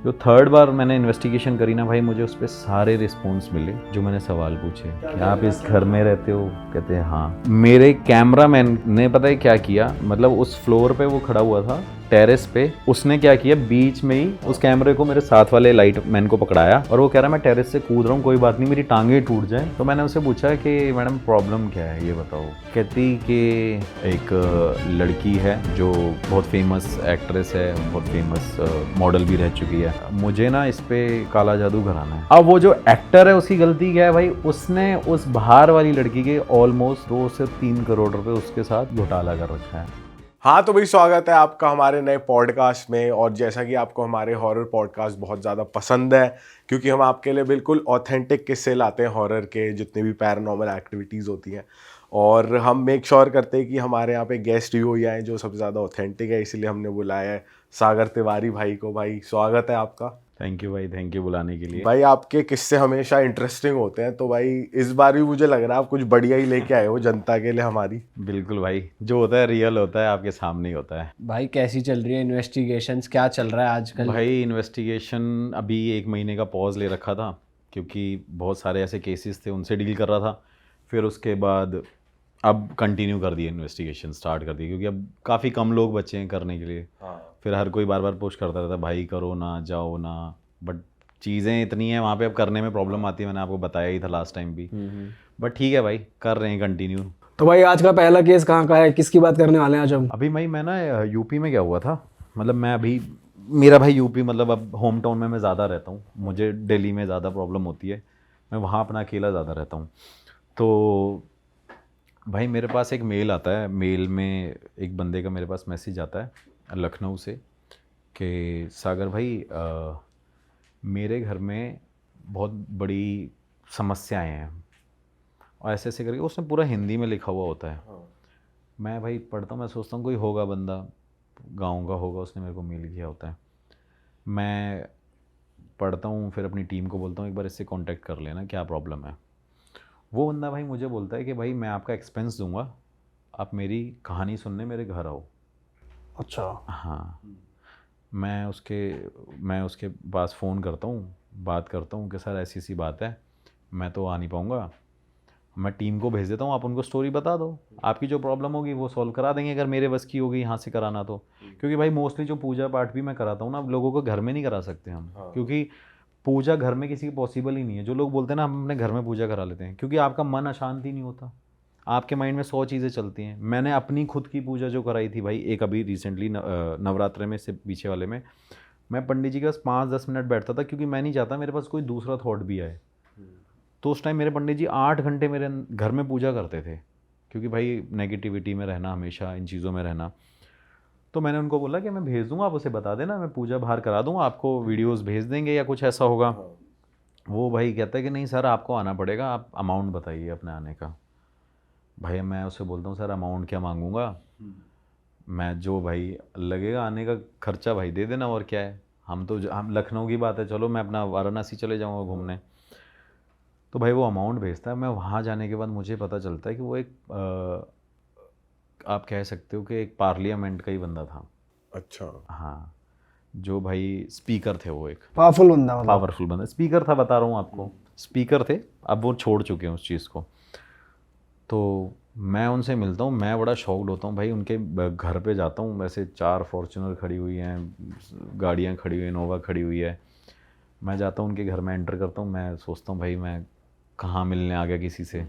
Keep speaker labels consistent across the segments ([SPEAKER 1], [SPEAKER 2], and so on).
[SPEAKER 1] जो थर्ड बार मैंने इन्वेस्टिगेशन करी ना भाई, मुझे उस पर सारे रिस्पॉन्स मिले जो मैंने सवाल पूछे कि आप इस घर में रहते हो, कहते हैं हाँ। मेरे कैमरामैन ने पता है क्या किया, मतलब उस फ्लोर पे वो खड़ा हुआ था टेरेस पे, उसने क्या किया बीच में ही उस कैमरे को मेरे साथ वाले लाइट मैन को पकड़ाया और वो कह रहा है मैं टेरेस से कूद रहा हूँ, कोई बात नहीं मेरी टांगे टूट जाए। तो मैंने उससे पूछा कि मैडम प्रॉब्लम क्या है ये बताओ। कहती कि एक लड़की है जो बहुत फेमस एक्ट्रेस है, बहुत फेमस मॉडल भी रह चुकी है, मुझे ना इस पे काला जादू कराना है। अब वो जो एक्टर है उसकी गलती क्या है भाई, उसने उस बाहर वाली लड़की के ऑलमोस्ट 2 से 3 करोड़ रुपए उसके साथ घोटाला कर रखा है।
[SPEAKER 2] हाँ तो भाई स्वागत है आपका हमारे नए पॉडकास्ट में। और जैसा कि आपको हमारे हॉरर पॉडकास्ट बहुत ज़्यादा पसंद है क्योंकि हम आपके लिए बिल्कुल ऑथेंटिक किस्से लाते हैं हॉरर के, जितने भी पैरानॉर्मल एक्टिविटीज़ होती हैं। और हम मेक श्योर करते हैं कि हमारे यहाँ पे गेस्ट भी हो आए जो सबसे ज़्यादा ऑथेंटिक है, इसीलिए हमने बुलाया है सागर तिवारी भाई को। भाई स्वागत है आपका।
[SPEAKER 1] थैंक यू भाई, थैंक यू बुलाने के लिए।
[SPEAKER 2] भाई आपके किस्से हमेशा इंटरेस्टिंग होते हैं, तो भाई इस बार भी मुझे लग रहा है आप कुछ बढ़िया ही लेके आए हो जनता के लिए हमारी।
[SPEAKER 1] बिल्कुल भाई, जो होता है रियल होता है, आपके सामने ही होता है।
[SPEAKER 3] भाई कैसी चल रही है इन्वेस्टिगेशंस, क्या चल रहा है आजकल?
[SPEAKER 1] भाई इन्वेस्टिगेशन अभी 1 महीने का पॉज ले रखा था क्योंकि बहुत सारे ऐसे केसेस थे, उनसे डील कर रहा था। फिर उसके बाद अब कंटिन्यू कर दिया, इन्वेस्टिगेशन स्टार्ट कर दी क्योंकि अब काफ़ी कम लोग बचे हैं करने के लिए। फिर हर कोई बार बार पुश करता रहता भाई करो ना, जाओ ना, बट चीज़ें इतनी हैं वहाँ पे, अब करने में प्रॉब्लम आती है। मैंने आपको बताया ही था लास्ट टाइम भी, बट ठीक है भाई, कर रहे हैं कंटिन्यू।
[SPEAKER 4] तो भाई आज का पहला केस कहाँ का है, किसकी बात करने वाले हैं आज हम?
[SPEAKER 1] अभी भाई मैं ना यूपी में क्या हुआ था, मतलब मैं अभी, मेरा भाई यूपी, मतलब अब होम टाउन में मैं ज़्यादा रहता हूँ, मुझे दिल्ली में ज़्यादा प्रॉब्लम होती है, मैं वहाँ अपना अकेला ज़्यादा रहता हूँ। तो भाई मेरे पास एक मेल आता है, मेल में एक बंदे का मेरे पास मैसेज आता है लखनऊ से कि सागर भाई मेरे घर में बहुत बड़ी समस्याएं हैं, और ऐसे ऐसे करके उसने पूरा हिंदी में लिखा हुआ होता है। मैं भाई पढ़ता हूँ, मैं सोचता हूँ कोई होगा बंदा, गांव का होगा, उसने मेरे को मेल किया होता है। मैं पढ़ता हूँ, फिर अपनी टीम को बोलता हूँ एक बार इससे कांटेक्ट कर लेना, क्या प्रॉब्लम है। वो बंदा भाई मुझे बोलता है कि भाई मैं आपका एक्सपेंस दूंगा, आप मेरी कहानी सुनने मेरे घर आओ।
[SPEAKER 4] अच्छा।
[SPEAKER 1] हाँ, मैं उसके पास फ़ोन करता हूँ, बात करता हूँ कि सर ऐसी सी बात है, मैं तो आ नहीं पाऊँगा, मैं टीम को भेज देता हूँ, आप उनको स्टोरी बता दो, आपकी जो प्रॉब्लम होगी वो सॉल्व करा देंगे, अगर मेरे बस की होगी यहाँ से कराना तो। क्योंकि भाई मोस्टली जो पूजा पाठ भी मैं कराता हूँ ना, अब लोगों को घर में नहीं करा सकते हम, क्योंकि पूजा घर में किसी की पॉसिबल ही नहीं है। जो लोग बोलते हैं ना हम अपने घर में पूजा करा लेते हैं, क्योंकि आपका मन अशांति नहीं होता, आपके माइंड में 100 चीज़ें चलती हैं। मैंने अपनी खुद की पूजा जो कराई थी भाई, एक अभी रिसेंटली नवरात्र में, से पीछे वाले में, मैं पंडित जी के पास 5-10 मिनट बैठता था क्योंकि मैं नहीं चाहता मेरे पास कोई दूसरा थॉट भी आए। तो उस टाइम मेरे पंडित जी 8 घंटे मेरे घर में पूजा करते थे, क्योंकि भाई नेगेटिविटी में रहना, हमेशा इन चीज़ों में रहना। तो मैंने उनको बोला कि मैं भेज दूंगा, आप उसे बता देना, मैं पूजा बाहर करा दूंगा, आपको वीडियोस भेज देंगे या कुछ ऐसा होगा। वो भाई कहता है कि नहीं सर आपको आना पड़ेगा, आप अमाउंट बताइए अपने आने का। भाई मैं उससे बोलता हूँ सर अमाउंट क्या मांगूंगा, मैं जो भाई लगेगा आने का खर्चा भाई दे देना, और क्या है। हम लखनऊ की बात है, चलो मैं अपना वाराणसी चले जाऊँगा घूमने। तो भाई वो अमाउंट भेजता है, मैं वहाँ जाने के बाद मुझे पता चलता है कि वो एक आप कह सकते हो कि एक पार्लियामेंट का ही बंदा था।
[SPEAKER 2] अच्छा।
[SPEAKER 1] हाँ, जो भाई स्पीकर थे, वो एक
[SPEAKER 4] पावरफुल बंदा मतलब।
[SPEAKER 1] पावरफुल बंदा स्पीकर था, बता रहा हूँ आपको, स्पीकर थे, अब वो छोड़ चुके हैं उस चीज़ को। तो मैं उनसे मिलता हूँ, मैं बड़ा शॉक्ड होता हूँ भाई, उनके घर पे जाता हूँ, वैसे 4 फॉर्च्यूनर खड़ी हुई हैं, गाड़ियाँ खड़ी हुई हैं, इनोवा खड़ी हुई है। मैं जाता हूँ उनके घर में, एंटर करता हूँ, मैं सोचता हूँ भाई मैं कहाँ मिलने आ गया किसी से।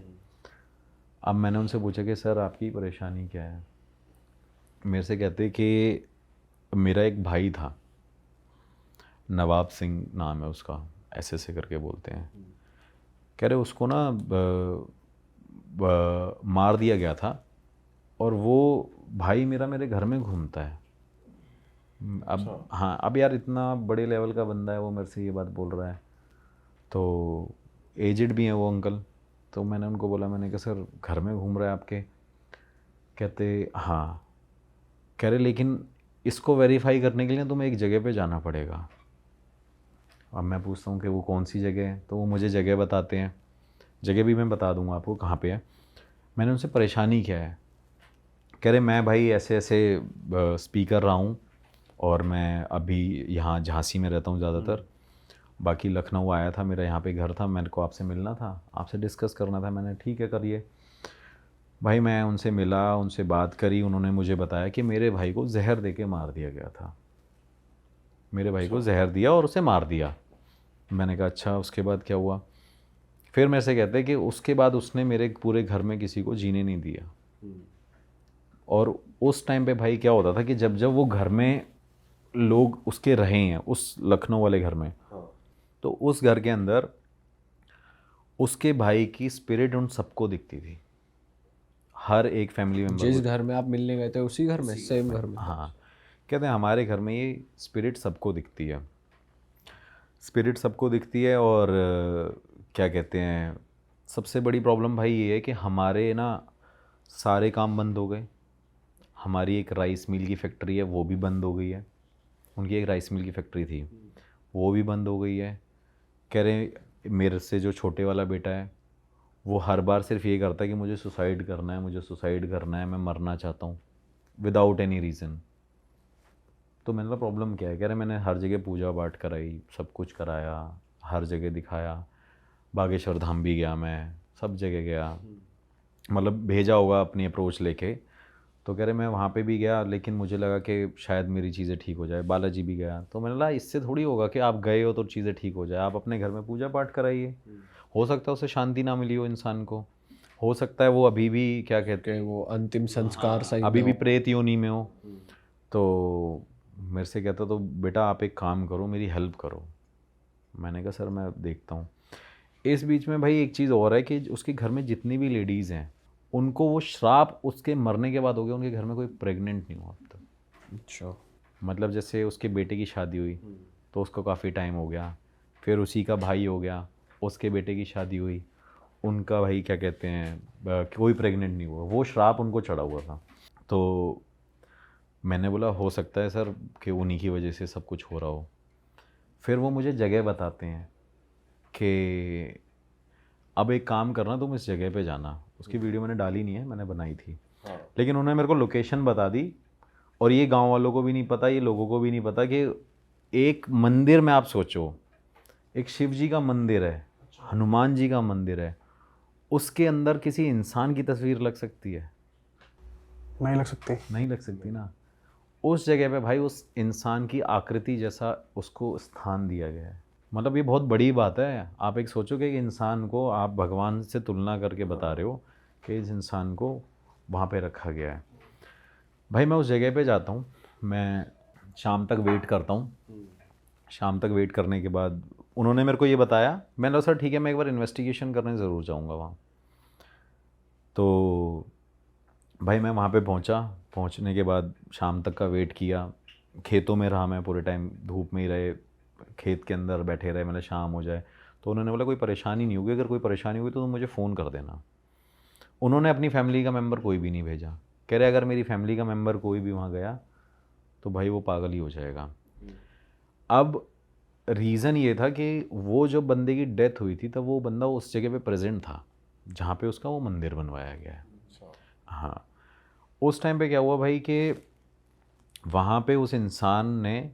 [SPEAKER 1] अब मैंने उनसे पूछा कि सर आपकी परेशानी क्या है। मेरे से कहते कि मेरा एक भाई था, नवाब सिंह नाम है उसका, ऐसे करके बोलते हैं। कह रहे उसको ना मार दिया गया था, और वो भाई मेरा मेरे घर में घूमता है। अब हाँ, अब यार इतना बड़े लेवल का बंदा है वो, मेरे से ये बात बोल रहा है, तो एजिड भी हैं वो अंकल। तो मैंने उनको बोला, मैंने कहा सर घर में घूम रहा है आपके। कहते हाँ। कह रहे लेकिन इसको वेरीफाई करने के लिए तुम्हें एक जगह पे जाना पड़ेगा। अब मैं पूछता हूँ कि वो कौन सी जगह है, तो वो मुझे जगह बताते हैं, जगह भी मैं बता दूँगा आपको कहाँ पे है। मैंने उनसे परेशानी क्या है, कह रहे मैं भाई ऐसे ऐसे स्पीकर रहा हूँ, और मैं अभी यहाँ झांसी में रहता हूँ ज़्यादातर। बाकी लखनऊ आया था, मेरा यहाँ पे घर था, मेरे को आपसे मिलना था, आपसे डिस्कस करना था। मैंने ठीक है करिए भाई। मैं उनसे मिला, उनसे बात करी। उन्होंने मुझे बताया कि मेरे भाई को जहर दे के मार दिया गया था। मेरे भाई को जहर दिया और उसे मार दिया। मैंने कहा अच्छा, उसके बाद क्या हुआ? फिर मेरे से कहते हैं कि उसके बाद उसने मेरे पूरे घर में किसी को जीने नहीं दिया। और उस टाइम पे भाई क्या होता था कि जब जब वो घर में लोग उसके रहे हैं, उस लखनऊ वाले घर में, तो उस घर के अंदर उसके भाई की स्पिरिट उन सबको दिखती थी, हर एक फैमिली मेम्बर
[SPEAKER 3] जिस
[SPEAKER 1] को।
[SPEAKER 3] घर में आप मिलने गए थे उसी घर में, सेम घर में?
[SPEAKER 1] हाँ, कहते हैं हमारे घर में ये स्पिरिट सबको दिखती है, स्पिरिट सबको दिखती है। और क्या कहते हैं, सबसे बड़ी प्रॉब्लम भाई ये है कि हमारे ना सारे काम बंद हो गए। हमारी एक राइस मिल की फैक्ट्री है, वो भी बंद हो गई है। उनकी एक राइस मिल की फैक्ट्री थी, वो भी बंद हो गई है। कह रहे मेरे से जो छोटे वाला बेटा है, वो हर बार सिर्फ ये करता है कि मुझे सुसाइड करना है, मुझे सुसाइड करना है, मैं मरना चाहता हूँ, विदाउट एनी रीज़न। तो मैंने कहा प्रॉब्लम क्या है? कह रहे मैंने हर जगह पूजा पाठ कराई, सब कुछ कराया, हर जगह दिखाया, बागेश्वर धाम भी गया, मैं सब जगह गया, मतलब भेजा होगा अपनी अप्रोच लेके। तो कह रहे मैं वहाँ पे भी गया, लेकिन मुझे लगा कि शायद मेरी चीज़ें ठीक हो जाए। बालाजी भी गया, तो मैंने कहा इससे थोड़ी होगा कि आप गए हो तो चीज़ें ठीक हो जाए। आप अपने घर में पूजा पाठ कराइए। हो सकता है उसे शांति ना मिली हो इंसान को, हो सकता है वो अभी भी क्या कहते
[SPEAKER 3] कि वो अंतिम संस्कार सही
[SPEAKER 1] अभी
[SPEAKER 3] ना
[SPEAKER 1] भी
[SPEAKER 3] हो।
[SPEAKER 1] प्रेत योनि में हो। तो मेरे से कहता तो बेटा आप एक काम करो, मेरी हेल्प करो। मैंने कहा सर मैं देखता हूँ। इस बीच में भाई एक चीज़ और है कि उसके घर में जितनी भी लेडीज़ हैं, उनको वो श्राप उसके मरने के बाद हो गया। उनके घर में कोई प्रेग्नेंट नहीं हुआ अब तक।
[SPEAKER 3] अच्छा।
[SPEAKER 1] मतलब जैसे उसके बेटे की शादी हुई तो उसको काफ़ी टाइम हो गया, फिर उसी का भाई हो गया, उसके बेटे की शादी हुई, उनका भाई क्या कहते हैं कोई प्रेग्नेंट नहीं हुआ। वो श्राप उनको चढ़ा हुआ था। तो मैंने बोला हो सकता है सर कि उन्हीं की वजह से सब कुछ हो रहा हो। फिर वो मुझे जगह बताते हैं कि अब एक काम करना, तुम इस जगह पे जाना। उसकी वीडियो मैंने डाली नहीं है, मैंने बनाई थी, लेकिन उन्होंने मेरे को लोकेशन बता दी। और ये गांव वालों को भी नहीं पता, ये लोगों को भी नहीं पता कि एक मंदिर में, आप सोचो, एक शिव जी का मंदिर है, हनुमान जी का मंदिर है, उसके अंदर किसी इंसान की तस्वीर लग सकती है?
[SPEAKER 4] नहीं लग सकती।
[SPEAKER 1] नहीं लग सकती ना। उस जगह पे भाई उस इंसान की आकृति जैसा उसको स्थान दिया गया है। मतलब ये बहुत बड़ी बात है। आप एक सोचो कि एक इंसान को आप भगवान से तुलना करके बता रहे हो कि इस इंसान को वहाँ पे रखा गया है। भाई मैं उस जगह पे जाता हूँ, मैं शाम तक वेट करता हूँ। शाम तक वेट करने के बाद उन्होंने मेरे को ये बताया। मैंने कहा सर ठीक है, मैं एक बार इन्वेस्टिगेशन करने ज़रूर जाऊँगा वहाँ। तो भाई मैं वहाँ पे पहुँचा। पहुँचने के बाद शाम तक का वेट किया, खेतों में रहा मैं पूरे टाइम, धूप में ही रहे, खेत के अंदर बैठे रहे, मतलब शाम हो जाए। तो उन्होंने बोला कोई परेशानी नहीं होगी, अगर कोई परेशानी हुई तो तुम मुझे फ़ोन कर देना। उन्होंने अपनी फैमिली का मेंबर कोई भी नहीं भेजा। कह रहे अगर मेरी फैमिली का मेंबर कोई भी वहाँ गया तो भाई वो पागल ही हो जाएगा। अब रीज़न ये था कि वो जो बंदे की डेथ हुई थी तब वो बंदा उस जगह पे प्रेजेंट था जहाँ पे उसका वो मंदिर बनवाया गया है। हाँ, उस टाइम पे क्या हुआ भाई कि वहाँ पे उस इंसान ने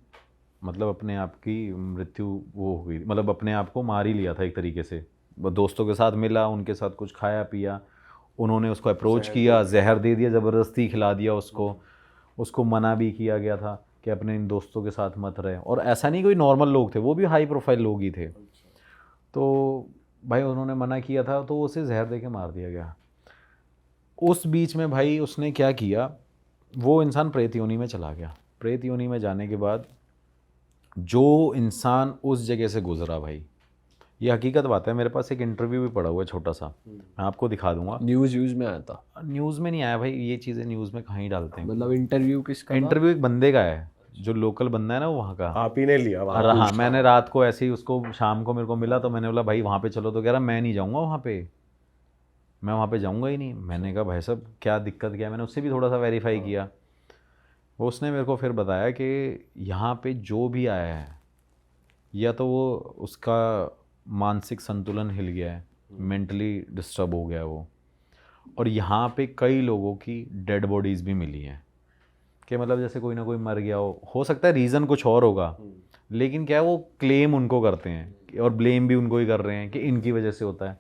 [SPEAKER 1] मतलब अपने आप की मृत्यु वो हो गई, मतलब अपने आप को मार ही लिया था एक तरीके से। वो दोस्तों के साथ मिला, उनके साथ कुछ खाया पिया, उन्होंने उसको अप्रोच किया, जहर दे दिया, ज़बरदस्ती खिला दिया उसको। उसको मना भी किया गया था कि अपने इन दोस्तों के साथ मत रहे। और ऐसा नहीं कोई नॉर्मल लोग थे, वो भी हाई प्रोफाइल लोग ही थे। तो भाई उन्होंने मना किया था तो उसे जहर दे के मार दिया गया। उस बीच में भाई उसने क्या किया, वो इंसान प्रेत योनि में चला गया। प्रेत योनि में जाने के बाद जो इंसान उस जगह से गुजरा भाई, ये हकीकत बात है। मेरे पास एक इंटरव्यू भी पड़ा हुआ है छोटा सा, मैं आपको दिखा दूंगा।
[SPEAKER 3] न्यूज़ में आया था?
[SPEAKER 1] न्यूज़ में नहीं आया भाई, ये चीज़ें न्यूज़ में कहाँ ही डालते हैं।
[SPEAKER 3] मतलब इंटरव्यू किसका था?
[SPEAKER 1] इंटरव्यू एक बंदे का है, जो लोकल बंदा है ना वो वहाँ का।
[SPEAKER 2] आप ही ने लिया वहाँ?
[SPEAKER 1] और हाँ, मैंने रात को ऐसे ही उसको, शाम को मेरे को मिला तो मैंने बोला भाई वहाँ पे चलो। तो कह रहा मैं नहीं जाऊँगा वहाँ पे, मैं वहाँ पे जाऊँगा ही नहीं। मैंने कहा भाई साहब क्या दिक्कत क्या है? मैंने उससे भी थोड़ा सा वेरीफाई किया। वो उसने मेरे को फिर बताया कि यहाँ पे जो भी आया है, या तो वो उसका मानसिक संतुलन हिल गया है, मेंटली डिस्टर्ब हो गया है वो। और यहाँ पे कई लोगों की डेड बॉडीज़ भी मिली हैं कि मतलब जैसे कोई ना कोई मर गया हो सकता है रीज़न कुछ और होगा, लेकिन क्या है वो क्लेम उनको करते हैं और ब्लेम भी उनको ही कर रहे हैं कि इनकी वजह से होता है।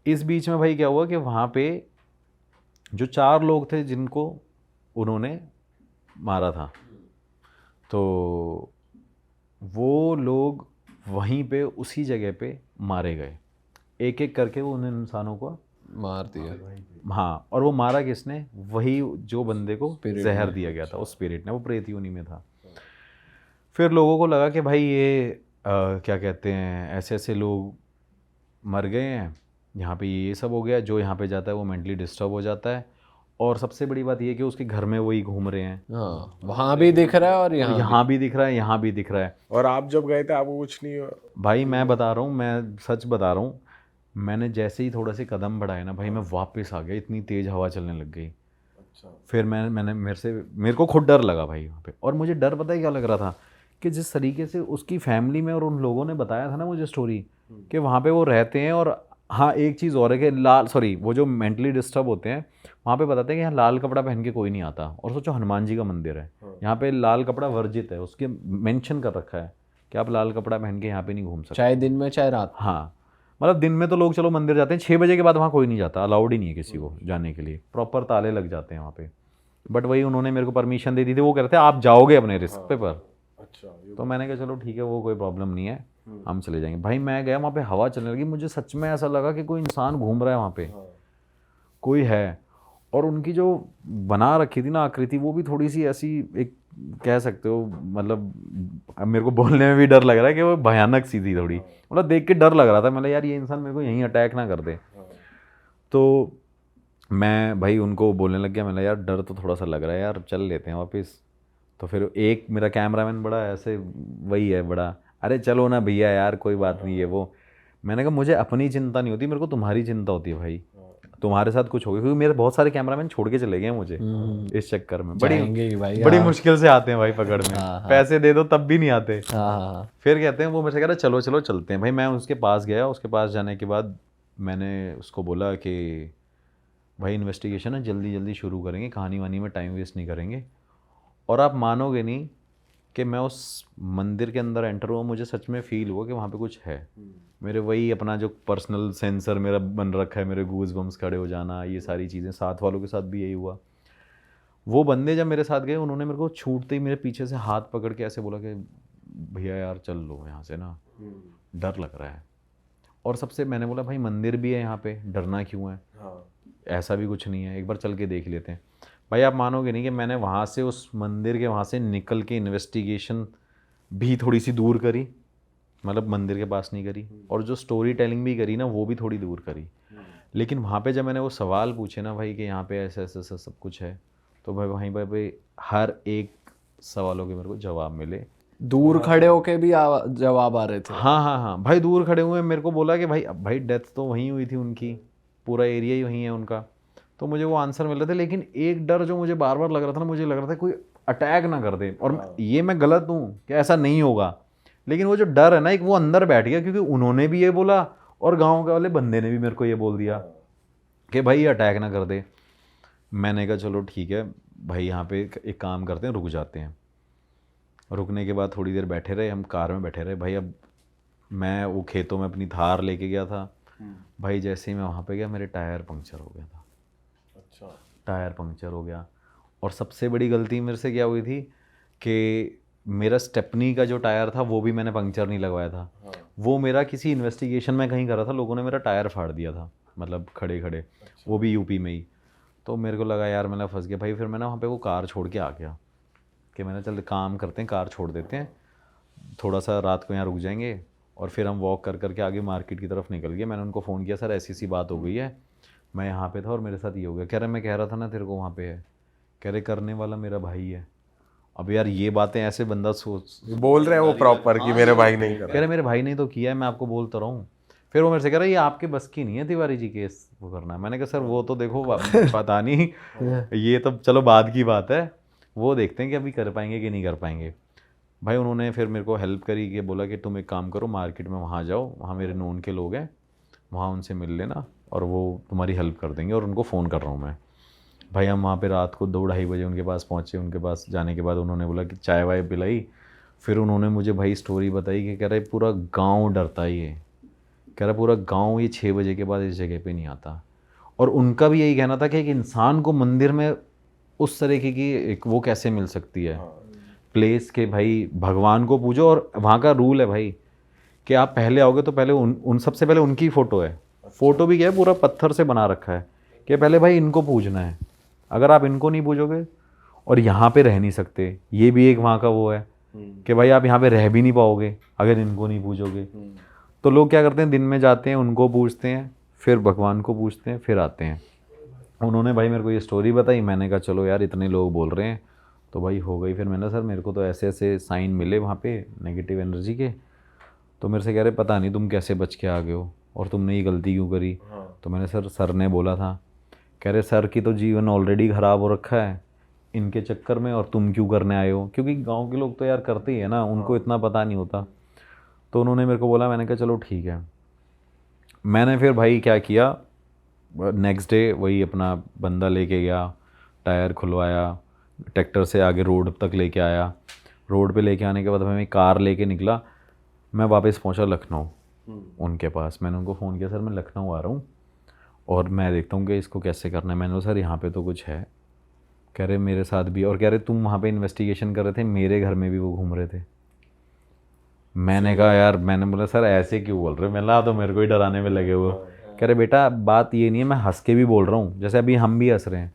[SPEAKER 1] इस बीच में भाई क्या हुआ कि वहाँ पे जो 4 लोग थे जिनको उन्होंने मारा था, तो वो लोग वहीं पे उसी जगह पे मारे गए, एक एक करके वो उन इंसानों को
[SPEAKER 3] मार दिया।
[SPEAKER 1] हाँ, और वो मारा किसने? वही जो बंदे को
[SPEAKER 3] Spirit
[SPEAKER 1] जहर
[SPEAKER 3] ने।
[SPEAKER 1] दिया गया था, उस स्पिरिट ने, वो प्रेत योनि में था। फिर लोगों को लगा कि भाई ये क्या कहते हैं, ऐसे ऐसे लोग मर गए हैं, यहाँ पे ये सब हो गया, जो यहाँ पे जाता है वो मेंटली डिस्टर्ब हो जाता है, और सबसे बड़ी बात ये कि उसके घर में वही घूम रहे हैं,
[SPEAKER 3] हाँ, वहाँ भी दिख रहा है और यहाँ
[SPEAKER 1] भी दिख रहा है, यहाँ भी दिख रहा है।
[SPEAKER 2] और आप जब गए थे आपको कुछ नहीं हुआ?
[SPEAKER 1] भाई मैं बता रहा हूँ, मैं सच बता रहा हूँ, मैंने जैसे ही थोड़े से कदम बढ़ाए ना भाई, मैं वापस आ गया, इतनी तेज़ हवा चलने लग गई। फिर मैंने मेरे को खुद डर लगा भाई वहाँ पे। और मुझे डर पता है क्या लग रहा था, कि जिस तरीके से उसकी फैमिली में और उन लोगों ने बताया था ना मुझे स्टोरी, कि वहाँ पे वो रहते हैं, और हाँ एक चीज़ और है कि वो जो मेंटली डिस्टर्ब होते हैं वहाँ पे बताते हैं कि यहाँ लाल कपड़ा पहन के कोई नहीं आता। और सोचो हनुमान जी का मंदिर है, यहाँ पे लाल कपड़ा वर्जित है, उसके मेंशन कर रखा है कि आप लाल कपड़ा पहन के यहाँ पे नहीं घूम सकते,
[SPEAKER 3] चाहे दिन में चाहे रात।
[SPEAKER 1] हाँ, मतलब दिन में तो लोग चलो मंदिर जाते हैं, 6 बजे के बाद वहाँ कोई नहीं जाता, अलाउड ही नहीं है किसी को जाने के लिए, प्रॉपर ताले लग जाते हैं वहाँ पे। बट वही उन्होंने मेरे को परमिशन दे दी थी, वो कह रहे थे आप जाओगे अपने रिस्क पे पर।
[SPEAKER 2] अच्छा,
[SPEAKER 1] तो मैंने कहा चलो ठीक है, वो कोई प्रॉब्लम नहीं है, हम चले जाएंगे। भाई मैं गया वहाँ पे, हवा चलने लगी, मुझे सच में ऐसा लगा कि कोई इंसान घूम रहा है वहाँ पे, कोई है। और उनकी जो बना रखी थी ना आकृति, वो भी थोड़ी सी ऐसी, एक कह सकते हो, मतलब अब मेरे को बोलने में भी डर लग रहा है कि वो भयानक सी थी थोड़ी, मतलब देख के डर लग रहा था। मतलब यार ये इंसान मेरे को यहीं अटैक ना कर दे। तो मैं भाई उनको बोलने लग गया, मैंने यार डर तो थोड़ा सा लग रहा है यार, चल लेते हैं वापस। तो फिर एक मेरा कैमरामैन बड़ा ऐसे वही है बड़ा, अरे चलो ना भैया यार कोई बात नहीं है वो। मैंने कहा मुझे अपनी चिंता नहीं होती, मेरे को तुम्हारी चिंता होती है भाई, तुम्हारे साथ कुछ हो गया, क्योंकि मेरे बहुत सारे कैमरामैन छोड़ के चले गए मुझे इस चक्कर में।
[SPEAKER 3] जाएंगे ही भाई,
[SPEAKER 1] बड़ी
[SPEAKER 3] हाँ।
[SPEAKER 1] मुश्किल से आते हैं भाई पकड़ में, पैसे दे दो तब भी नहीं आते।
[SPEAKER 3] हाँ,
[SPEAKER 1] फिर कहते हैं, वो मेरे से कह रहा चलो चलो चलते हैं। भाई मैं उसके पास गया, उसके पास जाने के बाद मैंने उसको बोला कि भाई इन्वेस्टिगेशन है, जल्दी जल्दी शुरू करेंगे, कहानी वानी में टाइम वेस्ट नहीं करेंगे। और आप मानोगे नहीं कि मैं उस मंदिर के अंदर एंटर हुआ, मुझे सच में फील हुआ कि वहाँ पे कुछ है। मेरे वही अपना जो पर्सनल सेंसर मेरा बन रखा है, मेरे गूज बम्स खड़े हो जाना, ये सारी चीज़ें, साथ वालों के साथ भी यही हुआ। वो बंदे जब मेरे साथ गए, उन्होंने मेरे को छूटते ही मेरे पीछे से हाथ पकड़ के ऐसे बोला कि भैया यार चल लो यहाँ से ना, डर लग रहा है। और सबसे मैंने बोला भाई मंदिर भी है यहाँ पे, डरना क्यों है, ऐसा भी कुछ नहीं है, एक बार चल के देख लेते हैं। भाई आप मानोगे नहीं कि मैंने वहाँ से, उस मंदिर के वहाँ से निकल के इन्वेस्टिगेशन भी थोड़ी सी दूर करी, मतलब मंदिर के पास नहीं करी, और जो स्टोरी टेलिंग भी करी ना वो भी थोड़ी दूर करी। लेकिन वहाँ पे जब मैंने वो सवाल पूछे ना भाई कि यहाँ पे ऐसा ऐसा ऐसा सब कुछ है, तो भाई वहीं पर भाई हर एक सवालों के मेरे को जवाब मिले।
[SPEAKER 3] दूर खड़े होके भी जवाब आ रहे थे।
[SPEAKER 1] हाँ हाँ हाँ भाई, दूर खड़े हुए मेरे को बोला कि भाई अब भाई डेथ तो वहीं हुई थी उनकी, पूरा एरिया ही वहीं है उनका, तो मुझे वो आंसर मिल रहे थे। लेकिन एक डर जो मुझे बार बार लग रहा था ना, मुझे लग रहा था कोई अटैक ना कर दे। और ये मैं गलत हूँ कि ऐसा नहीं होगा, लेकिन वो जो डर है ना एक, वो अंदर बैठ गया, क्योंकि उन्होंने भी ये बोला और गाँव के वाले बंदे ने भी मेरे को ये बोल दिया कि भाई अटैक ना कर दे। मैंने कहा चलो ठीक है भाई, यहाँ पे एक काम करते हैं, रुक जाते हैं। रुकने के बाद थोड़ी देर बैठे रहे, हम कार में बैठे रहे भाई। अब मैं वो खेतों में अपनी थार लेके गया था भाई, जैसे ही मैं वहाँ पे गया मेरे टायर पंक्चर हो गया था।
[SPEAKER 2] अच्छा,
[SPEAKER 1] टायर पंक्चर हो गया। और सबसे बड़ी गलती मेरे से क्या हुई थी कि मेरा स्टेपनी का जो टायर था वो भी मैंने पंक्चर नहीं लगवाया था। वो मेरा किसी इन्वेस्टिगेशन में कहीं करा था, लोगों ने मेरा टायर फाड़ दिया था, मतलब खड़े खड़े, वो भी यूपी में ही। तो मेरे को लगा यार मैं फंस गया भाई। फिर मैंने वहाँ पे वो कार छोड़ के आ गया कि मैंने चल काम करते हैं, कार छोड़ देते हैं, थोड़ा सा रात को यहाँ रुक जाएंगे, और फिर हम वॉक कर करके आगे मार्केट की तरफ निकल गए। मैंने उनको फ़ोन किया, सर ऐसी सी बात हो गई है, मैं यहाँ पे था और मेरे साथ ये हो गया। कह रहे मैं कह रहा था ना तेरे को वहाँ पे है, कह रहे करने वाला मेरा भाई है। अब यार ये बातें ऐसे बंदा सोच
[SPEAKER 2] बोल रहे हैं वो प्रॉपर कि मेरे भाई नहीं कर
[SPEAKER 1] कह रहे मेरे भाई ने तो किया है, मैं आपको बोलता रहा हूँ। फिर वो मेरे से कह रहा है ये आपके बस की नहीं है तिवारी जी केस वो करना। मैंने कहा सर वो तो देखो पता नहीं, ये तो चलो बाद की बात है, वो देखते हैं कि अभी कर पाएंगे कि नहीं कर पाएंगे। भाई उन्होंने फिर मेरे को हेल्प करी कि बोला कि तुम एक काम करो, मार्केट में वहाँ जाओ, वहाँ मेरे नोन के लोग हैं, वहाँ उनसे मिल लेना और वो तुम्हारी हेल्प कर देंगे, और उनको फ़ोन कर रहा हूँ मैं। भाई हम वहाँ पे रात को 2-2:30 बजे उनके पास पहुँचे। उनके पास जाने के बाद उन्होंने बोला कि चाय वाय पिलाई। फिर उन्होंने मुझे भाई स्टोरी बताई कि कह रहे पूरा गांव डरता ही है, कह रहा पूरा गांव ये 6 बजे के बाद इस जगह पे नहीं आता। और उनका भी यही कहना था कि एक इंसान को मंदिर में उस तरीके की एक वो कैसे मिल सकती है प्लेस के, भाई भगवान को पूजो। और वहाँ का रूल है भाई कि आप पहले आओगे तो पहले उन सबसे पहले उनकी फ़ोटो है। फ़ोटो भी क्या है, पूरा पत्थर से बना रखा है कि पहले भाई इनको पूजना है। अगर आप इनको नहीं पूजोगे और यहाँ पे रह नहीं सकते, ये भी एक वहाँ का वो है कि भाई आप यहाँ पे रह भी नहीं पाओगे अगर इनको नहीं पूजोगे। तो लोग क्या करते हैं, दिन में जाते हैं, उनको पूजते हैं, फिर भगवान को पूजते हैं, फिर आते हैं। उन्होंने भाई मेरे को ये स्टोरी बताई। मैंने कहा चलो यार इतने लोग बोल रहे हैं तो भाई हो गई। फिर मैंने सर मेरे को तो ऐसे ऐसे साइन मिले वहाँ पे नेगेटिव एनर्जी के। तो मेरे से कह रहे पता नहीं तुम कैसे बच के आ गए हो और तुमने ये गलती क्यों करी। तो मैंने सर ने बोला था। कह रहे सर की तो जीवन ऑलरेडी ख़राब हो रखा है इनके चक्कर में, और तुम क्यों करने आए हो, क्योंकि गांव के लोग तो यार करते ही है ना, उनको इतना पता नहीं होता। तो उन्होंने मेरे को बोला, मैंने कहा चलो ठीक है। मैंने फिर भाई क्या किया, नेक्स्ट डे वही अपना बंदा लेके गया, टायर खुलवाया, ट्रैक्टर से आगे रोड तक लेके आया। रोड पे लेके आने के बाद मैं कार लेके निकला। मैं वापस पहुंचा लखनऊ उनके पास। मैंने उनको फ़ोन किया, सर मैं लखनऊ आ रहा हूँ और मैं देखता हूँ कि इसको कैसे करना है। मैंने कहा सर यहाँ पे तो कुछ है। कह रहे मेरे साथ भी, और कह रहे तुम वहाँ पे इन्वेस्टिगेशन कर रहे थे, मेरे घर में भी वो घूम रहे थे। मैंने कहा यार, मैंने बोला सर ऐसे क्यों बोल रहे हो, मैं तो मेरे को ही डराने में लगे हुए। कह रहे बेटा बात ये नहीं है, मैं हंस के भी बोल रहा हूँ, जैसे अभी हम भी हंस रहे हैं।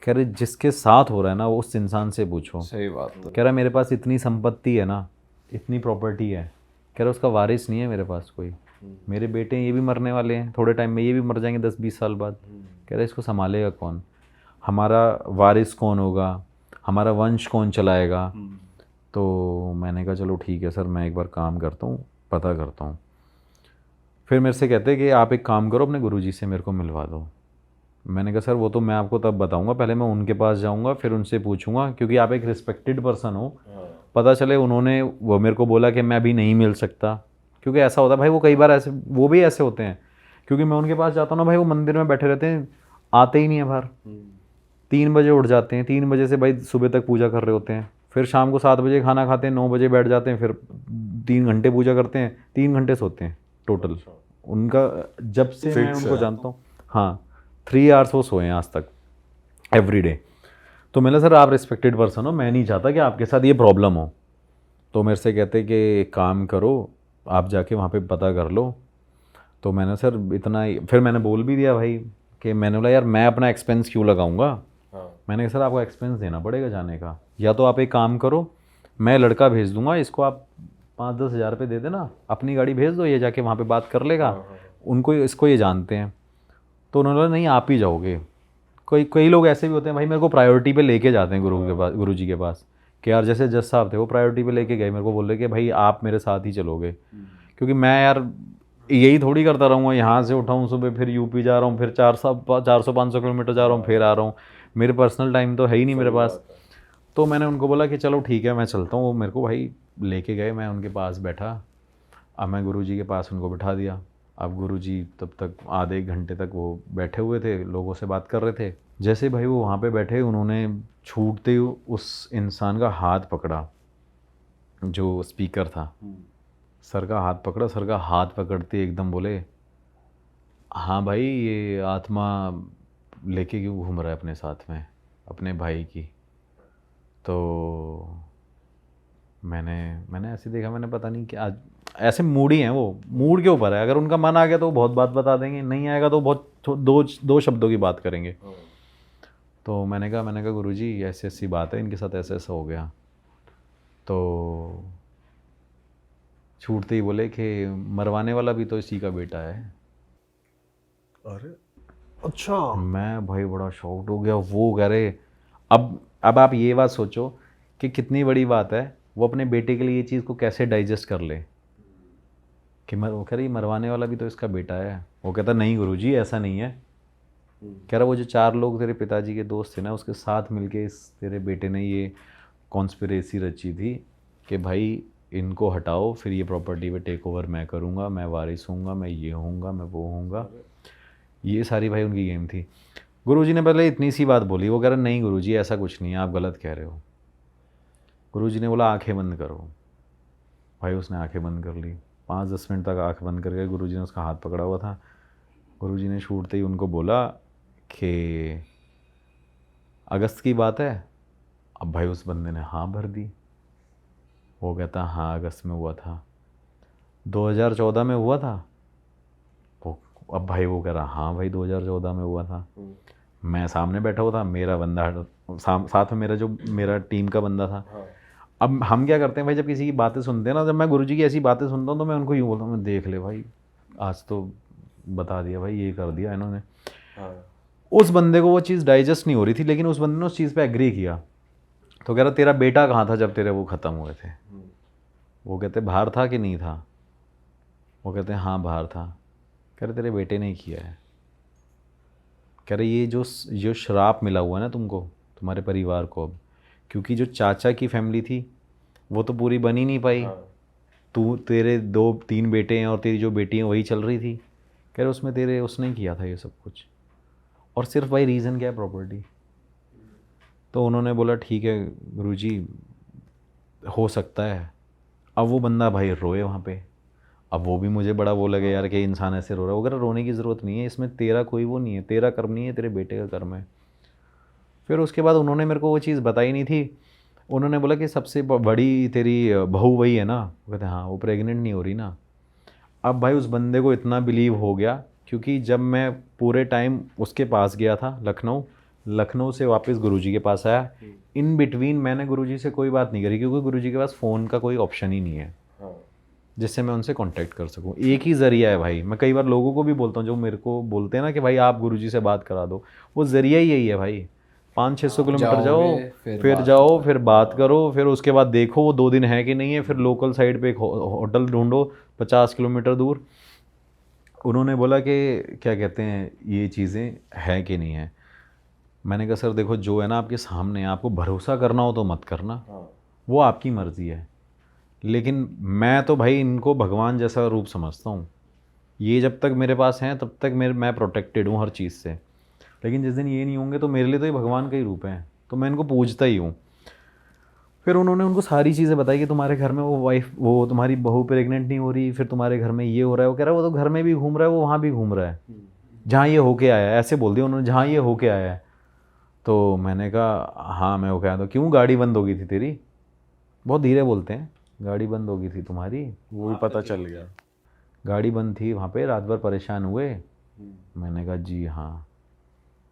[SPEAKER 1] कह रहे जिसके साथ हो रहा है ना वो उस इंसान से पूछो।
[SPEAKER 3] सही बात है।
[SPEAKER 1] कह रहा मेरे पास इतनी संपत्ति है ना, इतनी प्रॉपर्टी है, कह रहा उसका वारिस नहीं है मेरे पास कोई। मेरे बेटे ये भी मरने वाले हैं थोड़े टाइम में, ये भी मर जाएंगे 10-20 साल बाद। कह रहा इसको संभालेगा कौन, हमारा वारिस कौन होगा, हमारा वंश कौन चलाएगा। तो मैंने कहा चलो ठीक है सर, मैं एक बार काम करता हूँ, पता करता हूँ। फिर मेरे से कहते कि आप एक काम करो, अपने गुरुजी से मेरे को मिलवा दो। मैंने कहा सर वो तो मैं आपको तब बताऊंगा, पहले मैं उनके पास जाऊंगा, फिर उनसे पूछूंगा, क्योंकि आप एक रिस्पेक्टेड पर्सन हो। पता चले उन्होंने वो मेरे को बोला कि मैं अभी नहीं मिल सकता, क्योंकि ऐसा होता है भाई, वो कई बार ऐसे वो भी ऐसे होते हैं। क्योंकि मैं उनके पास जाता हूँ ना भाई, वो मंदिर में बैठे रहते हैं, आते ही नहीं है बाहर। 3 बजे उठ जाते हैं, 3 बजे से भाई सुबह तक पूजा कर रहे होते हैं, फिर शाम को 7 बजे खाना खाते हैं, 9 बजे बैठ जाते हैं, फिर 3 घंटे पूजा करते हैं, 3 घंटे सोते हैं टोटल। उनका जब से मैं उनको जानता हूँ, हाँ 3 आवर्स वो सोए हैं आज तक एवरी डे। तो मैंने सर आप रिस्पेक्टेड पर्सन हो, मैं नहीं चाहता कि आपके साथ ये प्रॉब्लम हो। तो मेरे से कहते कि एक काम करो, आप जाके वहाँ पे पता कर लो। तो मैंने सर इतना ही, फिर मैंने बोल भी दिया भाई कि मैंने बोला यार मैं अपना एक्सपेंस क्यों लगाऊंगा। मैंने कहा सर आपको एक्सपेंस देना पड़ेगा जाने का, या तो आप एक काम करो, मैं लड़का भेज दूंगा, इसको आप 5-10 हज़ार रुपये दे देना, अपनी गाड़ी भेज दो, ये जाके वहाँ पे बात कर लेगा, उनको इसको ये जानते हैं। तो उन्होंने बोला नहीं आप ही जाओगे। कई लोग ऐसे भी होते हैं भाई, मेरे को प्रायोरिटी पे लेके जाते हैं गुरु जी के पास, कि यार जैसे जज साहब थे वो प्रायोरिटी पे लेके गए, मेरे को बोल रहे कि भाई आप मेरे साथ ही चलोगे। क्योंकि मैं यार यही थोड़ी करता रहूँगा, यहाँ से उठाऊँ सुबह, फिर यूपी जा रहा हूँ, फिर 400-500 किलोमीटर जा रहा हूँ, फिर आ रहा हूँ, मेरे पर्सनल टाइम तो है ही नहीं मेरे पास। तो मैंने उनको बोला कि चलो ठीक है मैं चलता हूँ। वो मेरे को भाई लेके गए, मैं उनके पास बैठा। अब मैं गुरुजी के पास उनको बिठा दिया। अब गुरुजी तब तक आधे 1 घंटे तक वो बैठे हुए थे, लोगों से बात कर रहे थे। जैसे भाई वो वहाँ पे बैठे, उन्होंने छूटते ही उस इंसान का हाथ पकड़ा, जो स्पीकर था, सर का हाथ पकड़ा। सर का हाथ पकड़ते एकदम बोले, हाँ भाई ये आत्मा लेके क्यों घूम रहा है अपने साथ में, अपने भाई की। तो मैंने ऐसे देखा, मैंने पता नहीं क्या, ऐसे मूडी हैं वो, मूड के ऊपर है। अगर उनका मन आ गया तो बहुत बात बता देंगे, नहीं आएगा तो बहुत दो शब्दों की बात करेंगे। तो मैंने कहा गुरुजी ऐसी ऐसी बात है, इनके साथ ऐसा ऐसा हो गया। तो छूटते ही बोले कि मरवाने वाला भी तो इसी का बेटा है।
[SPEAKER 2] अरे
[SPEAKER 4] अच्छा।
[SPEAKER 1] मैं भाई बड़ा शॉक्ड हो गया। वो कह रहे अब आप ये बात सोचो कि कितनी बड़ी बात है, वो अपने बेटे के लिए ये चीज़ को कैसे डाइजेस्ट कर ले कि वो कह रही मरवाने वाला भी तो इसका बेटा है। वो कहता नहीं गुरुजी ऐसा नहीं है। कह रहा वो जो 4 लोग तेरे पिताजी के दोस्त थे ना, उसके साथ मिलके इस तेरे बेटे ने ये कॉन्स्पिरेसी रची थी कि भाई इनको हटाओ, फिर ये प्रॉपर्टी पे टेक ओवर मैं करूँगा, मैं वारिस हूँगा, मैं ये होऊंगा, मैं वो होऊंगा। ये सारी भाई उनकी गेम थी। गुरुजी ने पहले इतनी सी बात बोली, वो कह रहा नहीं गुरुजी ऐसा कुछ नहीं है, आप गलत कह रहे हो। गुरुजी ने बोला आंखें बंद करो। भाई उसने आंखें बंद कर ली, 5-10 मिनट तक आंख बंद करके गुरुजी ने उसका हाथ पकड़ा हुआ था। गुरुजी ने छूटते ही उनको बोला कि अगस्त की बात है। अब भाई उस बंदे ने हाँ भर दी। वो कहता हाँ अगस्त में हुआ था, 2014 में हुआ था। वो अब भाई वो कह रहा हाँ भाई 2014 में हुआ था। मैं सामने बैठा हुआ था, मेरा बंदा साथ में मेरा टीम का बंदा था। अब हम क्या करते हैं भाई, जब किसी की बातें सुनते हैं ना, जब मैं गुरुजी की ऐसी बातें सुनता हूँ तो मैं उनको यूँ बोलता हूँ, मैं देख ले भाई आज तो बता दिया भाई, ये कर दिया इन्होंने। उस बंदे को वो चीज़ डाइजेस्ट नहीं हो रही थी, लेकिन उस बंदे ने उस चीज़ पे एग्री किया। तो कह रहा तेरा बेटा कहाँ था जब तेरे वो ख़त्म हुए थे? वो कहते बाहर था कि नहीं था? वो कहते हैं हाँ बाहर था। कह रहे तेरे बेटे ने किया है। कह रहे ये जो श्राप मिला हुआ है ना तुमको, तुम्हारे परिवार को, अब क्योंकि जो चाचा की फैमिली थी वो तो पूरी बन ही नहीं पाई। तेरे 2-3 बेटे हैं और तेरी जो बेटी है वही चल रही थी। कह रहे उसमें उसने किया था ये सब कुछ। और सिर्फ भाई रीज़न क्या है? प्रॉपर्टी। तो उन्होंने बोला ठीक है गुरुजी हो सकता है। अब वो बंदा भाई रोए वहाँ पे। अब वो भी मुझे बड़ा वो लगे यार कि इंसान ऐसे रो रहा है। वगैरह रोने की ज़रूरत नहीं है, इसमें तेरा कोई वो नहीं है, तेरा कर्म नहीं है, तेरे बेटे का कर्म है। फिर उसके बाद उन्होंने मेरे को वो चीज़ बताई नहीं थी। उन्होंने बोला कि सबसे बड़ी तेरी बहू वही है ना? वो कहते हाँ, वो प्रेग्नेंट नहीं हो रही ना। अब भाई उस बंदे को इतना बिलीव हो गया, क्योंकि जब मैं पूरे टाइम उसके पास गया था लखनऊ से वापस गुरुजी के पास आया, इन बिटवीन मैंने गुरुजी से कोई बात नहीं करी, क्योंकि गुरुजी के पास फ़ोन का कोई ऑप्शन ही नहीं है जिससे मैं उनसे कांटेक्ट कर सकूं। एक ही ज़रिया है भाई। मैं कई बार लोगों को भी बोलता हूँ जो मेरे को बोलते हैं ना कि भाई आप गुरुजी से बात करा दो, वो ज़रिया ही यही है भाई। 500-600 किलोमीटर जाओ, फिर बात करो, फिर उसके बाद देखो वो 2 दिन है कि नहीं है, फिर लोकल साइड पे एक होटल ढूंढो 50 किलोमीटर दूर। उन्होंने बोला कि क्या कहते हैं ये चीज़ें हैं कि नहीं है। मैंने कहा सर देखो जो है ना आपके सामने, आपको भरोसा करना हो तो मत करना, वो आपकी मर्ज़ी है। लेकिन मैं तो भाई इनको भगवान जैसा रूप समझता हूँ। ये जब तक मेरे पास हैं तब तक मैं प्रोटेक्टेड हूँ हर चीज़ से। लेकिन जिस दिन ये नहीं होंगे तो मेरे लिए तो ये भगवान का ही रूप है, तो मैं इनको पूजता ही हूँ। फिर उन्होंने उनको सारी चीज़ें बताई कि तुम्हारे घर में वो तुम्हारी बहू प्रेग्नेंट नहीं हो रही, फिर तुम्हारे घर में ये हो रहा है। वो कह रहा है वो तो घर में भी घूम रहा है, वो वहाँ भी घूम रहा है जहाँ ये होके आया है। ऐसे बोल दिया उन्होंने, जहाँ ये होके आया है। तो मैंने कहा हाँ मैं होके आया। तो क्यों गाड़ी बंद हो गई थी तेरी? बहुत धीरे बोलते हैं। गाड़ी बंद हो गई थी तुम्हारी,
[SPEAKER 2] वो भी पता चल गया।
[SPEAKER 1] गाड़ी बंद थी वहाँ पे, रात भर परेशान हुए। मैंने कहा जी हाँ।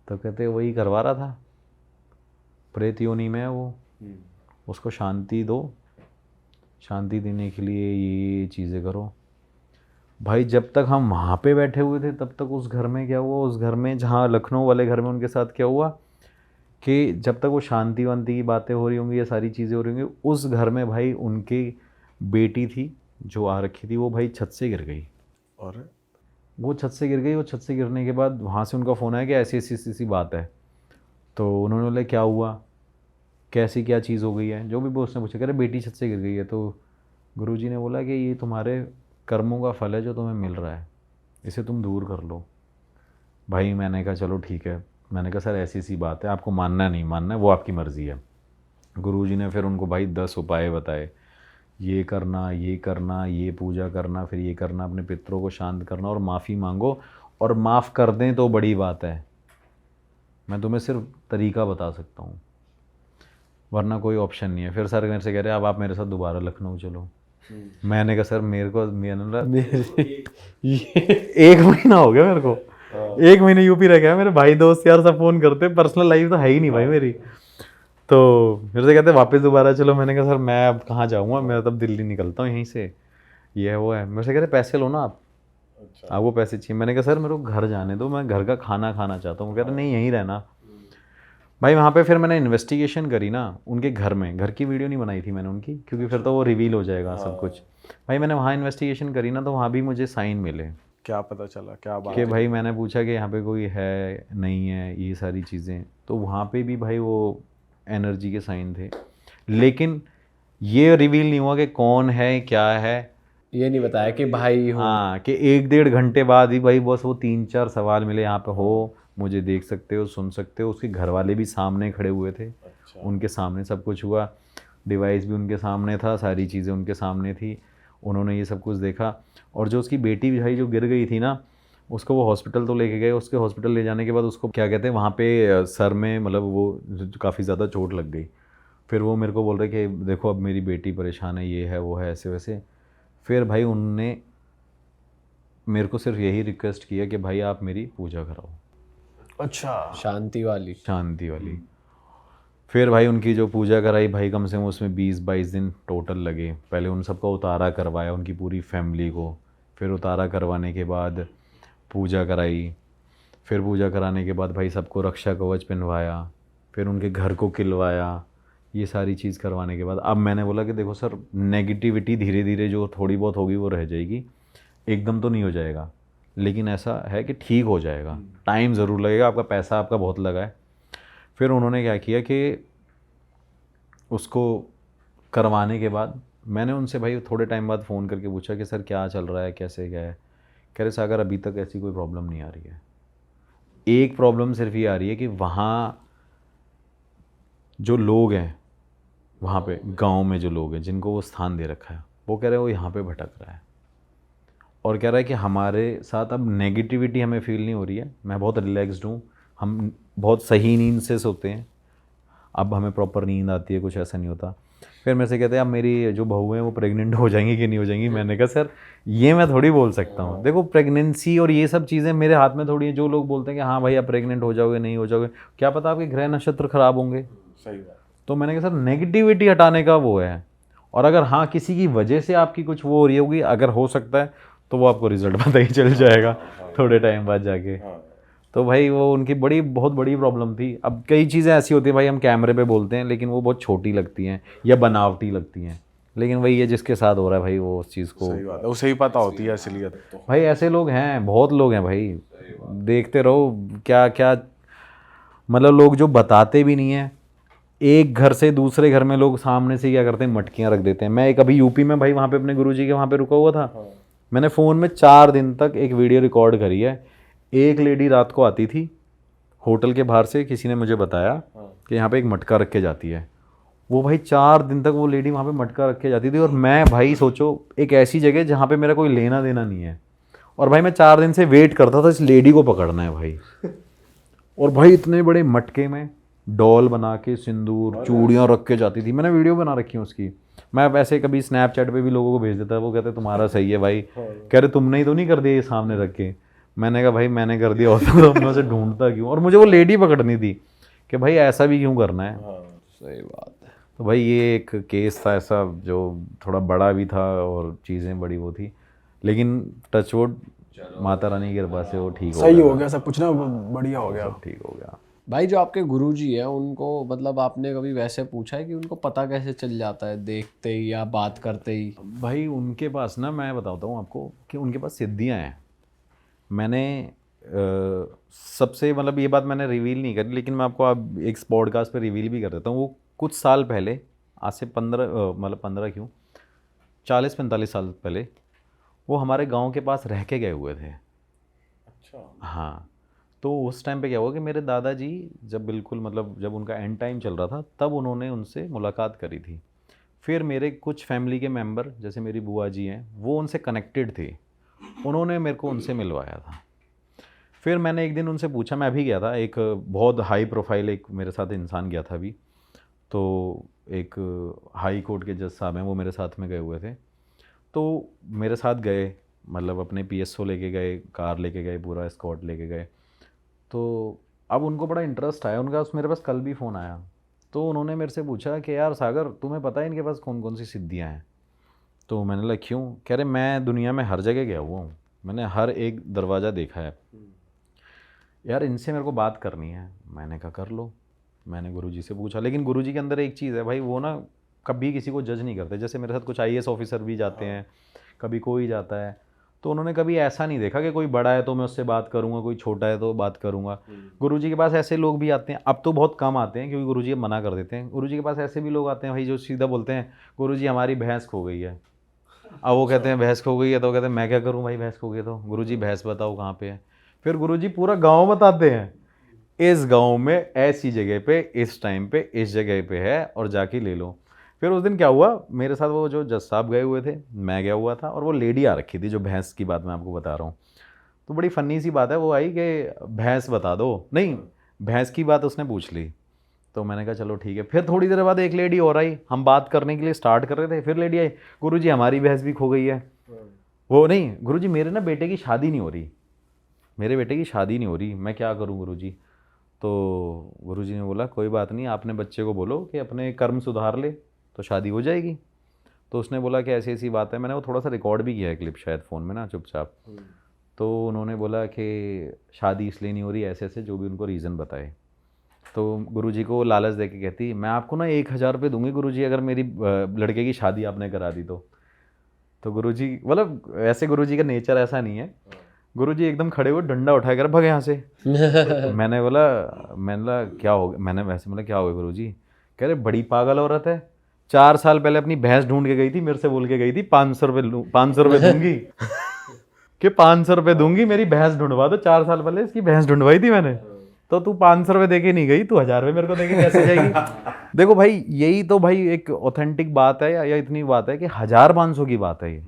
[SPEAKER 1] तो कहते वही करवा रहा था, प्रेत योनि में है वो, उसको शांति दो, शांति देने के लिए ये चीज़ें करो। भाई जब तक हम वहाँ पे बैठे हुए थे तब तक उस घर में क्या हुआ, उस घर में जहाँ लखनऊ वाले घर में उनके साथ क्या हुआ कि जब तक वो शांति वांति की बातें हो रही होंगी, ये सारी चीज़ें हो रही होंगी, उस घर में भाई उनकी बेटी थी जो आ रखी थी, वो भाई छत से गिर गई।
[SPEAKER 2] और
[SPEAKER 1] वो छत से गिर गई। वो छत से गिरने के बाद वहाँ से उनका फ़ोन आया कि ऐसी ऐसी ऐसी बात है। तो उन्होंने बोला क्या हुआ, कैसी क्या चीज़ हो गई है, जो भी उसने पूछा। कह रहे बेटी छत से गिर गई है। तो गुरुजी ने बोला कि ये तुम्हारे कर्मों का फल है जो तुम्हें मिल रहा है, इसे तुम दूर कर लो। भाई मैंने कहा चलो ठीक है। मैंने कहा सर ऐसी सी बात है, आपको मानना नहीं मानना है वो आपकी मर्ज़ी है। गुरुजी ने फिर उनको भाई 10 उपाय बताए, ये करना, ये करना, ये पूजा करना, फिर ये करना, अपने पितरों को शांत करना और माफ़ी मांगो, और माफ़ कर दें तो बड़ी बात है। मैं तुम्हें सिर्फ तरीका बता सकता हूँ, वरना कोई ऑप्शन नहीं है। फिर सर मेरे से कह रहे अब आप मेरे साथ दोबारा लखनऊ चलो। मैंने कहा सर मेरे को 1 महीना हो गया मेरे को, 1 महीने यूपी रह गया। मेरे भाई दोस्त यार सब फ़ोन करते, पर्सनल लाइफ तो है ही नहीं भाई मेरी। तो मेरे से कहते वापस दोबारा चलो। मैंने कहा सर मैं अब कहाँ जाऊँगा, मैं तब दिल्ली निकलता हूँ यहीं से, ये है वो है। मेरे से कहते पैसे लो ना आप, आपको पैसे चाहिए। मैंने कहा सर मेरे को घर जाने दो, मैं घर का खाना खाना चाहता हूँ। कहते नहीं यहीं रहना। भाई वहाँ पे फिर मैंने इन्वेस्टिगेशन करी ना उनके घर में, घर की वीडियो नहीं बनाई थी मैंने उनकी, क्योंकि फिर तो वो रिवील हो जाएगा सब कुछ। भाई मैंने वहाँ इन्वेस्टिगेशन करी ना, तो वहाँ भी मुझे साइन मिले।
[SPEAKER 2] क्या पता चला, क्या बात
[SPEAKER 1] कि भाई मैंने पूछा कि यहाँ पे कोई है नहीं है, ये सारी चीज़ें, तो वहाँ पे भी भाई वो एनर्जी के साइन थे। लेकिन ये रिवील नहीं हुआ कि कौन है क्या है,
[SPEAKER 3] ये नहीं बताया कि भाई हो।
[SPEAKER 1] हाँ कि 1-1.5 घंटे बाद ही भाई बस वो 3-4 सवाल मिले, यहाँ पे हो, मुझे देख सकते हो, सुन सकते हो। उसके घर वाले भी सामने खड़े हुए थे, उनके सामने सब कुछ हुआ, डिवाइस भी उनके सामने था, सारी चीज़ें उनके सामने थी, उन्होंने ये सब कुछ देखा। और जो उसकी बेटी भाई जो गिर गई थी ना, उसको वो हॉस्पिटल तो लेके गए, उसके हॉस्पिटल ले जाने के बाद उसको क्या कहते हैं वहाँ पे सर में मतलब वो काफ़ी ज़्यादा चोट लग गई। फिर वो मेरे को बोल रहे कि देखो अब मेरी बेटी परेशान है, ये है वो है, ऐसे वैसे। फिर भाई उनने मेरे को सिर्फ यही रिक्वेस्ट किया कि भाई आप मेरी पूजा कराओ,
[SPEAKER 4] अच्छा।
[SPEAKER 3] शांति वाली।
[SPEAKER 1] शांति वाली। फिर भाई उनकी जो पूजा कराई भाई, कम से कम उसमें 20-22 दिन टोटल लगे। पहले उन सबका उतारा करवाया, उनकी पूरी फैमिली को। फिर उतारा करवाने के बाद पूजा कराई। फिर पूजा कराने के बाद भाई सबको रक्षा कवच पहनवाया। फिर उनके घर को खिलवाया। ये सारी चीज़ करवाने के बाद अब मैंने बोला कि देखो सर, नेगेटिविटी धीरे धीरे जो थोड़ी बहुत होगी वो रह जाएगी, एकदम तो नहीं हो जाएगा, लेकिन ऐसा है कि ठीक हो जाएगा। टाइम ज़रूर लगेगा, आपका पैसा आपका बहुत लगा है। फिर उन्होंने क्या किया कि उसको करवाने के बाद मैंने उनसे भाई थोड़े टाइम बाद फ़ोन करके पूछा कि सर क्या चल रहा है, कैसे क्या है। कह रहे सागर अभी तक ऐसी कोई प्रॉब्लम नहीं आ रही है। एक प्रॉब्लम सिर्फ ये आ रही है कि वहाँ जो लोग हैं, वहाँ पे गांव में जो लोग हैं जिनको वो स्थान दे रखा है, वो कह रहे हैं वो यहाँ पे भटक रहा है। और कह रहा है कि हमारे साथ अब नेगेटिविटी हमें फील नहीं हो रही है, मैं बहुत रिलैक्स्ड हूँ, हम बहुत सही नींद से सोते हैं, अब हमें प्रॉपर नींद आती है, कुछ ऐसा नहीं होता। फिर मेरे से कहते हैं अब मेरी जो बहू है वो प्रेग्नेंट हो जाएंगी कि नहीं हो जाएंगी। मैंने कहा सर ये मैं थोड़ी बोल सकता हूँ, देखो प्रेगनेंसी और ये सब चीज़ें मेरे हाथ में थोड़ी है। जो लोग बोलते हैं कि हाँ भाई आप प्रेग्नेंट हो जाओगे, नहीं हो जाओगे, क्या पता आपके ग्रह नक्षत्र खराब होंगे।
[SPEAKER 2] सही बात।
[SPEAKER 1] तो मैंने कहा सर नेगेटिविटी हटाने का वो है, और अगर हाँ किसी की वजह से आपकी कुछ वो हो रही होगी, अगर हो सकता है तो वो आपको रिजल्ट पता ही चल जाएगा थोड़े टाइम बाद जाके। तो भाई वो उनकी बहुत बड़ी प्रॉब्लम थी। अब कई चीज़ें ऐसी होती हैं भाई, हम कैमरे पे बोलते हैं लेकिन वो बहुत छोटी लगती हैं या बनावटी लगती हैं, लेकिन वही है जिसके साथ हो रहा है भाई वो उस चीज़ को,
[SPEAKER 2] सही बात है, उसे ही पता होती है असलियत तो।
[SPEAKER 1] भाई ऐसे लोग हैं, बहुत लोग हैं भाई, देखते रहो क्या क्या, मतलब लोग जो बताते भी नहीं हैं। एक घर से दूसरे घर में लोग सामने से क्या करते हैं, मटकियाँ रख देते हैं। मैं एक अभी यूपी में भाई वहाँ पे अपने गुरुजी के वहाँ पे रुका हुआ था, मैंने फ़ोन में 4 दिन तक एक वीडियो रिकॉर्ड करी है। एक लेडी रात को आती थी होटल के बाहर से, किसी ने मुझे बताया कि यहाँ पे एक मटका रख के जाती है। वो भाई 4 दिन तक वो लेडी वहाँ पे मटका रख के जाती थी, और मैं भाई सोचो एक ऐसी जगह जहाँ पे मेरा कोई लेना देना नहीं है, और भाई मैं 4 दिन से वेट करता था इस लेडी को पकड़ना है भाई। और भाई इतने बड़े मटके में डॉल बना के सिंदूर चूड़ियाँ रख के जाती थी। मैंने वीडियो बना रखी है उसकी, मैं वैसे कभी स्नैपचैट पे भी लोगों को भेज देता है, वो कहते तुम्हारा सही है भाई, कह रहे तुमने ही तो नहीं कर दिया ये सामने रख के। मैंने कहा भाई मैंने कर दिया होता तो मैं उसे ढूंढता क्यों, और मुझे वो लेडी पकड़नी थी कि भाई ऐसा भी क्यों करना है।
[SPEAKER 3] सही बात है।
[SPEAKER 1] तो भाई ये एक केस था ऐसा जो थोड़ा बड़ा भी था और चीज़ें बड़ी वो थी, लेकिन टचवुड माता रानी की कृपा से वो ठीक
[SPEAKER 4] सही हो गया सब कुछ ना, बढ़िया हो गया।
[SPEAKER 1] सब ठीक हो गया।
[SPEAKER 3] भाई जो आपके गुरुजी हैं उनको मतलब आपने कभी वैसे पूछा है कि उनको पता कैसे चल जाता है देखते ही या बात करते ही?
[SPEAKER 1] भाई उनके पास ना, मैं बताता हूँ आपको कि उनके पास सिद्धियाँ हैं। मैंने सबसे मतलब ये बात मैंने रिवील नहीं करी, लेकिन मैं आपको अब एक पॉडकास्ट पे रिवील भी कर देता हूँ। वो कुछ साल पहले, आज से 15 क्यों 40-45 साल पहले, वो हमारे गांव के पास रह के गए हुए थे।
[SPEAKER 2] अच्छा।
[SPEAKER 1] हाँ, तो उस टाइम पे क्या हुआ कि मेरे दादाजी जब बिल्कुल मतलब जब उनका एंड टाइम चल रहा था, तब उन्होंने उनसे मुलाकात करी थी। फिर मेरे कुछ फैमिली के मेंबर जैसे मेरी बुआ जी हैं, वो उनसे कनेक्टेड थे, उन्होंने मेरे को उनसे मिलवाया था। फिर मैंने एक दिन उनसे पूछा, मैं अभी गया था, एक बहुत हाई प्रोफाइल एक मेरे साथ इंसान गया था अभी, तो एक हाई कोर्ट के जज साहब हैं, वो मेरे साथ में गए हुए थे। तो मेरे साथ गए, मतलब अपने PSO लेके गए, कार लेके गए, पूरा एस्कॉर्ट लेके गए। तो अब उनको बड़ा इंटरेस्ट आया उनका, मेरे पास कल भी फ़ोन आया, तो उन्होंने मेरे से पूछा कि यार सागर तुम्हें पता है इनके पास कौन कौन सी सिद्धियाँ हैं? तो मैंने लगा क्यों? कह रहे मैं दुनिया में हर जगह गया हुआ हूँ, मैंने हर एक दरवाज़ा देखा है, यार इनसे मेरे को बात करनी है। मैंने कहा कर लो। मैंने गुरुजी से पूछा, लेकिन गुरुजी के अंदर एक चीज़ है भाई, वो ना कभी किसी को जज नहीं करते। जैसे मेरे साथ कुछ IAS ऑफिसर भी जाते हैं, कभी कोई जाता है, तो उन्होंने कभी ऐसा नहीं देखा कि कोई बड़ा है तो मैं उससे बात करूंगा, कोई छोटा है तो बात करूंगा। गुरुजी के पास ऐसे लोग भी आते हैं, अब तो बहुत कम आते हैं क्योंकि गुरुजी अब मना कर देते हैं। गुरुजी के पास ऐसे भी लोग आते हैं भाई जो सीधा बोलते हैं गुरुजी हमारी भैंस खो गई है। अब वो कहते हैं भैंस खो गई है, तो कहते हैं मैं क्या करूँ भाई, भैंस खो गई तो गुरुजी भैंस बताओ कहाँ पे है। फिर गुरुजी पूरा गाँव बताते हैं इस गांव में ऐसी जगह पे इस टाइम पे इस जगह पे है और जाके ले लो। फिर उस दिन क्या हुआ, मेरे साथ वो जो जज साहब गए हुए थे, मैं गया हुआ था, और वो लेडी आ रखी थी, जो भैंस की बात मैं आपको बता रहा हूँ। तो बड़ी फनी सी बात है, वो आई कि भैंस बता दो, नहीं भैंस की बात उसने पूछ ली। तो मैंने कहा चलो ठीक है। फिर थोड़ी देर बाद एक लेडी और आई, हम बात करने के लिए स्टार्ट कर रहे थे, फिर लेडी आई, गुरुजी हमारी भैंस भी खो गई है। वो नहीं गुरुजी, मेरे ना बेटे की शादी नहीं हो रही, मेरे बेटे की शादी नहीं हो रही, मैं क्या करूं गुरुजी। तो गुरुजी ने बोला कोई बात नहीं, आपने बच्चे को बोलो कि अपने कर्म सुधार ले तो शादी हो जाएगी। तो उसने बोला कि ऐसी ऐसी बात है, मैंने वो थोड़ा सा रिकॉर्ड भी किया है क्लिप शायद फ़ोन में ना चुपचाप। तो उन्होंने बोला कि शादी इसलिए नहीं हो रही, ऐसे ऐसे जो भी उनको रीज़न बताए। तो गुरुजी को लालच दे के कहती, मैं आपको ना 1,000 रुपये दूंगी गुरुजी अगर मेरी लड़के की शादी आपने करा दी तो गुरुजी, मतलब ऐसे गुरुजी का नेचर ऐसा नहीं है। गुरुजी एकदम खड़े हुए डंडा उठाकर कर भागे यहाँ से। मैंने बोला क्या हो गया, मैंने वैसे बोला क्या हो गया गुरुजी। कह रहे बड़ी पागल औरत है, 4 साल पहले अपनी भैंस ढूंढ के गई थी, मेरे से बोल के गई थी 500 रुपये 500 रुपये दूंगी कि 500 रुपये दूंगी मेरी भैंस ढूंढवा दो। 4 साल पहले इसकी भैंस ढूंढवाई थी मैंने, तो तू 500 रुपये दे के नहीं गई, तू 1,000 रुपये मेरे को दे के कैसे जाएगी। देखो भाई, यही तो भाई एक ऑथेंटिक बात है, या इतनी बात है कि 1,000-500 की बात है ये।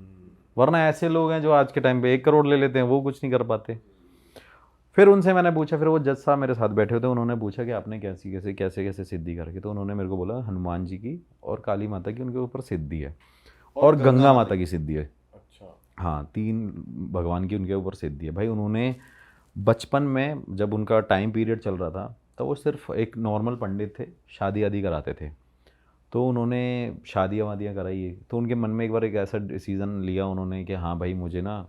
[SPEAKER 1] वरना ऐसे लोग हैं जो आज के टाइम पे 1 करोड़ ले लेते हैं, वो कुछ नहीं कर पाते। फिर उनसे मैंने पूछा, फिर वो जज साहब मेरे साथ बैठे थे, उन्होंने पूछा कि आपने कैसे सिद्धि करके, तो उन्होंने मेरे को बोला हनुमान जी की और काली माता की उनके ऊपर सिद्धि है, और गंगा माता की सिद्धि है।
[SPEAKER 2] अच्छा।
[SPEAKER 1] हाँ, 3 भगवान की उनके ऊपर सिद्धि है भाई। उन्होंने बचपन में जब उनका टाइम पीरियड चल रहा था, तो वो सिर्फ एक नॉर्मल पंडित थे, शादी आदि कराते थे। तो उन्होंने शादियाँ वादियाँ कराई, तो उनके मन में एक बार एक ऐसा डिसीज़न लिया उन्होंने कि हाँ भाई, मुझे ना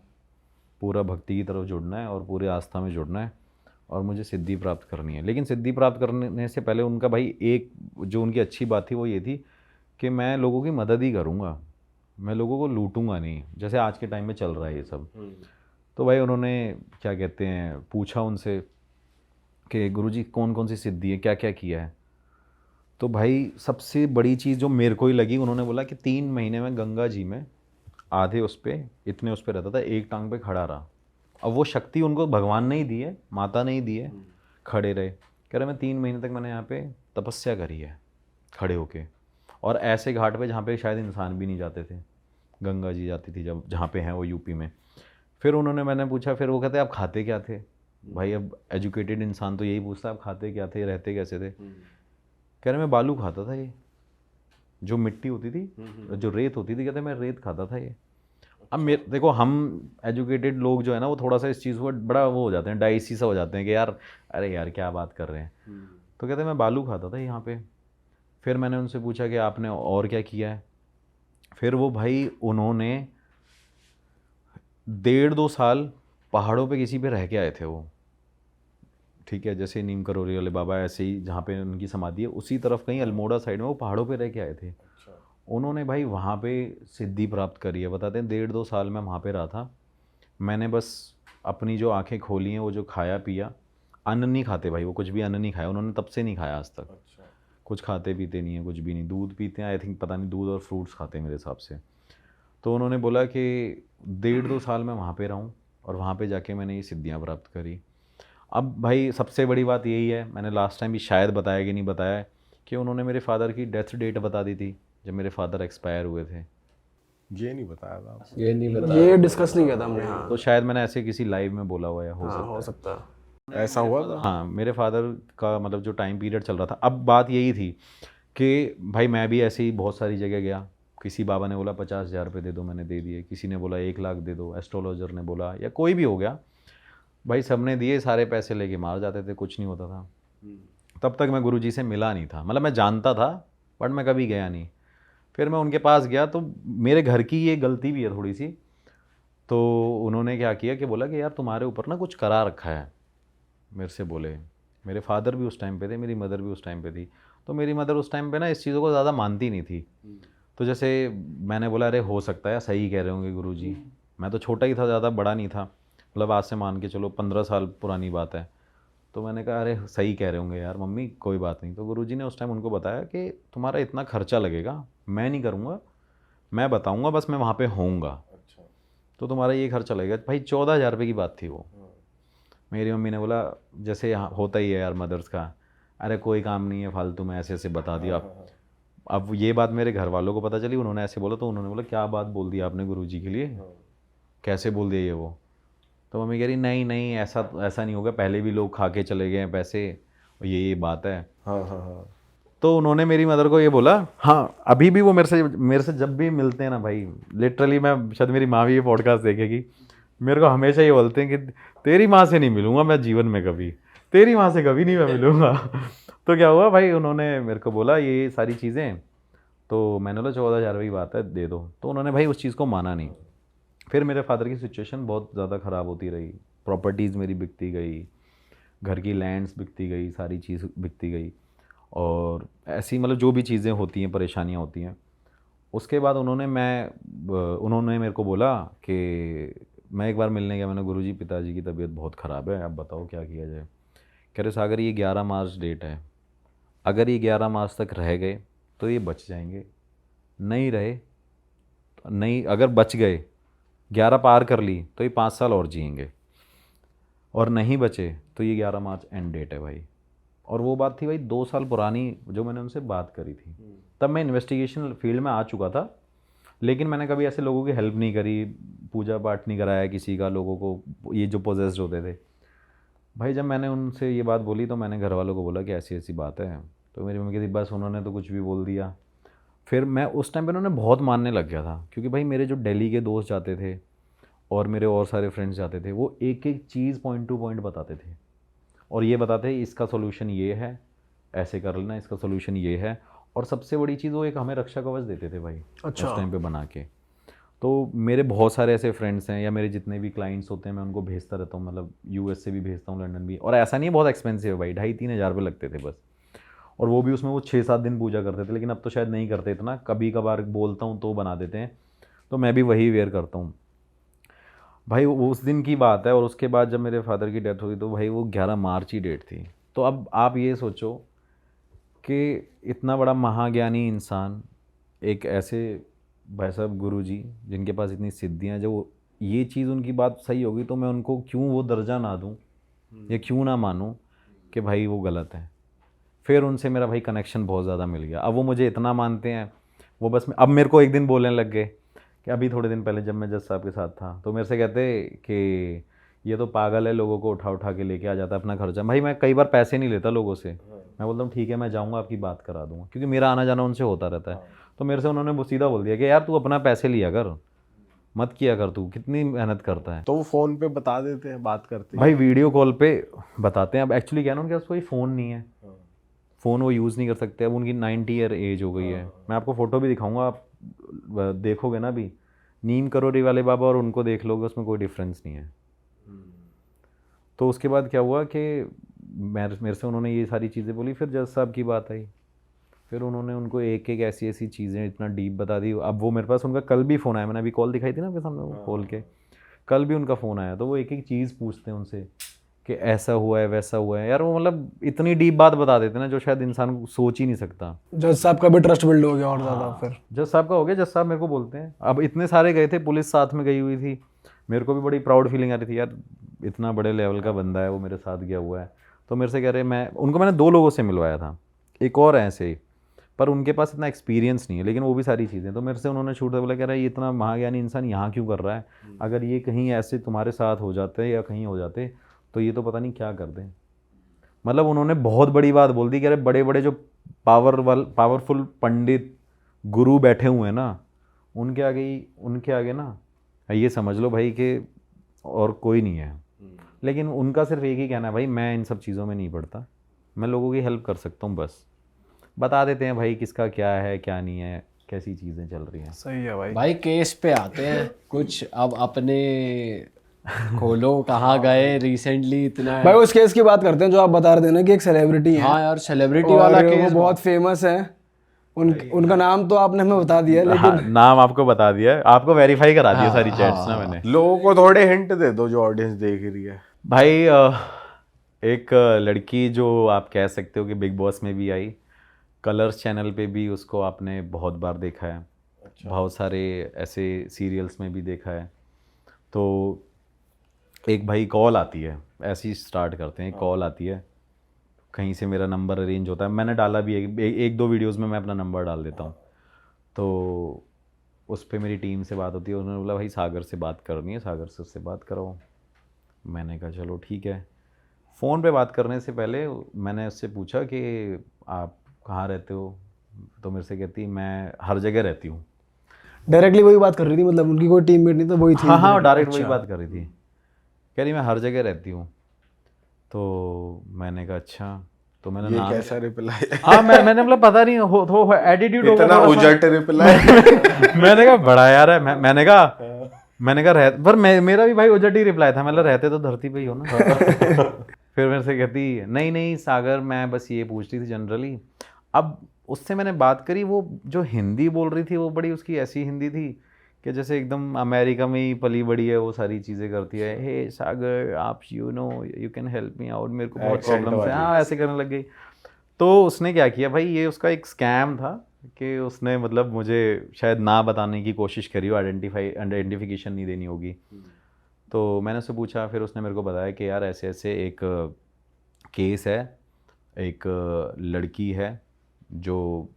[SPEAKER 1] पूरा भक्ति की तरफ जुड़ना है और पूरे आस्था में जुड़ना है, और मुझे सिद्धि प्राप्त करनी है। लेकिन सिद्धि प्राप्त करने से पहले उनका भाई एक जो उनकी अच्छी बात थी वो ये थी कि मैं लोगों की मदद ही करूँगा, मैं लोगों को लूटूंगा नहीं, जैसे आज के टाइम में चल रहा है ये सब। तो भाई उन्होंने क्या कहते हैं पूछा उनसे कि गुरुजी कौन कौन सी सिद्धि है, क्या क्या किया है। तो भाई सबसे बड़ी चीज़ जो मेरे को ही लगी, उन्होंने बोला कि 3 महीने में गंगा जी में आधे उस पर इतने उस पर रहता था, एक टांग पे खड़ा रहा। अब वो शक्ति उनको भगवान ने ही दी है, माता ने ही दी है, खड़े रहे। कह रहे मैं 3 महीने तक मैंने यहाँ पे तपस्या करी है खड़े होके, और ऐसे घाट पे जहाँ पे शायद इंसान भी नहीं जाते थे, गंगा जी जाती थी जब, जहाँ पे हैं वो यूपी में। फिर मैंने पूछा, फिर वो कहते आप खाते क्या थे। भाई अब एजुकेटेड इंसान तो यही पूछता है आप खाते क्या थे, रहते कैसे थे। कह रहे मैं बालू खाता था, ये जो मिट्टी होती थी, जो रेत होती थी, कहते मैं रेत खाता था ये। अब मेरे देखो, हम एजुकेटेड लोग जो है ना, वो थोड़ा सा इस चीज़ को बड़ा वो हो जाते हैं, डाइसी सा हो जाते हैं कि यार अरे यार क्या बात कर रहे हैं। तो कहते मैं बालू खाता था यहाँ पे। फिर मैंने उनसे पूछा कि आपने और क्या किया है। फिर वो भाई उन्होंने 1.5-2 साल पहाड़ों पे किसी पे रह के आए थे वो, ठीक है, जैसे नीम करोली वाले बाबा, ऐसे ही जहाँ पे उनकी समाधि है उसी तरफ कहीं अल्मोड़ा साइड में वो पहाड़ों पे रह के आए थे। उन्होंने भाई वहाँ पे सिद्धि प्राप्त करी है। बताते हैं 1.5-2 साल में वहाँ पे रहा था। मैंने बस अपनी जो आंखें खोली हैं, वो जो खाया पिया, अन्न नहीं खाते भाई, वो कुछ भी अन्न नहीं खाया उन्होंने, तब से नहीं खाया आज तक। कुछ खाते पीते नहीं है, कुछ भी नहीं, दूध पीते हैं आई थिंक, पता नहीं, दूध और फ्रूट्स खाते हैं मेरे हिसाब से। तो उन्होंने बोला कि 1.5-2 साल मैं वहाँ पे रहूँ, और वहाँ पे जाके मैंने ये सिद्धियाँ प्राप्त करी। अब भाई सबसे बड़ी बात यही है, मैंने लास्ट टाइम भी शायद बताया कि नहीं बताया, कि उन्होंने मेरे फादर की डेथ डेट बता दी थी जब मेरे फादर एक्सपायर हुए थे।
[SPEAKER 2] ये नहीं बताया था आपने?
[SPEAKER 3] ये नहीं बता,
[SPEAKER 4] ये डिस्कस नहीं किया था हमने। हाँ,
[SPEAKER 1] तो शायद मैंने ऐसे किसी लाइव में बोला हुआ है, हो सकता
[SPEAKER 4] हो
[SPEAKER 1] है।
[SPEAKER 4] सकता है।
[SPEAKER 2] ऐसा हुआ था?
[SPEAKER 1] हाँ, मेरे फादर का मतलब जो टाइम पीरियड चल रहा था, अब बात यही थी कि भाई मैं भी ऐसे ही बहुत सारी जगह गया, किसी बाबा ने बोला 50,000 रुपये दे दो, मैंने दे दिए, किसी ने बोला 1 लाख दे दो, एस्ट्रोलॉजर ने बोला, या कोई भी हो गया भाई, सबने दिए, सारे पैसे लेके मार जाते थे, कुछ नहीं होता था। तब तक मैं गुरुजी से मिला नहीं था, मतलब मैं जानता था बट मैं कभी गया नहीं। फिर मैं उनके पास गया, तो मेरे घर की ये गलती भी है थोड़ी सी। तो उन्होंने क्या किया कि बोला कि यार तुम्हारे ऊपर ना कुछ करा रखा है, मेरे से बोले। मेरे फादर भी उस टाइम पे थे, मेरी मदर भी उस टाइम पे थी। तो मेरी मदर उस टाइम पे ना इस चीज़ों को ज़्यादा मानती नहीं थी। तो जैसे मैंने बोला अरे हो सकता है सही कह रहे होंगे गुरुजी, मैं तो छोटा ही था, ज़्यादा बड़ा नहीं था, मतलब आज से मान के चलो 15 साल पुरानी बात है। तो मैंने कहा अरे सही कह रहे होंगे यार मम्मी, कोई बात नहीं। तो गुरुजी ने उस टाइम उनको बताया कि तुम्हारा इतना खर्चा लगेगा, मैं नहीं करूँगा, मैं बताऊँगा, बस मैं वहाँ पे होऊंगा, तो तुम्हारा ये खर्चा लगेगा। भाई 14,000 रुपये की बात थी वो। मेरी मम्मी ने बोला जैसे होता ही है यार मदर्स का, अरे कोई काम नहीं है फालतू में, ऐसे ऐसे बता दिया। अब ये बात मेरे घर वालों को पता चली, उन्होंने ऐसे बोला तो उन्होंने बोला क्या बात बोल दी आपने गुरुजी के लिए, कैसे बोल दिया ये वो। तो मम्मी कह रही नहीं नहीं ऐसा ऐसा नहीं होगा, पहले भी लोग खा के चले गए हैं पैसे, और ये बात है।
[SPEAKER 2] हाँ हाँ हाँ।
[SPEAKER 1] तो उन्होंने मेरी मदर को ये बोला, हाँ अभी भी वो मेरे से जब भी मिलते हैं ना भाई, लिटरली मैं शायद मेरी माँ भी ये पॉडकास्ट देखेगी, मेरे को हमेशा ये बोलते हैं कि तेरी माँ से नहीं मिलूंगा मैं जीवन में कभी, तेरी माँ से कभी नहीं मैं मिलूंगा। तो क्या हुआ भाई, उन्होंने मेरे को बोला ये सारी चीज़ें, तो मैंने बोला 14,000 की बात है दे दो। तो उन्होंने भाई उस चीज़ को माना नहीं। फिर मेरे फादर की सिचुएशन बहुत ज़्यादा ख़राब होती रही, प्रॉपर्टीज़ मेरी बिकती गई, घर की लैंड्स बिकती गई, सारी चीज़ बिकती गई, और ऐसी मतलब जो भी चीज़ें होती हैं, परेशानियाँ होती हैं। उसके बाद उन्होंने मेरे को बोला कि मैं एक बार मिलने गया, मैंने गुरुजी पिताजी की तबीयत बहुत ख़राब है, अब बताओ क्या किया जाए। कह रहे सागर ये 11 मार्च डेट है, अगर ये 11 मार्च तक रह गए तो ये बच जाएंगे, नहीं रहे नहीं, अगर बच गए 11 पार कर ली तो ये 5 साल और जिएंगे, और नहीं बचे तो ये 11 मार्च एंड डेट है भाई। और वो बात थी भाई 2 साल पुरानी जो मैंने उनसे बात करी थी। तब मैं इन्वेस्टिगेशन फील्ड में आ चुका था, लेकिन मैंने कभी ऐसे लोगों की हेल्प नहीं करी, पूजा पाठ नहीं कराया किसी का, लोगों को ये जो पोजेस्ड होते थे। भाई जब मैंने उनसे ये बात बोली तो मैंने घर वालों को बोला कि ऐसी ऐसी बात है, तो मेरी मम्मी कहती बस उन्होंने तो कुछ भी बोल दिया। फिर मैं उस टाइम पे उन्होंने बहुत मानने लग गया था, क्योंकि भाई मेरे जो दिल्ली के दोस्त जाते थे और मेरे और सारे फ्रेंड्स जाते थे, वो एक एक चीज़ पॉइंट टू पॉइंट बताते थे, और ये बताते इसका सोल्यूशन ये है, ऐसे कर लेना, इसका सोल्यूशन ये है। और सबसे बड़ी चीज़ वो एक हमें रक्षा कवच देते थे भाई उस टाइम पे बना के। तो मेरे बहुत सारे ऐसे फ्रेंड्स हैं, या मेरे जितने भी क्लाइंट्स होते हैं मैं उनको भेजता रहता हूँ, मतलब यूएस से भी भेजता हूँ, लंदन भी। और ऐसा नहीं बहुत एक्सपेंसिव है भाई, 2,500-3,000 लगते थे बस, और वो भी उसमें वो 6-7 दिन पूजा करते थे। लेकिन अब तो शायद नहीं करते इतना, कभी कभार बोलता हूँ तो बना देते हैं, तो मैं भी वही वेयर करता हूँ भाई। उस दिन की बात है। और उसके बाद जब मेरे फादर की डेथ हुई तो भाई वो 11 मार्च ही डेट थी। तो अब आप ये सोचो कि इतना बड़ा महाज्ञानी इंसान, एक ऐसे भाई साहब गुरुजी जिनके पास इतनी सिद्धियाँ, जो ये चीज़ उनकी बात सही होगी तो मैं उनको क्यों वो दर्जा ना दूँ, या क्यों ना मानूँ कि भाई वो गलत है। फिर उनसे मेरा भाई कनेक्शन बहुत ज़्यादा मिल गया। अब वो मुझे इतना मानते हैं, वो बस अब मेरे को एक दिन बोलने लग गए कि अभी थोड़े दिन पहले जब मैं जज साहब के साथ था तो मेरे से कहते कि ये तो पागल है, लोगों को उठा उठा के लेके आ जाता है अपना खर्चा। भाई मैं कई बार पैसे नहीं लेता लोगों से, मैं बोलता हूँ ठीक है मैं जाऊँगा, आपकी बात करा दूँगा, क्योंकि मेरा आना जाना उनसे होता रहता है। तो मेरे से उन्होंने सीधा बोल दिया कि यार तू अपना पैसे लिया कर, मत किया कर, तू कितनी मेहनत करता है।
[SPEAKER 2] तो वो फ़ोन पे बता देते हैं, बात करते हैं
[SPEAKER 1] भाई वीडियो कॉल पे बताते हैं। अब एक्चुअली क्या है ना, उनके पास कोई फ़ोन नहीं है, फ़ोन वो यूज़ नहीं कर सकते। अब उनकी 90 ईयर एज हो गई है। मैं आपको फ़ोटो भी दिखाऊंगा, आप देखोगे ना भी, नीम करोड़ी वाले बाबा और उनको देख लोगे, उसमें कोई डिफरेंस नहीं है। तो उसके बाद क्या हुआ कि मेरे से उन्होंने ये सारी चीज़ें बोली। फिर जज साहब की बात आई, फिर उन्होंने उनको एक एक ऐसी ऐसी चीज़ें इतना डीप बता दी। अब वो मेरे पास उनका कल भी फ़ोन आया, मैंने अभी कॉल दिखाई थी ना आपके सामने वो खोल के, कल भी उनका फ़ोन आया। तो वो एक एक चीज़ पूछते हैं उनसे कि ऐसा हुआ है वैसा हुआ है। यार वो मतलब इतनी डीप बात बता देते ना जो शायद इंसान सोच ही नहीं सकता।
[SPEAKER 4] जज साहब का भी ट्रस्ट बिल्ड हो गया और ज़्यादा फिर।
[SPEAKER 1] जज साहब का हो गया। जज साहब मेरे को बोलते हैं, अब इतने सारे गए थे, पुलिस साथ में गई हुई थी, मेरे को भी बड़ी प्राउड फीलिंग आ रही थी यार, इतना बड़े लेवल का बंदा है वो मेरे साथ गया हुआ है। तो मेरे से कह रहे, मैंने 2 लोगों से मिलवाया था, एक और ऐसे ही, पर उनके पास इतना एक्सपीरियंस नहीं है, लेकिन वो भी सारी चीज़ें। तो मेरे से उन्होंने छूट बोला, कह रहा है ये इतना महाज्ञानी इंसान यहाँ क्यों कर रहा है, अगर ये कहीं ऐसे तुम्हारे साथ हो जाते या कहीं हो जाते तो ये तो पता नहीं क्या कर दें। मतलब उन्होंने बहुत बड़ी बात बोल दी कि अरे बड़े बड़े जो पावरफुल पंडित गुरु बैठे हुए हैं ना, उनके आगे ना ये समझ लो भाई कि और कोई नहीं है। लेकिन उनका सिर्फ एक ही कहना है, भाई मैं इन सब चीज़ों में नहीं पड़ता, मैं लोगों की हेल्प कर सकता हूँ, बस बता देते हैं भाई किसका क्या है क्या नहीं है, कैसी चीज़ें चल रही हैं।
[SPEAKER 4] सही है भाई।
[SPEAKER 3] भाई केस पे आते हैं कुछ, अब अपने खोलो कहाँ गए रिसेंटली इतना
[SPEAKER 4] भाई उस केस की बात करते हैं जो आप बता रहे थे ना कि एक सेलिब्रिटी है।
[SPEAKER 3] हाँ यार सेलिब्रिटी
[SPEAKER 4] और
[SPEAKER 3] वाला
[SPEAKER 4] वो
[SPEAKER 3] केस
[SPEAKER 4] बहुत फेमस है। उनका नाम तो आपने हमें बता दिया है,
[SPEAKER 1] हाँ,
[SPEAKER 4] लेकिन
[SPEAKER 1] नाम आपको बता दिया है, आपको वेरीफाई करा दिया सारी चैट्स ना मैंने।
[SPEAKER 2] लोगों को थोड़े हिंट दे दो जो ऑडियंस देख रही है।
[SPEAKER 1] भाई एक लड़की जो आप कह सकते हो कि बिग बॉस में भी आई, कलर्स चैनल पे भी उसको आपने बहुत बार देखा है, बहुत सारे ऐसे सीरियल्स में भी देखा है। तो एक भाई कॉल आती है ऐसे ही स्टार्ट करते हैं, कॉल आती है कहीं से, मेरा नंबर अरेंज होता है, मैंने डाला भी है, एक दो वीडियोस में मैं अपना नंबर डाल देता हूँ, तो उस पर मेरी टीम से बात होती है, उन्होंने बोला भाई सागर से बात करनी है, सागर से उससे बात कराओ। मैंने कहा चलो ठीक है। फ़ोन पे बात करने से पहले मैंने उससे पूछा कि आप कहाँ रहते हो, तो मेरे से कहती मैं हर जगह रहती हूँ।
[SPEAKER 4] डायरेक्टली वही बात कर रही थी, मतलब उनकी कोई टीममेट नहीं तो वही थी?
[SPEAKER 1] हाँ हाँ, डायरेक्ट वही
[SPEAKER 4] अच्छा।
[SPEAKER 1] बात कर रही थी, कह रही मैं हर जगह रहती हूँ। तो मैंने कहा अच्छा, तो मैंने
[SPEAKER 2] ये
[SPEAKER 1] नाम,
[SPEAKER 2] कैसा रिप्लाई?
[SPEAKER 1] हाँ मैंने मतलब पता नहीं हो एटीट्यूड होगा
[SPEAKER 2] इतना
[SPEAKER 1] थोड़ा सा।
[SPEAKER 2] उजट रिप्लाई।
[SPEAKER 1] मैंने कहा बड़ा यार है, मैंने कहा रह, पर मेरा भी भाई उजट ही रिप्लाई था, मतलब रहते तो धरती पे ही हो ना। फिर मेरे से कहती नहीं नहीं सागर, मैं बस ये पूछ रही थी जनरली। अब उससे मैंने बात करी, वो जो हिंदी बोल रही थी वो बड़ी उसकी ऐसी हिंदी थी कि जैसे एकदम अमेरिका में ही पली बड़ी है, वो सारी चीज़ें करती है, हे सागर आप you can help me out, मेरे को बहुत
[SPEAKER 2] Accent
[SPEAKER 1] प्रॉब्लम है,
[SPEAKER 2] वाली।
[SPEAKER 1] हाँ ऐसे करने लग गई। तो उसने क्या किया भाई, ये उसका एक स्कैम था कि उसने मतलब मुझे शायद ना बताने की कोशिश करी हो, आइडेंटिफिकेशन नहीं देनी होगी। तो मैंने उससे पूछा, फिर उसने मेरे को बताया कि यार ऐसे ऐसे एक केस है, एक लड़की है जो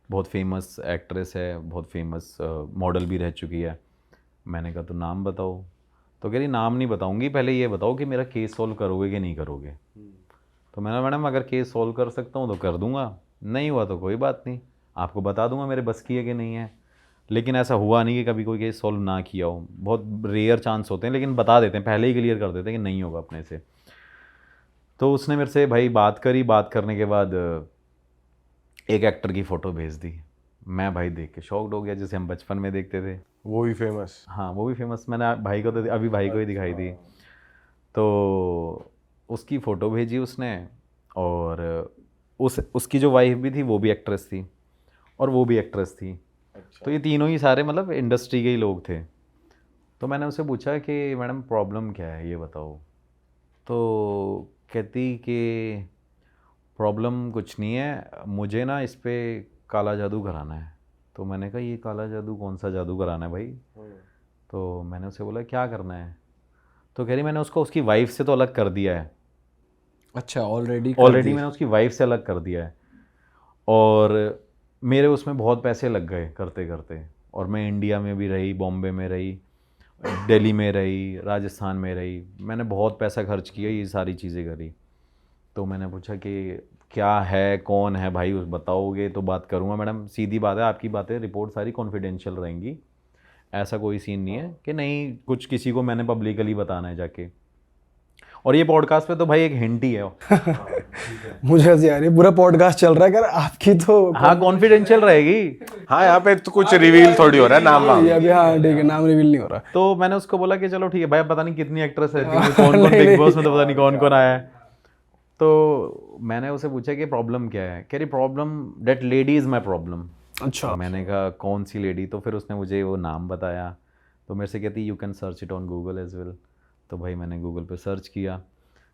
[SPEAKER 1] बहुत फेमस एक्ट्रेस है, बहुत फेमस मॉडल भी रह चुकी है। मैंने कहा तो नाम बताओ, तो कह रही नाम नहीं बताऊंगी, पहले ये बताओ कि मेरा केस सॉल्व करोगे कि नहीं करोगे। तो मैंने मैडम अगर केस सॉल्व कर सकता हूँ तो कर दूंगा, नहीं हुआ तो कोई बात नहीं, आपको बता दूंगा मेरे बस की है कि नहीं है। लेकिन ऐसा हुआ नहीं कि कभी कोई केस सॉल्व ना किया हो, बहुत रेयर चांस होते हैं, लेकिन बता देते हैं, पहले ही क्लियर कर देते हैं कि नहीं होगा अपने से। तो उसने मेरे से भाई बात करी, बात करने के बाद एक एक्टर की फ़ोटो भेज दी। मैं भाई देख के शॉक्ड हो गया, जैसे हम बचपन में देखते थे।
[SPEAKER 2] वो भी फेमस?
[SPEAKER 1] हाँ वो भी फेमस, मैंने भाई को तो अभी भाई को ही दिखाई थी। तो उसकी फ़ोटो भेजी उसने, और उसकी जो वाइफ भी थी वो भी एक्ट्रेस थी, और वो भी एक्ट्रेस थी। तो ये तीनों ही सारे मतलब इंडस्ट्री के ही लोग थे। तो मैंने उससे पूछा कि मैडम प्रॉब्लम क्या है ये बताओ। तो कहती कि प्रॉब्लम कुछ नहीं है, मुझे ना इस पे काला जादू कराना है। तो मैंने कहा ये काला जादू कौन सा जादू कराना है भाई? तो मैंने उससे बोला क्या करना है? तो कह रही मैंने उसको उसकी वाइफ से तो अलग कर दिया है।
[SPEAKER 3] अच्छा, ऑलरेडी
[SPEAKER 1] मैंने उसकी वाइफ से अलग कर दिया है, और मेरे उसमें बहुत पैसे लग गए करते करते, और मैं इंडिया में भी रही, बॉम्बे में रही, दिल्ली में रही, राजस्थान में रही, मैंने बहुत पैसा खर्च किया, ये सारी चीज़ें करी। तो मैंने पूछा कि क्या है, कौन है भाई, उस बताओगे तो बात करूँगा। मैडम सीधी बात है, आपकी बातें रिपोर्ट सारी कॉन्फिडेंशियल रहेंगी, ऐसा कोई सीन नहीं है कि नहीं कुछ किसी को मैंने पब्लिकली बताना है जाके। और ये पॉडकास्ट पे तो भाई एक हिंट ही है।
[SPEAKER 4] मुझे हंसी आ रही है, पूरा पॉडकास्ट चल रहा है, अगर आपकी तो
[SPEAKER 1] हाँ कॉन्फिडेंशियल रहेगी।
[SPEAKER 2] हाँ यहाँ पे तो कुछ रिवील थोड़ी हो रहा है, नाम वाम।
[SPEAKER 4] ये अभी, हाँ ठीक है, नाम रिवील नहीं हो रहा।
[SPEAKER 1] तो मैंने उसको बोला कि चलो ठीक है भाई, पता नहीं कितनी एक्ट्रेस रहती है, कौन कौन बिग बॉस में तो पता नहीं कौन कौन आया है। तो मैंने उसे पूछा कि प्रॉब्लम क्या है? कह रही problem that lady is my problem.
[SPEAKER 4] अच्छा,
[SPEAKER 1] मैंने कहा कौन सी लेडी? तो फिर उसने मुझे वो नाम बताया। तो मेरे से कहती you can search it on Google as well. तो भाई मैंने गूगल पे सर्च किया।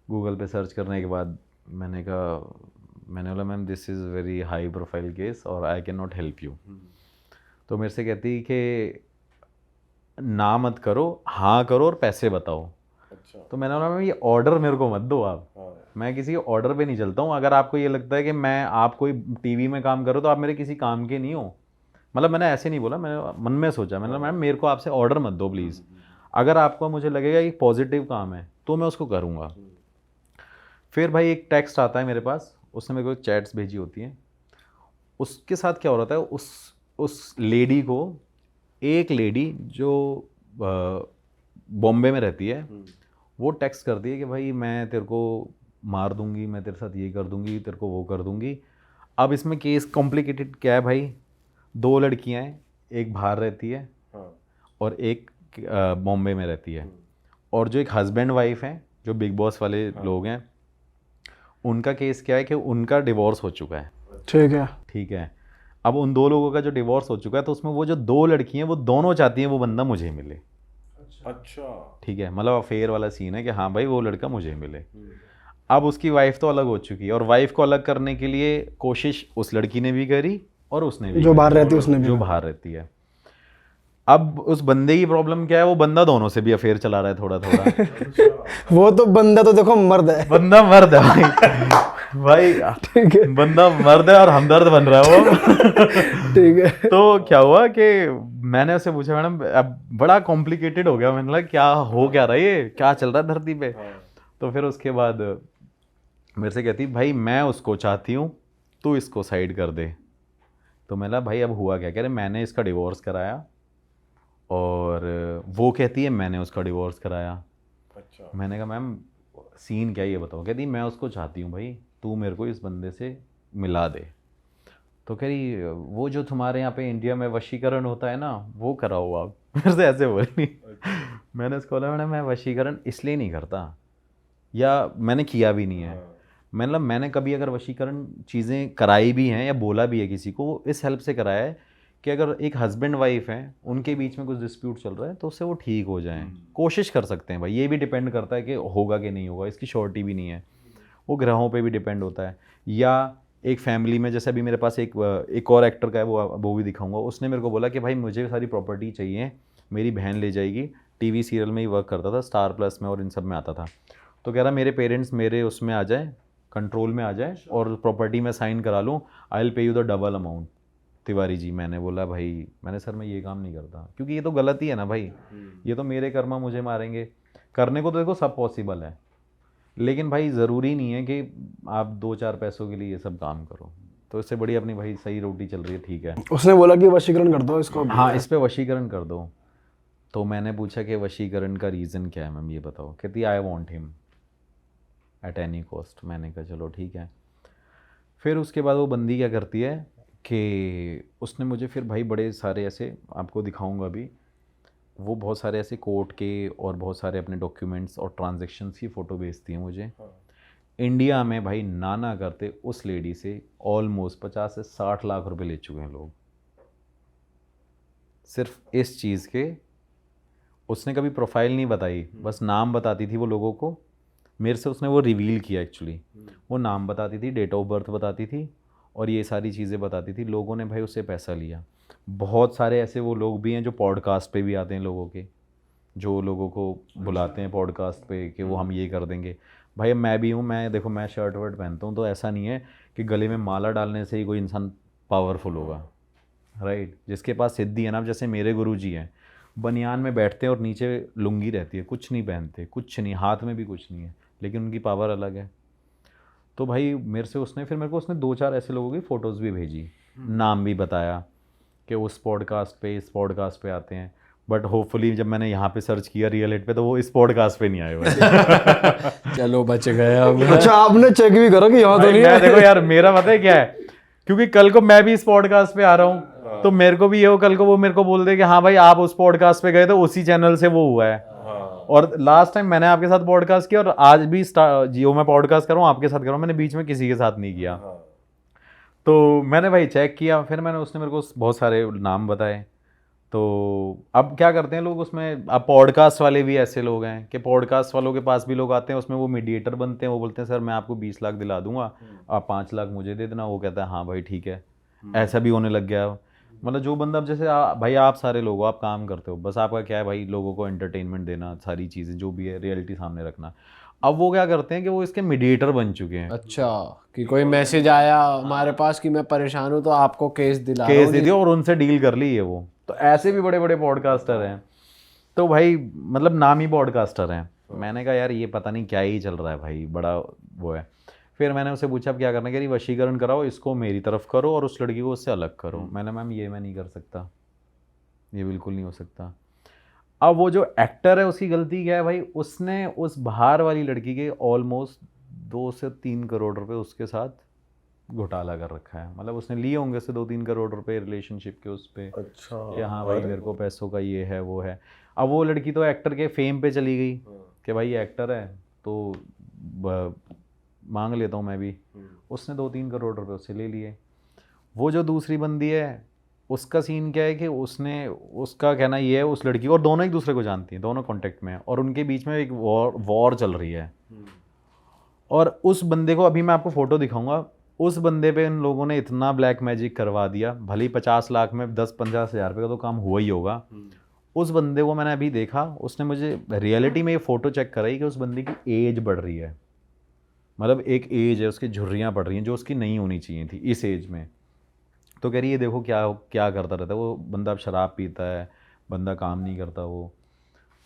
[SPEAKER 1] गूगल पे सर्च करने के बाद मैंने बोला ma'am this is very high profile case और I can not help you. तो मेरे से कहती कि ना मत करो, हाँ करो और पैसे बताओ। तो मैंने बोला मैम ये ऑर्डर मेरे को मत दो आप, मैं किसी ऑर्डर पे नहीं चलता हूँ। अगर आपको ये लगता है कि मैं आप कोई टीवी में काम करो तो आप मेरे किसी काम के नहीं हो, मतलब मैंने ऐसे नहीं बोला, मैंने मन में सोचा, मैंने मैम मेरे को आपसे ऑर्डर मत दो प्लीज़। अगर आपको मुझे लगेगा कि पॉजिटिव काम है तो मैं उसको करूँगा। फिर भाई एक टेक्स्ट आता है मेरे पास, उसने मेरे को चैट्स भेजी होती हैं। उसके साथ क्या हो रहा था, उस लेडी को, एक लेडी जो बॉम्बे में रहती है, वो टेक्स्ट करती है कि भाई मैं तेरे को मार दूंगी, मैं तेरे साथ ये कर दूंगी, तेरे को वो कर दूंगी। अब इसमें केस कॉम्प्लिकेटेड क्या है भाई, दो लड़कियां हैं, एक बाहर रहती है और एक बॉम्बे में रहती है, और जो एक हस्बैंड वाइफ हैं जो बिग बॉस वाले लोग हैं, उनका केस क्या है कि उनका डिवोर्स हो चुका है। ठीक है, अब उन दो लोगों का जो डिवोर्स हो चुका है, तो उसमें वो जो दो लड़की हैं वो दोनों चाहती हैं वो बंदा मुझे मिले।
[SPEAKER 2] अच्छा,
[SPEAKER 1] ठीक है, मतलब अफेयर वाला सीन है कि हाँ भाई वो लड़का मुझे मिले। अब उसकी वाइफ तो अलग हो चुकी है, और वाइफ को अलग करने के लिए कोशिश उस लड़की ने भी करी और उसने भी
[SPEAKER 4] जो
[SPEAKER 1] करी,
[SPEAKER 4] बाहर रहती है उसने भी।
[SPEAKER 1] जो बाहर रहती है। अब उस बंदे की प्रॉब्लम क्या है, वो बंदा दोनों से भी अफेयर चला रहा है थोड़ा थोड़ा।
[SPEAKER 4] वो तो बंदा तो देखो मर्द है।
[SPEAKER 1] बंदा मर्द है भाई, भाई
[SPEAKER 4] ठीक है
[SPEAKER 1] बंदा मर्द है और हमदर्द बन रहा है वो।
[SPEAKER 4] ठीक है।
[SPEAKER 1] तो क्या हुआ कि मैंने उससे पूछा, मैडम अब बड़ा कॉम्प्लिकेटेड हो गया, मैंने लगा क्या हो क्या रहा है, ये क्या चल रहा है धरती पे। तो फिर उसके बाद मेरे से कहती, भाई मैं उसको चाहती हूँ, तू इसको साइड कर दे। तो मैं भाई अब हुआ क्या, कह रहे मैंने इसका डिवोर्स कराया, और वो कहती है मैंने उसका डिवोर्स कराया।
[SPEAKER 2] अच्छा।
[SPEAKER 1] मैंने कहा मैम सीन क्या है ये बताओ। कहती मैं उसको चाहती हूँ भाई, तू मेरे को इस बंदे से मिला दे। तो कह रही वो जो तुम्हारे यहाँ पे इंडिया में वशीकरण होता है ना, वो कराओ आप। मेरे से ऐसे बोली। मैंने उसको बोला मैडम मैं वशीकरण इसलिए नहीं करता, या मैंने किया भी नहीं है। मतलब मैंने कभी अगर वशीकरण चीज़ें कराई भी हैं या बोला भी है किसी को, इस हेल्प से कराया है कि अगर एक हस्बैंड वाइफ हैं, उनके बीच में कुछ डिस्प्यूट चल रहा है तो उससे वो ठीक हो जाएं। कोशिश कर सकते हैं भाई, ये भी डिपेंड करता है कि होगा कि नहीं होगा, इसकी श्योरिटी भी नहीं है, वो ग्रहों पे भी डिपेंड होता है। या एक फैमिली में, जैसे अभी मेरे पास एक और एक्टर का है, वो भी दिखाऊंगा, उसने मेरे को बोला कि भाई मुझे सारी प्रॉपर्टी चाहिए, मेरी बहन ले जाएगी। टीवी सीरियल में ही वर्क करता था, स्टार प्लस में और इन सब में आता था। तो कह रहा मेरे पेरेंट्स मेरे उसमें आ जाए, कंट्रोल में आ जाए, और प्रॉपर्टी में साइन करा लूँ, I will pay you the double amount. Tiwari ji, मैंने बोला भाई, मैंने सर मैं ये काम नहीं करता, क्योंकि ये तो गलत ही है ना भाई, ये तो मेरे कर्मा मुझे मारेंगे। करने को तो देखो सब पॉसिबल है, लेकिन भाई ज़रूरी नहीं है कि आप 2-4 पैसों के लिए ये सब काम करो। तो इससे बड़ी अपनी भाई सही रोटी चल रही है, ठीक है।
[SPEAKER 4] उसने बोला कि वशीकरण कर दो इसको।
[SPEAKER 1] हाँ, इस पे वशीकरण कर दो। तो मैंने पूछा कि वशीकरण का रीज़न क्या है मैम, ये बताओ। कहती I want him at any cost. मैंने कहा चलो ठीक है। फिर उसके बाद वो बंदी क्या करती है कि उसने मुझे फिर भाई बड़े सारे ऐसे, आपको दिखाऊंगा अभी, वो बहुत सारे ऐसे कोर्ट के और बहुत सारे अपने डॉक्यूमेंट्स और ट्रांजैक्शंस की फ़ोटो भेजती हैं मुझे। इंडिया में भाई नाना करते उस लेडी से ऑलमोस्ट 50 से 60 लाख रुपए ले चुके हैं लोग, सिर्फ इस चीज़ के। उसने कभी प्रोफाइल नहीं बताई, बस नाम बताती थी वो लोगों को। मेरे से उसने वो रिवील किया एक्चुअली, वो नाम बताती थी, डेट ऑफ बर्थ बताती थी, और ये सारी चीज़ें बताती थी। लोगों ने भाई उससे पैसा लिया। बहुत सारे ऐसे वो लोग भी हैं जो पॉडकास्ट पे भी आते हैं, लोगों के जो लोगों को बुलाते हैं पॉडकास्ट पे कि वो हम ये कर देंगे। भाई अब मैं भी हूँ, मैं देखो मैं शर्ट वर्ट पहनता हूँ, तो ऐसा नहीं है कि गले में माला डालने से ही कोई इंसान पावरफुल होगा, राइट। जिसके पास सिद्धि है ना, जैसे मेरे गुरुजी हैं, बनियान में बैठते हैं और नीचे लुंगी रहती है, कुछ नहीं पहनते, कुछ नहीं, हाथ में भी कुछ नहीं है, लेकिन उनकी पावर अलग है। तो भाई मेरे से उसने फिर मेरे को उसने 2-4 ऐसे लोगों की फ़ोटोज़ भी भेजी, नाम भी बताया कि उस पॉडकास्ट पे, इस पॉडकास्ट पे आते हैं। बट होपफुली जब मैंने यहाँ पे सर्च किया रियल एट पे, तो वो इस पॉडकास्ट पे नहीं आए हुए।
[SPEAKER 3] चलो बच गए अब।
[SPEAKER 4] अच्छा, आपने चेक भी करो कि यहाँ तो
[SPEAKER 1] भाई
[SPEAKER 4] नहीं
[SPEAKER 1] मैं
[SPEAKER 4] है।
[SPEAKER 1] देखो यार, मेरा पता है क्या है, क्योंकि कल को मैं भी इस पॉडकास्ट पे आ रहा हूँ, तो मेरे को भी ये हो कल को वो मेरे को बोल दे कि हाँ भाई आप उस पॉडकास्ट पे गए तो उसी चैनल से वो हुआ है। और लास्ट टाइम मैंने आपके साथ पॉडकास्ट किया, और आज भी जियो में पॉडकास्ट कर रहा हूँ आपके साथ कर रहा हूँ, मैंने बीच में किसी के साथ नहीं किया। तो मैंने भाई चेक किया, फिर मैंने उसने मेरे को बहुत सारे नाम बताए। तो अब क्या करते हैं लोग उसमें, अब पॉडकास्ट वाले भी ऐसे लोग हैं कि पॉडकास्ट वालों के पास भी लोग आते हैं, उसमें वो मीडिएटर बनते हैं। वो बोलते हैं सर मैं आपको 20 लाख दिला दूंगा, आप 5 लाख मुझे दे देना। वो कहता है हाँ भाई ठीक है। ऐसा भी होने लग गया। मतलब जो बंदा, अब जैसे भाई आप सारे लोग हो, आप काम करते हो, बस आपका क्या है भाई, लोगों को एंटरटेनमेंट देना, सारी चीज़ें जो भी है रियलिटी सामने रखना। अब वो क्या करते हैं कि वो इसके मीडिएटर बन चुके हैं।
[SPEAKER 3] अच्छा, कि कोई मैसेज आया हमारे पास कि मैं परेशान हूँ तो आपको केस दिला रहा
[SPEAKER 1] केस
[SPEAKER 3] हूँ
[SPEAKER 1] दे दिया और उनसे डील कर ली है वो। तो ऐसे भी बड़े बड़े पॉडकास्टर हैं। तो भाई मतलब नाम ही पॉडकास्टर हैं। मैंने कहा यार ये पता नहीं क्या ही चल रहा है भाई, बड़ा वो है। फिर मैंने उससे पूछा अब क्या करना है, कह रही वशीकरण कराओ, इसको मेरी तरफ करो और उस लड़की को उससे अलग करो। मैंने मैम ये मैं नहीं कर सकता, ये बिल्कुल नहीं हो सकता। अब वो जो एक्टर है उसकी गलती क्या है भाई, उसने उस बाहर वाली लड़की के ऑलमोस्ट 2 से 3 करोड़ रुपए उसके साथ घोटाला कर रखा है। मतलब उसने लिए होंगे उससे 2-3 करोड़ रुपए रिलेशनशिप के उस पे।
[SPEAKER 2] अच्छा।
[SPEAKER 1] कि हाँ भाई मेरे को पैसों का ये है वो है। अब वो लड़की तो एक्टर के फेम पे चली गई कि भाई ये एक्टर है तो मांग लेता हूँ मैं भी। उसने 2-3 करोड़ रुपए उससे ले लिए। वो जो दूसरी बंदी है उसका सीन क्या है कि उसने, उसका कहना ये है उस लड़की को, और दोनों एक दूसरे को जानती हैं, दोनों कांटेक्ट में हैं, और उनके बीच में एक वॉर चल रही है। और उस बंदे को अभी मैं आपको फ़ोटो दिखाऊंगा, उस बंदे पे इन लोगों ने इतना ब्लैक मैजिक करवा दिया, भले ही 50 लाख में 10-50 हज़ार रुपये का तो काम हुआ ही होगा। उस बंदे को मैंने अभी देखा, उसने मुझे रियलिटी में ये फ़ोटो चेक कराई कि उस बंदे की एज बढ़ रही है, मतलब एक एज है, उसकी झुर्रियाँ पड़ रही हैं जो उसकी नहीं होनी चाहिए थी इस एज में। तो कह रही है देखो क्या क्या करता रहता है वो बंदा, अब शराब पीता है, बंदा काम नहीं करता वो।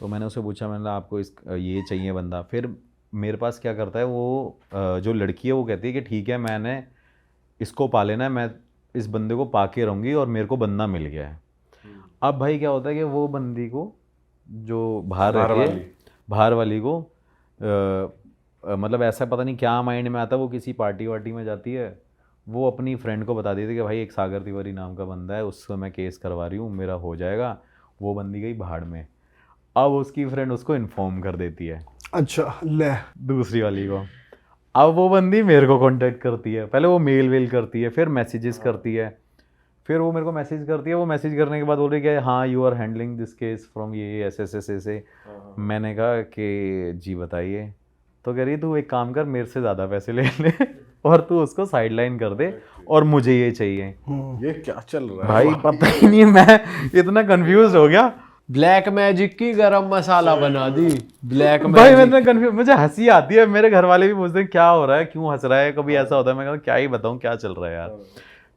[SPEAKER 1] तो मैंने उससे पूछा, मैंने कहा आपको ये चाहिए बंदा। फिर मेरे पास क्या करता है वो, जो लड़की है वो कहती है कि ठीक है मैंने इसको पा लेना है, मैं इस बंदे को पा के रहूँगी और मेरे को बंदा मिल गया है। अब भाई क्या होता है कि वो बंदी को जो बाहर रहती है, बाहर वाली को मतलब ऐसा पता नहीं क्या माइंड में आता है, वो किसी पार्टी वार्टी में जाती है, वो अपनी फ्रेंड को बता देती है कि भाई एक सागर तिवारी नाम का बंदा है, उससे मैं केस करवा रही हूँ, मेरा हो जाएगा। वो बंदी गई भाड़ में। अब उसकी फ्रेंड उसको इन्फॉर्म कर देती है
[SPEAKER 4] अच्छा ले।
[SPEAKER 1] दूसरी वाली को। अब वो बंदी मेरे को कांटेक्ट करती है, पहले वो मेल वेल करती है, फिर मैसेजेस करती है, फिर वो मेरे को मैसेज करती है। वो मैसेज करने के बाद बोल रही है हाँ you are handling this case from ये ऐसे। मैंने कहा कि जी बताइए। तो कह रही तू एक काम कर, मेरे से ज़्यादा पैसे ले ले और तू उसको साइडलाइन कर दे और मुझे ये चाहिए।
[SPEAKER 2] ये क्या चल रहा है
[SPEAKER 1] भाई पता ही नहीं, मैं इतना कंफ्यूज हो गया
[SPEAKER 3] ब्लैक मैजिक की गरम मसाला बना दी। ब्लैक
[SPEAKER 1] भाई। मैं
[SPEAKER 3] मैजिक।
[SPEAKER 1] इतना कंफ्यूज, मुझे हंसी आती है, मेरे घर वाले भी पूछते हैं क्या हो रहा है, क्यों हंस रहा है, कभी ऐसा होता है। मैं कहता क्या ही बताऊँ क्या चल रहा है यार।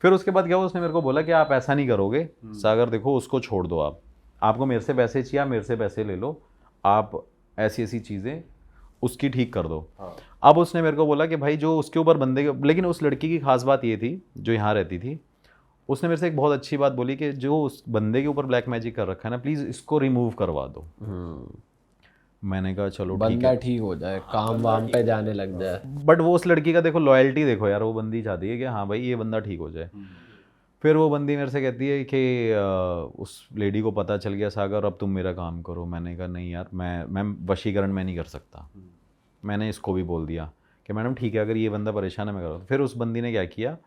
[SPEAKER 1] फिर उसके बाद क्या हुआ, उसने मेरे को बोला कि आप ऐसा नहीं करोगे सागर, देखो उसको छोड़ दो, आपको मेरे से पैसे चाहिए, मेरे से पैसे ले लो, आप ऐसी ऐसी चीज़ें उसकी ठीक कर दो। अब उसने मेरे को बोला कि भाई जो उसके ऊपर बंदे के, लेकिन उस लड़की की खास बात ये थी जो यहाँ रहती थी, उसने मेरे से एक बहुत अच्छी बात बोली कि जो उस बंदे के ऊपर ब्लैक मैजिक कर रखा है ना, प्लीज़ इसको रिमूव करवा दो। मैंने कहा चलो ठीक
[SPEAKER 3] बंदा
[SPEAKER 1] है।
[SPEAKER 3] ठीक हो जाए, काम वाम पे जाने लग जाए।
[SPEAKER 1] बट वो उस लड़की का देखो लॉयल्टी देखो यार, वो बंदी चाहती है कि हाँ भाई ये बंदा ठीक हो जाए। फिर वो बंदी मेरे से कहती है कि उस लेडी को पता चल गया सागर, अब तुम मेरा काम करो। मैंने कहा नहीं यार, मैं वशीकरण में नहीं कर सकता। मैंने इसको भी बोल दिया कि मैडम ठीक है, अगर ये बंदा परेशान है मैं करो। फिर उस बंदी ने क्या किया,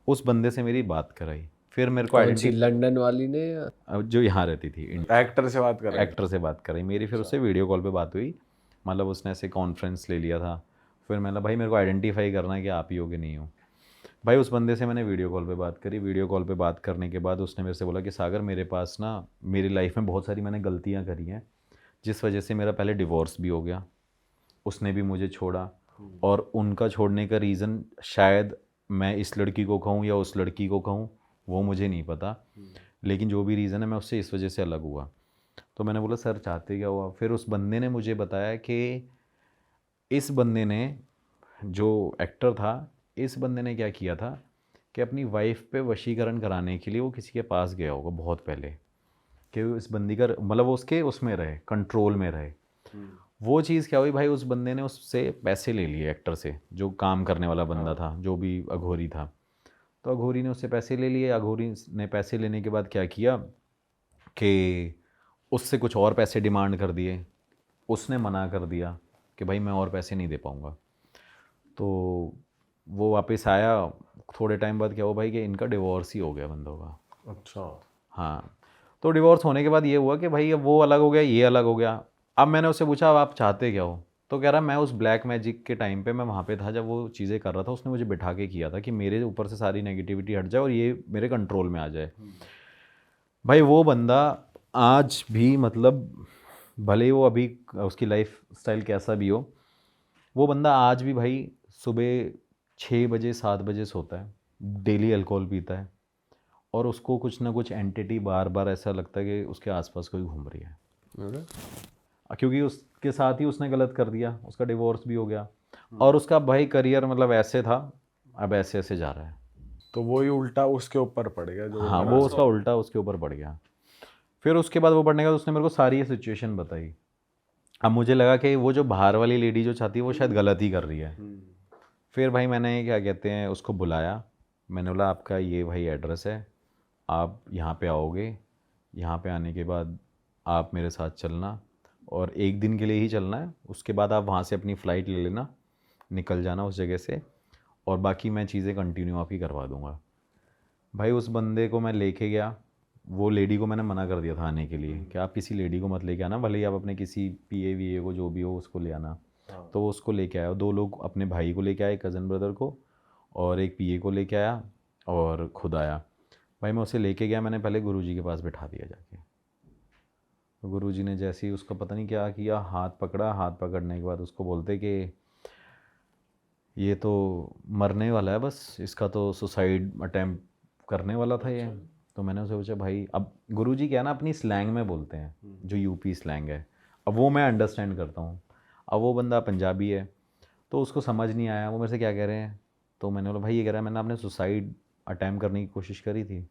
[SPEAKER 1] उस बंदे से मेरी बात कराई। फिर मेरे को
[SPEAKER 3] कौन सी, लंदन वाली ने?
[SPEAKER 1] जो यहाँ रहती थी,
[SPEAKER 2] एक्टर से बात कर रहे हैं?
[SPEAKER 1] एक्टर से बात कराई मेरी। फिर उससे वीडियो कॉल पे बात हुई, मतलब उसने ऐसे कॉन्फ्रेंस ले लिया था। फिर मैंने भाई मेरे को आइडेंटिफाई करना है कि आप ही हो कि नहीं हो। भाई उस बंदे से मैंने वीडियो कॉल पे बात करी। वीडियो कॉल पे बात करने के बाद उसने मेरे से बोला कि सागर मेरे पास ना, मेरी लाइफ में बहुत सारी मैंने गलतियाँ करी हैं, जिस वजह से मेरा पहले डिवोर्स भी हो गया, उसने भी मुझे छोड़ा, और उनका छोड़ने का रीज़न शायद मैं इस लड़की को कहूँ या उस लड़की को कहूँ, वो मुझे नहीं पता, लेकिन जो भी रीज़न है मैं उससे इस वजह से अलग हुआ। तो मैंने बोला सर चाहते क्या हुआ? फिर उस बंदे ने मुझे बताया कि इस बंदे ने, जो एक्टर था, इस बंदे ने क्या किया था कि अपनी वाइफ पे वशीकरण कराने के लिए वो किसी के पास गया होगा बहुत पहले, कि इस बंदी का मतलब वो उसके उसमें रहे, कंट्रोल में रहे। वो चीज़ क्या हुई भाई, उस बंदे ने उससे पैसे ले लिए, एक्टर से, जो काम करने वाला बंदा था, जो भी अघोरी था। तो अघोरी ने उससे पैसे ले लिए। अघोरी ने पैसे लेने के बाद क्या किया कि उससे कुछ और पैसे डिमांड कर दिए। उसने मना कर दिया कि भाई मैं और पैसे नहीं दे पाऊँगा। तो वो वापस आया। थोड़े टाइम बाद क्या हुआ भाई कि इनका डिवोर्स ही हो गया बंदों का।
[SPEAKER 2] अच्छा।
[SPEAKER 1] हाँ, तो डिवोर्स होने के बाद ये हुआ कि भाई अब वो अलग हो गया, ये अलग हो गया। अब मैंने उससे पूछा अब आप चाहते क्या हो? तो कह रहा मैं उस ब्लैक मैजिक के टाइम पे मैं वहाँ पे था जब वो चीज़ें कर रहा था, उसने मुझे बिठा के किया था कि मेरे ऊपर से सारी नेगेटिविटी हट जाए और ये मेरे कंट्रोल में आ जाए। भाई वो बंदा आज भी, मतलब भले ही वो अभी उसकी लाइफ स्टाइल कैसा भी हो, वो बंदा आज भी भाई सुबह 6 बजे 7 बजे सोता है, डेली अल्कोहल पीता है, और उसको कुछ ना कुछ एंटिटी बार बार ऐसा लगता है कि उसके आसपास कोई घूम रही है, क्योंकि उसके साथ ही उसने गलत कर दिया, उसका डिवोर्स भी हो गया, और उसका भाई करियर मतलब ऐसे था, अब ऐसे ऐसे जा रहा है।
[SPEAKER 2] तो वही उल्टा उसके ऊपर पड़ गया जो
[SPEAKER 1] हाँ, वो उसका उल्टा उसके ऊपर पड़ गया। फिर उसके बाद वो पढ़ने के बाद उसने मेरे को सारी ये सिचुएशन बताई। अब मुझे लगा कि वो जो बाहर वाली लेडी जो चाहती है वो शायद गलत ही कर रही है। फिर भाई मैंने क्या कहते हैं उसको बुलाया। मैंने बोला आपका ये भाई एड्रेस है, आप यहाँ पे आओगे, यहाँ पे आने के बाद आप मेरे साथ चलना, और 1 दिन के लिए ही चलना है, उसके बाद आप वहाँ से अपनी फ़्लाइट ले लेना, निकल जाना उस जगह से, और बाकी मैं चीज़ें कंटिन्यू आपकी करवा दूँगा। भाई उस बंदे को मैं लेके गया। वो लेडी को मैंने मना कर दिया था आने के लिए कि आप किसी लेडी को मत लेके आना, भले ही आप अपने किसी पीए वीए को जो भी हो उसको ले आना। तो वो उसको लेके आया, 2 लोग अपने भाई को लेके आए, कज़न ब्रदर को, और एक पीए को लेके आया और खुद आया। भाई मैं उसे लेके गया, मैंने पहले गुरुजी के पास बिठा दिया जाके। तो गुरुजी ने जैसे ही उसका पता नहीं क्या किया, हाथ पकड़ा, हाथ पकड़ने के बाद उसको बोलते कि ये तो मरने वाला है, बस इसका तो सुसाइड अटेम्प्ट करने वाला था ये। तो मैंने उसे पूछा भाई, अब गुरुजी क्या है ना अपनी स्लैंग में बोलते हैं, जो यूपी स्लैंग है, अब वो मैं अंडरस्टैंड करता हूँ। अब वो बंदा पंजाबी है तो उसको समझ नहीं आया वो मेरे से क्या कह रहे हैं। तो मैंने बोला भाई ये कह रहा है मैंने आपने सुसाइड अटैम्प्ट करने की कोशिश करी थी।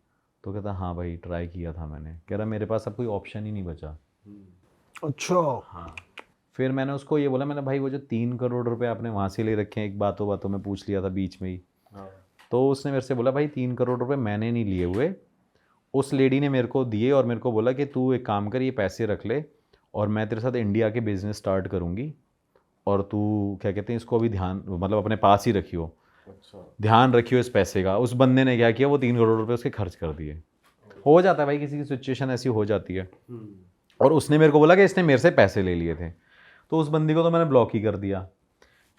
[SPEAKER 1] तो कहता हाँ भाई ट्राई किया था मैंने। कह रहा मेरे पास अब कोई ऑप्शन ही नहीं बचा।
[SPEAKER 4] अच्छा।
[SPEAKER 1] हाँ। फिर मैंने उसको ये बोला, मैंने भाई वो जो 3 करोड़ रुपए आपने वहाँ से ले रखे हैं, एक बातों बातों में पूछ लिया था बीच में ही। तो उसने मेरे से बोला भाई 3 करोड़ रुपए मैंने नहीं लिए हुए, उस लेडी ने मेरे को दिए और मेरे को बोला कि तू एक काम कर ये पैसे रख ले और मैं तेरे साथ इंडिया के बिजनेस स्टार्ट करूँगी और तू क्या कहते हैं इसको अभी ध्यान मतलब अपने पास ही रखियो।
[SPEAKER 2] अच्छा।
[SPEAKER 1] ध्यान रखियो इस पैसे का। उस बंदे ने क्या किया, वो 3 करोड़ रुपए उसके खर्च कर दिए। हो जाता है भाई, किसी की सिचुएशन ऐसी हो जाती है। और उसने मेरे को बोला कि इसने मेरे से पैसे ले लिए थे। तो उस बंदी को तो मैंने ब्लॉक ही कर दिया।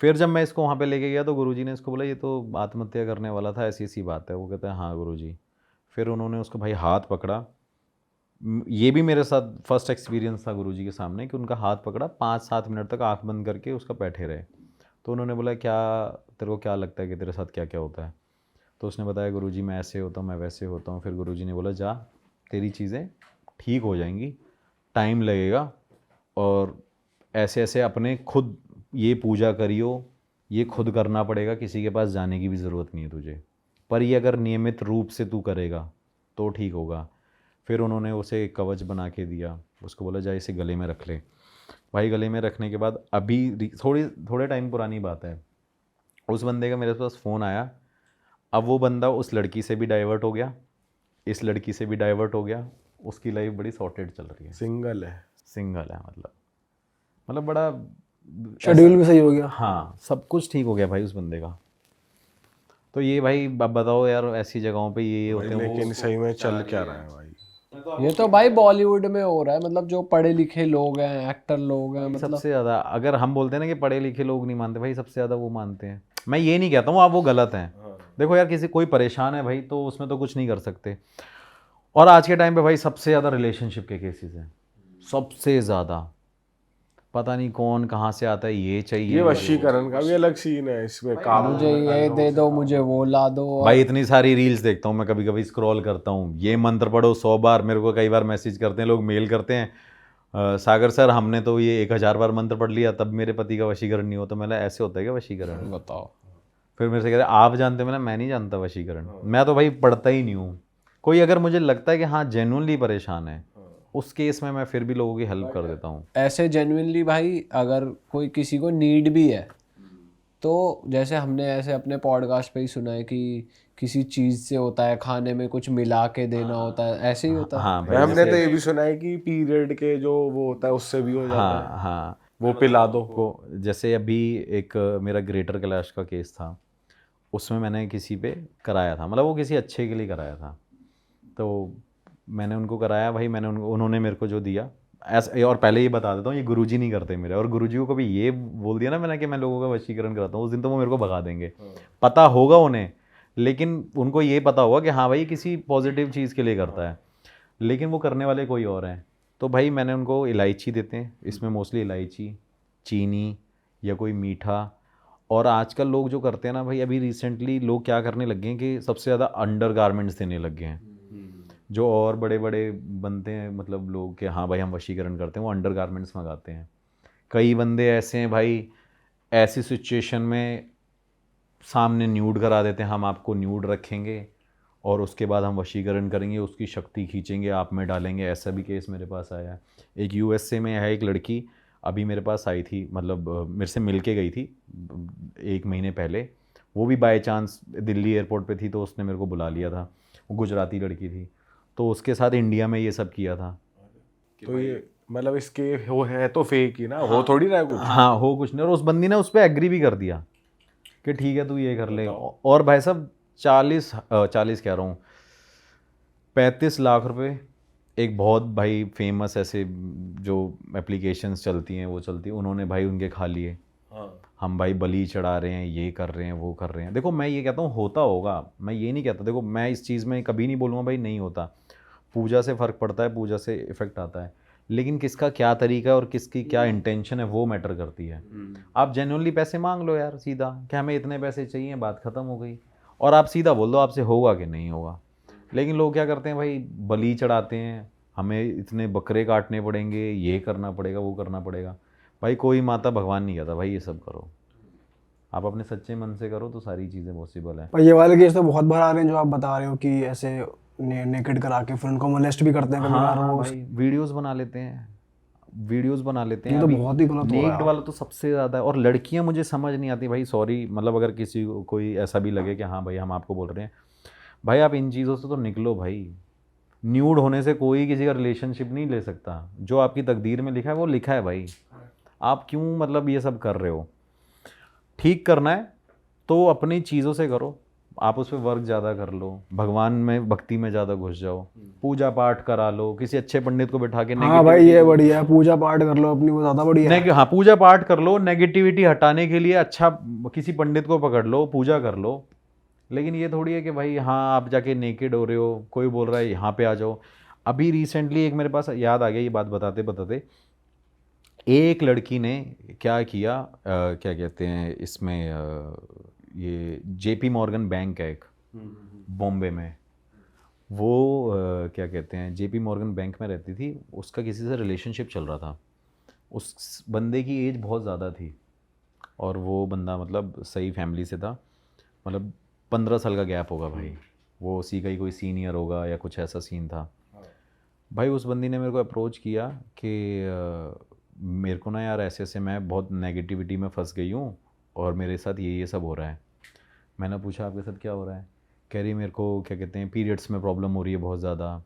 [SPEAKER 1] फिर जब मैं इसको वहाँ पे लेके गया तो गुरुजी ने इसको बोला ये तो आत्महत्या करने वाला था, ऐसी ऐसी बात है। वो कहता है हाँ गुरुजी। फिर उन्होंने उसको भाई हाथ पकड़ा। ये भी मेरे साथ फर्स्ट एक्सपीरियंस था गुरुजी के सामने कि उनका हाथ पकड़ा, 5-7 मिनट तक आंख बंद करके उसका बैठे रहे। तो उन्होंने बोला क्या तेरे को क्या लगता है कि तेरे साथ क्या क्या होता है। तो उसने बताया गुरुजी मैं ऐसे होता हूँ, मैं वैसे होता हूँ। फिर गुरुजी ने बोला जा तेरी चीज़ें ठीक हो जाएंगी, टाइम लगेगा और ऐसे ऐसे अपने खुद ये पूजा करियो, ये खुद करना पड़ेगा, किसी के पास जाने की भी ज़रूरत नहीं है तुझे, पर ये अगर नियमित रूप से तू करेगा तो ठीक होगा। फिर उन्होंने उसे एक कवच बना के दिया, उसको बोला जा इसे गले में रख ले। भाई गले में रखने के बाद अभी थोड़े टाइम पुरानी बात है, उस बंदे का मेरे पास फ़ोन आया। अब वो बंदा उस लड़की से भी डाइवर्ट हो गया, इस लड़की से भी डाइवर्ट हो गया, उसकी लाइफ बड़ी सॉर्टेड चल रही है।
[SPEAKER 2] सिंगल है।
[SPEAKER 1] सिंगल है मतलब बड़ा
[SPEAKER 4] शेड्यूल भी सही हो गया।
[SPEAKER 1] हाँ सब कुछ ठीक हो गया भाई उस बंदे का। तो ये भाई अब बताओ यार ऐसी जगहों पे ये होते हैं।
[SPEAKER 2] लेकिन सही में चल क्या रहा है भाई?
[SPEAKER 3] ये तो भाई बॉलीवुड में हो रहा है, मतलब जो पढ़े लिखे लोग हैं, एक्टर लोग हैं, मतलब
[SPEAKER 1] सबसे ज़्यादा अगर हम बोलते हैं ना कि पढ़े लिखे लोग नहीं मानते, भाई सबसे ज़्यादा वो मानते हैं। मैं ये नहीं कहता हूँ आप वो गलत हैं। देखो यार किसी कोई परेशान है भाई तो उसमें तो कुछ नहीं कर सकते। और आज के टाइम पे भाई सबसे ज़्यादा रिलेशनशिप के केसेस हैं, सबसे ज़्यादा। पता नहीं कौन कहाँ से आता है, ये चाहिए
[SPEAKER 2] ये वशीकरण का भी अलग सीन है इसमें। काम
[SPEAKER 3] मुझे ये दे दो, मुझे वो ला दो।
[SPEAKER 1] भाई इतनी सारी रील्स देखता हूँ मैं, कभी कभी स्क्रॉल करता हूँ, ये मंत्र पढ़ो 100 बार। मेरे को कई बार मैसेज करते हैं लोग, मेल करते हैं सागर सर हमने तो ये 1000 बार मंत्र पढ़ लिया तब मेरे पति का वशीकरण नहीं हो। तो मैंने ऐसे होता है क्या वशीकरण?
[SPEAKER 3] बताओ।
[SPEAKER 1] फिर मेरे से कहते हैं आप जानते हो? मैं नहीं जानता वशीकरण। मैं तो भाई पढ़ता ही नहीं हूँ। कोई अगर मुझे लगता है कि हाँ जेन्युइनली परेशान है, उस केस में मैं फिर भी लोगों की हेल्प कर देता हूँ।
[SPEAKER 3] ऐसे जेन्युइनली भाई अगर कोई किसी को नीड भी है तो जैसे हमने ऐसे अपने पॉडकास्ट पे ही सुना है कि किसी चीज़ से होता है, खाने में कुछ मिला के देना होता है, ऐसे ही होता है।
[SPEAKER 1] हाँ भाई
[SPEAKER 2] हमने तो ये भी सुना है कि पीरियड के जो वो होता है उससे भी हो जाता है।
[SPEAKER 1] हाँ
[SPEAKER 2] वो पिला दो
[SPEAKER 1] को। जैसे अभी एक मेरा ग्रेटर कैलाश का केस था, उसमें मैंने किसी पे कराया था, मतलब वो किसी अच्छे के लिए कराया था। तो मैंने उनको कराया भाई, उन्होंने मेरे को जो दिया ऐसा। और पहले ये बता देता हूँ ये गुरुजी नहीं करते मेरे, और गुरुजी को कभी ये बोल दिया ना मैंने कि मैं लोगों का वशीकरण कराता हूँ, उस दिन तो वो मेरे को भगा देंगे। पता होगा उन्हें, लेकिन उनको ये पता होगा कि हाँ भाई किसी पॉजिटिव चीज़ के लिए करता है, लेकिन वो करने वाले कोई और हैं। तो भाई मैंने उनको इलायची देते हैं, इसमें मोस्टली इलायची, चीनी या कोई मीठा। और आजकल लोग जो करते हैं ना भाई, अभी रिसेंटली लोग क्या करने लगे हैं कि सबसे ज़्यादा अंडर गारमेंट्स देने लग गए हैं। जो और बड़े बड़े बनते हैं मतलब लोग कि हाँ भाई हम वशीकरण करते हैं, वो अंडर गारमेंट्स मंगाते हैं। कई बंदे ऐसे हैं भाई, ऐसी सिचुएशन में सामने न्यूड करा देते हैं, हम आपको न्यूड रखेंगे और उसके बाद हम वशीकरण करेंगे, उसकी शक्ति खींचेंगे, आप में डालेंगे। ऐसा भी केस मेरे पास आया है। एक यूएसए में है एक लड़की, अभी मेरे पास आई थी, मतलब मेरे से मिल के गई थी 1 महीने पहले। वो भी बाय चांस दिल्ली एयरपोर्ट पे थी तो उसने मेरे को बुला लिया था। वो गुजराती लड़की थी, तो उसके साथ इंडिया में ये सब किया था।
[SPEAKER 2] तो ये मतलब इसके हो है तो फेक ही ना, हो थोड़ी रहा है कुछ।
[SPEAKER 1] हाँ हो कुछ नहीं। और उस बंदी ने उस पर एग्री भी कर दिया कि ठीक है तू ये कर ले। और भाई साहब 40 कह रहा हूँ 35 लाख रुपए एक बहुत भाई फेमस ऐसे जो एप्लीकेशंस चलती हैं वो चलती हैं, उन्होंने भाई उनके खा लिए। हम भाई बलि चढ़ा रहे हैं, ये कर रहे हैं, वो कर रहे हैं। देखो मैं ये कहता हूँ होता होगा, मैं ये नहीं कहता, देखो मैं इस चीज़ में कभी नहीं बोलूँगा भाई नहीं होता, पूजा से फ़र्क पड़ता है, पूजा से इफ़ेक्ट आता है, लेकिन किसका क्या तरीका है और किसकी क्या इंटेंशन है वो मैटर करती है। आप जेन्युइनली पैसे मांग लो यार सीधा कि हमें इतने पैसे चाहिए, बात ख़त्म हो गई, और आप सीधा बोल दो आपसे होगा कि नहीं होगा। लेकिन लोग क्या करते हैं भाई, बलि चढ़ाते हैं, हमें इतने बकरे काटने पड़ेंगे, ये करना पड़ेगा, वो करना पड़ेगा। भाई कोई माता भगवान नहीं कहता भाई ये सब करो, आप अपने सच्चे मन से करो तो सारी चीज़ें पॉसिबल है।
[SPEAKER 4] पर ये वाले केस तो बहुत बार आ रहे हैं जो आप बता रहे हो कि ऐसे नेकेड करा के फिर उनको मोलेस्ट भी करते हैं कभी
[SPEAKER 1] हाँ
[SPEAKER 4] कभार
[SPEAKER 1] हाँ
[SPEAKER 4] वो।
[SPEAKER 1] भाई वीडियोस बना लेते हैं, वीडियोस बना लेते हैं।
[SPEAKER 4] ये तो
[SPEAKER 1] अभी
[SPEAKER 4] बहुत ही गलत हो रहा है
[SPEAKER 1] नेक्ड वाला तो सबसे ज़्यादा है, और लड़कियां मुझे समझ नहीं आती भाई, सॉरी मतलब अगर किसी को कोई ऐसा भी लगे कि हाँ भाई हम आपको बोल रहे हैं, भाई आप इन चीज़ों से तो निकलो भाई। न्यूड होने से कोई किसी का रिलेशनशिप नहीं ले सकता, जो आपकी तकदीर में लिखा है वो लिखा है भाई। आप क्यों मतलब ये सब कर रहे हो? ठीक करना है तो अपनी चीज़ों से करो, आप उस पर वर्क ज़्यादा कर लो, भगवान में भक्ति में ज़्यादा घुस जाओ, पूजा पाठ करा लो, किसी अच्छे पंडित को बैठा के
[SPEAKER 4] हाँ भाई
[SPEAKER 1] negativity
[SPEAKER 4] ये
[SPEAKER 1] को-
[SPEAKER 4] बढ़िया है, पूजा पाठ कर लो अपनी, वो ज़्यादा बढ़िया है।
[SPEAKER 1] हाँ पूजा पाठ कर लो, नेगेटिविटी हटाने के लिए अच्छा किसी पंडित को पकड़ लो, पूजा कर लो। लेकिन ये थोड़ी है कि भाई हाँ आप जाके नेकेड हो रहे हो, कोई बोल रहा है यहाँ पे आ जाओ। अभी रिसेंटली एक मेरे पास याद आ गया ये बात बताते बताते, एक लड़की ने क्या किया, क्या कहते हैं इसमें, ये जेपी मॉर्गन बैंक है एक बॉम्बे में, वो क्या कहते हैं जेपी मॉर्गन बैंक में रहती थी, उसका किसी से रिलेशनशिप चल रहा था, उस बंदे की एज बहुत ज़्यादा थी, और वो बंदा मतलब सही फैमिली से था, मतलब 15 साल का गैप होगा भाई, वो उसी का ही कोई सीनियर होगा या कुछ ऐसा सीन था। भाई उस बंदी ने मेरे को अप्रोच किया कि मेरे को ना यार ऐसे ऐसे मैं बहुत नेगेटिविटी में फंस गई हूँ और मेरे साथ ये सब हो रहा है। मैंने पूछा आपके साथ क्या हो रहा है? कह रही मेरे को क्या कहते हैं पीरियड्स में प्रॉब्लम हो रही है बहुत ज़्यादा,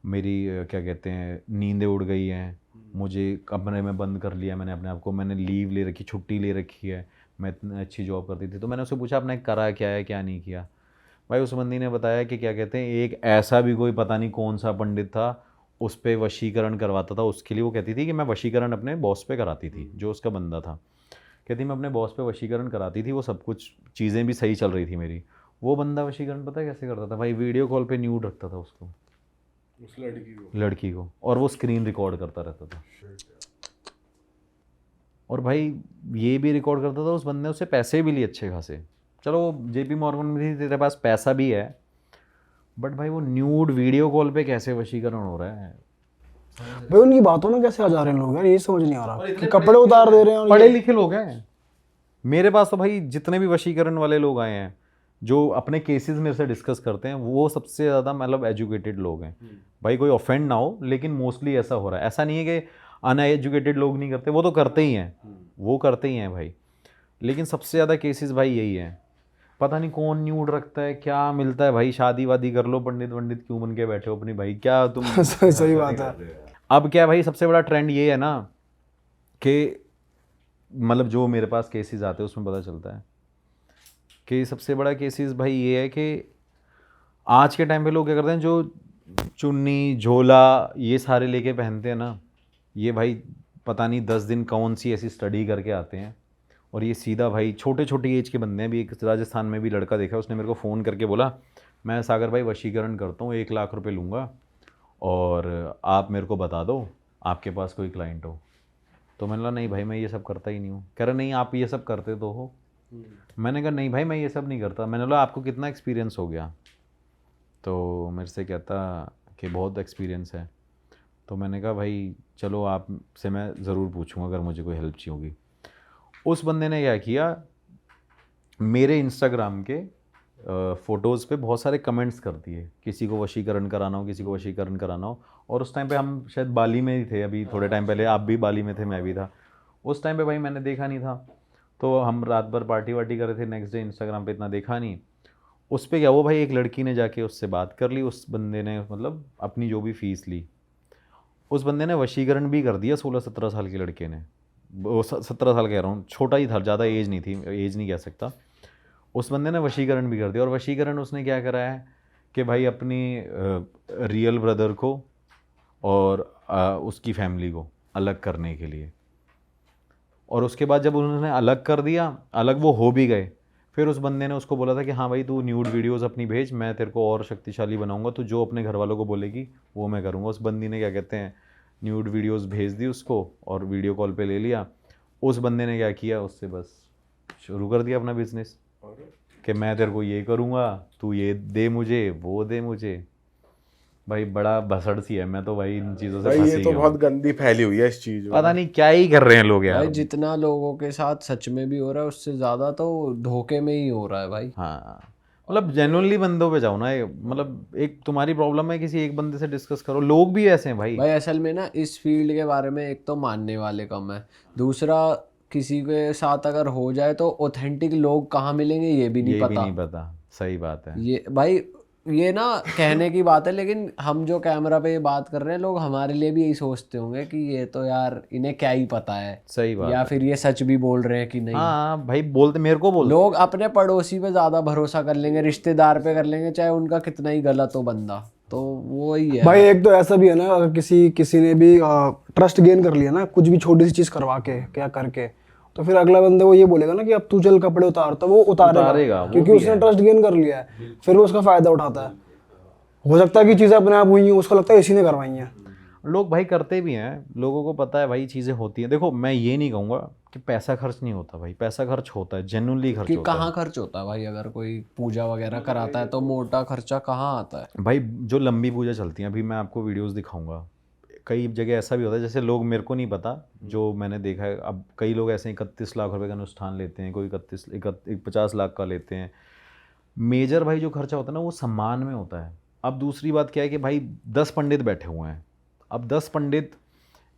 [SPEAKER 1] मेरी क्या कहते हैं नींदें उड़ गई हैं, मुझे कमरे में बंद कर लिया मैंने अपने आप को, मैंने लीव ले रखी, छुट्टी ले रखी है, मैं इतनी अच्छी जॉब करती थी। तो मैंने उससे पूछा आपने करा क्या है क्या नहीं किया? भाई उस बंदी ने बताया कि क्या कहते हैं एक ऐसा भी कोई पता नहीं कौन सा पंडित था, उस पर वशीकरण करवाता था उसके लिए। वो कहती थी कि मैं वशीकरण अपने बॉस पे कराती थी, जो उसका बंदा था, कहती मैं अपने बॉस पे वशीकरण कराती थी, वो सब कुछ चीज़ें भी सही चल रही थी मेरी। वो बंदा वशीकरण पता है कैसे करता था भाई? वीडियो कॉल पे न्यूड रखता था उसको,
[SPEAKER 2] उस
[SPEAKER 1] लड़की को, और वो स्क्रीन रिकॉर्ड करता रहता था। और भाई ये भी रिकॉर्ड करता था, उस बंदे ने उससे पैसे भी लिए अच्छे खासे। चलो जेपी मॉर्गन में भी तेरे पास पैसा भी है, बट भाई वो न्यूड वीडियो कॉल पे कैसे वशीकरण हो रहा है?
[SPEAKER 4] भाई उनकी बातों में कैसे आ जा रहे हैं लोग यार, ये समझ नहीं आ रहा कि कपड़े उतार दे रहे हैं और
[SPEAKER 1] पढ़े लिखे लोग हैं मेरे पास तो भाई, जितने भी वशीकरण वाले लोग आए हैं जो अपने केसेस मेरे से डिस्कस करते हैं, वो सबसे ज़्यादा मतलब एजुकेटेड लोग हैं भाई। कोई ऑफेंड ना हो, लेकिन मोस्टली ऐसा हो रहा है। ऐसा नहीं है कि अनएजुकेटेड लोग नहीं करते, वो तो करते ही हैं, वो करते ही हैं भाई, लेकिन सबसे ज़्यादा केसेस भाई यही है। पता नहीं कौन न्यूड रखता है, क्या मिलता है भाई, शादी वादी कर लो, पंडित वंडित क्यों बन के बैठे हो अपनी भाई, क्या तुम
[SPEAKER 4] सही बात है।
[SPEAKER 1] अब क्या भाई सबसे बड़ा ट्रेंड ये है ना कि मतलब जो मेरे पास केसेस आते हैं उसमें पता चलता है कि सबसे बड़ा केसेस भाई ये है कि आज के टाइम पे लोग क्या करते हैं, जो चुन्नी झोला ये सारे लेके पहनते हैं ना, ये भाई पता नहीं 10 दिन कौन सी ऐसी स्टडी करके आते हैं, और ये सीधा भाई छोटे छोटी एज के बंदे हैं। भी एक राजस्थान में भी लड़का देखा, उसने मेरे को फ़ोन करके बोला मैं सागर भाई वशीकरण करता हूँ, 1 लाख रुपए लूँगा और आप मेरे को बता दो आपके पास कोई क्लाइंट हो। तो मैंने कहा नहीं भाई मैं ये सब करता ही नहीं हूँ। कह रहा नहीं आप ये सब करते तो हो। मैंने कहा नहीं भाई मैं ये सब नहीं करता। मैंने बोला आपको कितना एक्सपीरियंस हो गया? तो मेरे से कहता कि बहुत एक्सपीरियंस है। तो मैंने कहा भाई चलो आपसे मैं ज़रूर पूछूंगा अगर मुझे कोई हेल्प चाहिए होगी। उस बंदे ने क्या किया, मेरे इंस्टाग्राम के फ़ोटोज़ पे बहुत सारे कमेंट्स कर दिए, किसी को वशीकरण कराना हो, किसी को वशीकरण कराना हो। और उस टाइम पे हम शायद बाली में ही थे, अभी थोड़े टाइम पहले आप भी बाली में थे, मैं भी था उस टाइम पे भाई। मैंने देखा नहीं था, तो हम रात भर पार्टी वार्टी कर रहे थे, नेक्स्ट डे इंस्टाग्राम पे इतना देखा नहीं। उस पर क्या वो भाई एक लड़की ने जाके उससे बात कर ली, उस बंदे ने मतलब अपनी जो भी फ़ीस ली, उस बंदे ने वशीकरण भी कर दिया 16-17 साल के लड़के ने। वो 17 साल कह रहा हूँ, छोटा ही था, ज़्यादा एज नहीं थी, एज नहीं कह सकता। उस बंदे ने वशीकरण भी कर दिया। और वशीकरण उसने क्या करा है कि भाई अपनी रियल ब्रदर को और उसकी फैमिली को अलग करने के लिए, और उसके बाद जब उन्होंने अलग कर दिया, अलग वो हो भी गए, फिर उस बंदे ने उसको बोला था कि हाँ भाई तू न्यूड वीडियोस अपनी भेज, मैं तेरे को और शक्तिशाली बनाऊंगा, तू जो अपने घर वालों को बोलेगी वो मैं करूँगा। उस बंदी ने क्या कहते हैं न्यूड वीडियोस भेज दी उसको और वीडियो कॉल पे ले लिया। उस बंदे ने क्या किया, उससे बस शुरू कर दिया अपना बिजनेस कि मैं तेरे को ये करूँगा, तू ये दे मुझे, वो दे मुझे। भाई बड़ा भसड़ सी है, मैं तो भाई इन चीज़ों से
[SPEAKER 2] भाई
[SPEAKER 1] फंस
[SPEAKER 2] ये
[SPEAKER 1] ही
[SPEAKER 2] तो
[SPEAKER 1] गया
[SPEAKER 2] बहुत
[SPEAKER 1] हूँ।
[SPEAKER 2] गंदी फैली हुई है इस चीज में।
[SPEAKER 1] पता नहीं क्या ही कर रहे हैं लोग यार।
[SPEAKER 3] भाई जितना लोगों के साथ सच में भी हो रहा है उससे ज्यादा तो धोखे में ही हो रहा है भाई।
[SPEAKER 1] हाँ मतलब जेन्युइनली बंदों पे जाओ ना, मतलब एक तुम्हारी प्रॉब्लम है किसी एक बंदे से डिस्कस करो, लोग भी ऐसे हैं भाई।
[SPEAKER 3] भाई असल में ना इस फील्ड के बारे में एक तो मानने वाले कम है, दूसरा किसी के साथ अगर हो जाए तो ऑथेंटिक लोग कहाँ मिलेंगे ये भी नहीं
[SPEAKER 1] ये भी
[SPEAKER 3] पता।
[SPEAKER 1] नहीं पता, सही बात है।
[SPEAKER 3] ये भाई ये ना कहने की बात है, लेकिन हम जो कैमरा पे ये बात कर रहे हैं लोग हमारे लिए भी यही सोचते होंगे कि ये तो यार इन्हें क्या ही पता है,
[SPEAKER 1] सही बात
[SPEAKER 3] या
[SPEAKER 1] है।
[SPEAKER 3] फिर ये सच भी बोल रहे हैं कि नहीं।
[SPEAKER 1] हाँ भाई बोलते, मेरे को बोलते
[SPEAKER 3] लोग अपने पड़ोसी पे ज्यादा भरोसा कर लेंगे, रिश्तेदार पे कर लेंगे, चाहे उनका कितना ही गलत हो बंदा, तो वो ही है।
[SPEAKER 4] भाई एक तो ऐसा भी है ना, अगर किसी ने भी ट्रस्ट गेन कर लिया ना, कुछ भी छोटी सी चीज करवा के क्या करके, तो फिर अगला बंदे वो ये बोलेगा ना कि अब तू चल कपड़े उतार, तो वो उतारेगा
[SPEAKER 1] वो
[SPEAKER 4] क्योंकि
[SPEAKER 1] भी
[SPEAKER 4] उसने
[SPEAKER 1] है।
[SPEAKER 4] ट्रस्ट गेन कर लिया है। फिर वो उसका फायदा उठाता है। हो सकता है कि चीजें अपने आप हुई हैं, उसको लगता है इसी ने करवाई हैं।
[SPEAKER 1] लोग भाई करते भी हैं, लोगों को पता है भाई चीज़ें होती हैं। देखो मैं ये नहीं कहूँगा कि पैसा खर्च नहीं होता भाई, पैसा खर्च होता है, जेन्युइनली खर्च
[SPEAKER 3] कि
[SPEAKER 1] होता है।
[SPEAKER 3] कहाँ खर्च होता है भाई, अगर कोई पूजा वगैरह कराता है तो मोटा खर्चा कहाँ आता है।
[SPEAKER 1] भाई जो लंबी पूजा चलती है, अभी मैं आपको वीडियोस दिखाऊंगा, कई जगह ऐसा भी होता है, जैसे लोग, मेरे को नहीं पता, जो मैंने देखा है, अब कई लोग ऐसे 31 लाख रुपए का अनुष्ठान लेते हैं, कोई 50 लाख का लेते हैं। मेजर भाई जो खर्चा होता है ना वो सम्मान में होता है। अब दूसरी बात क्या है कि भाई 10 पंडित बैठे हुए हैं, अब 10 पंडित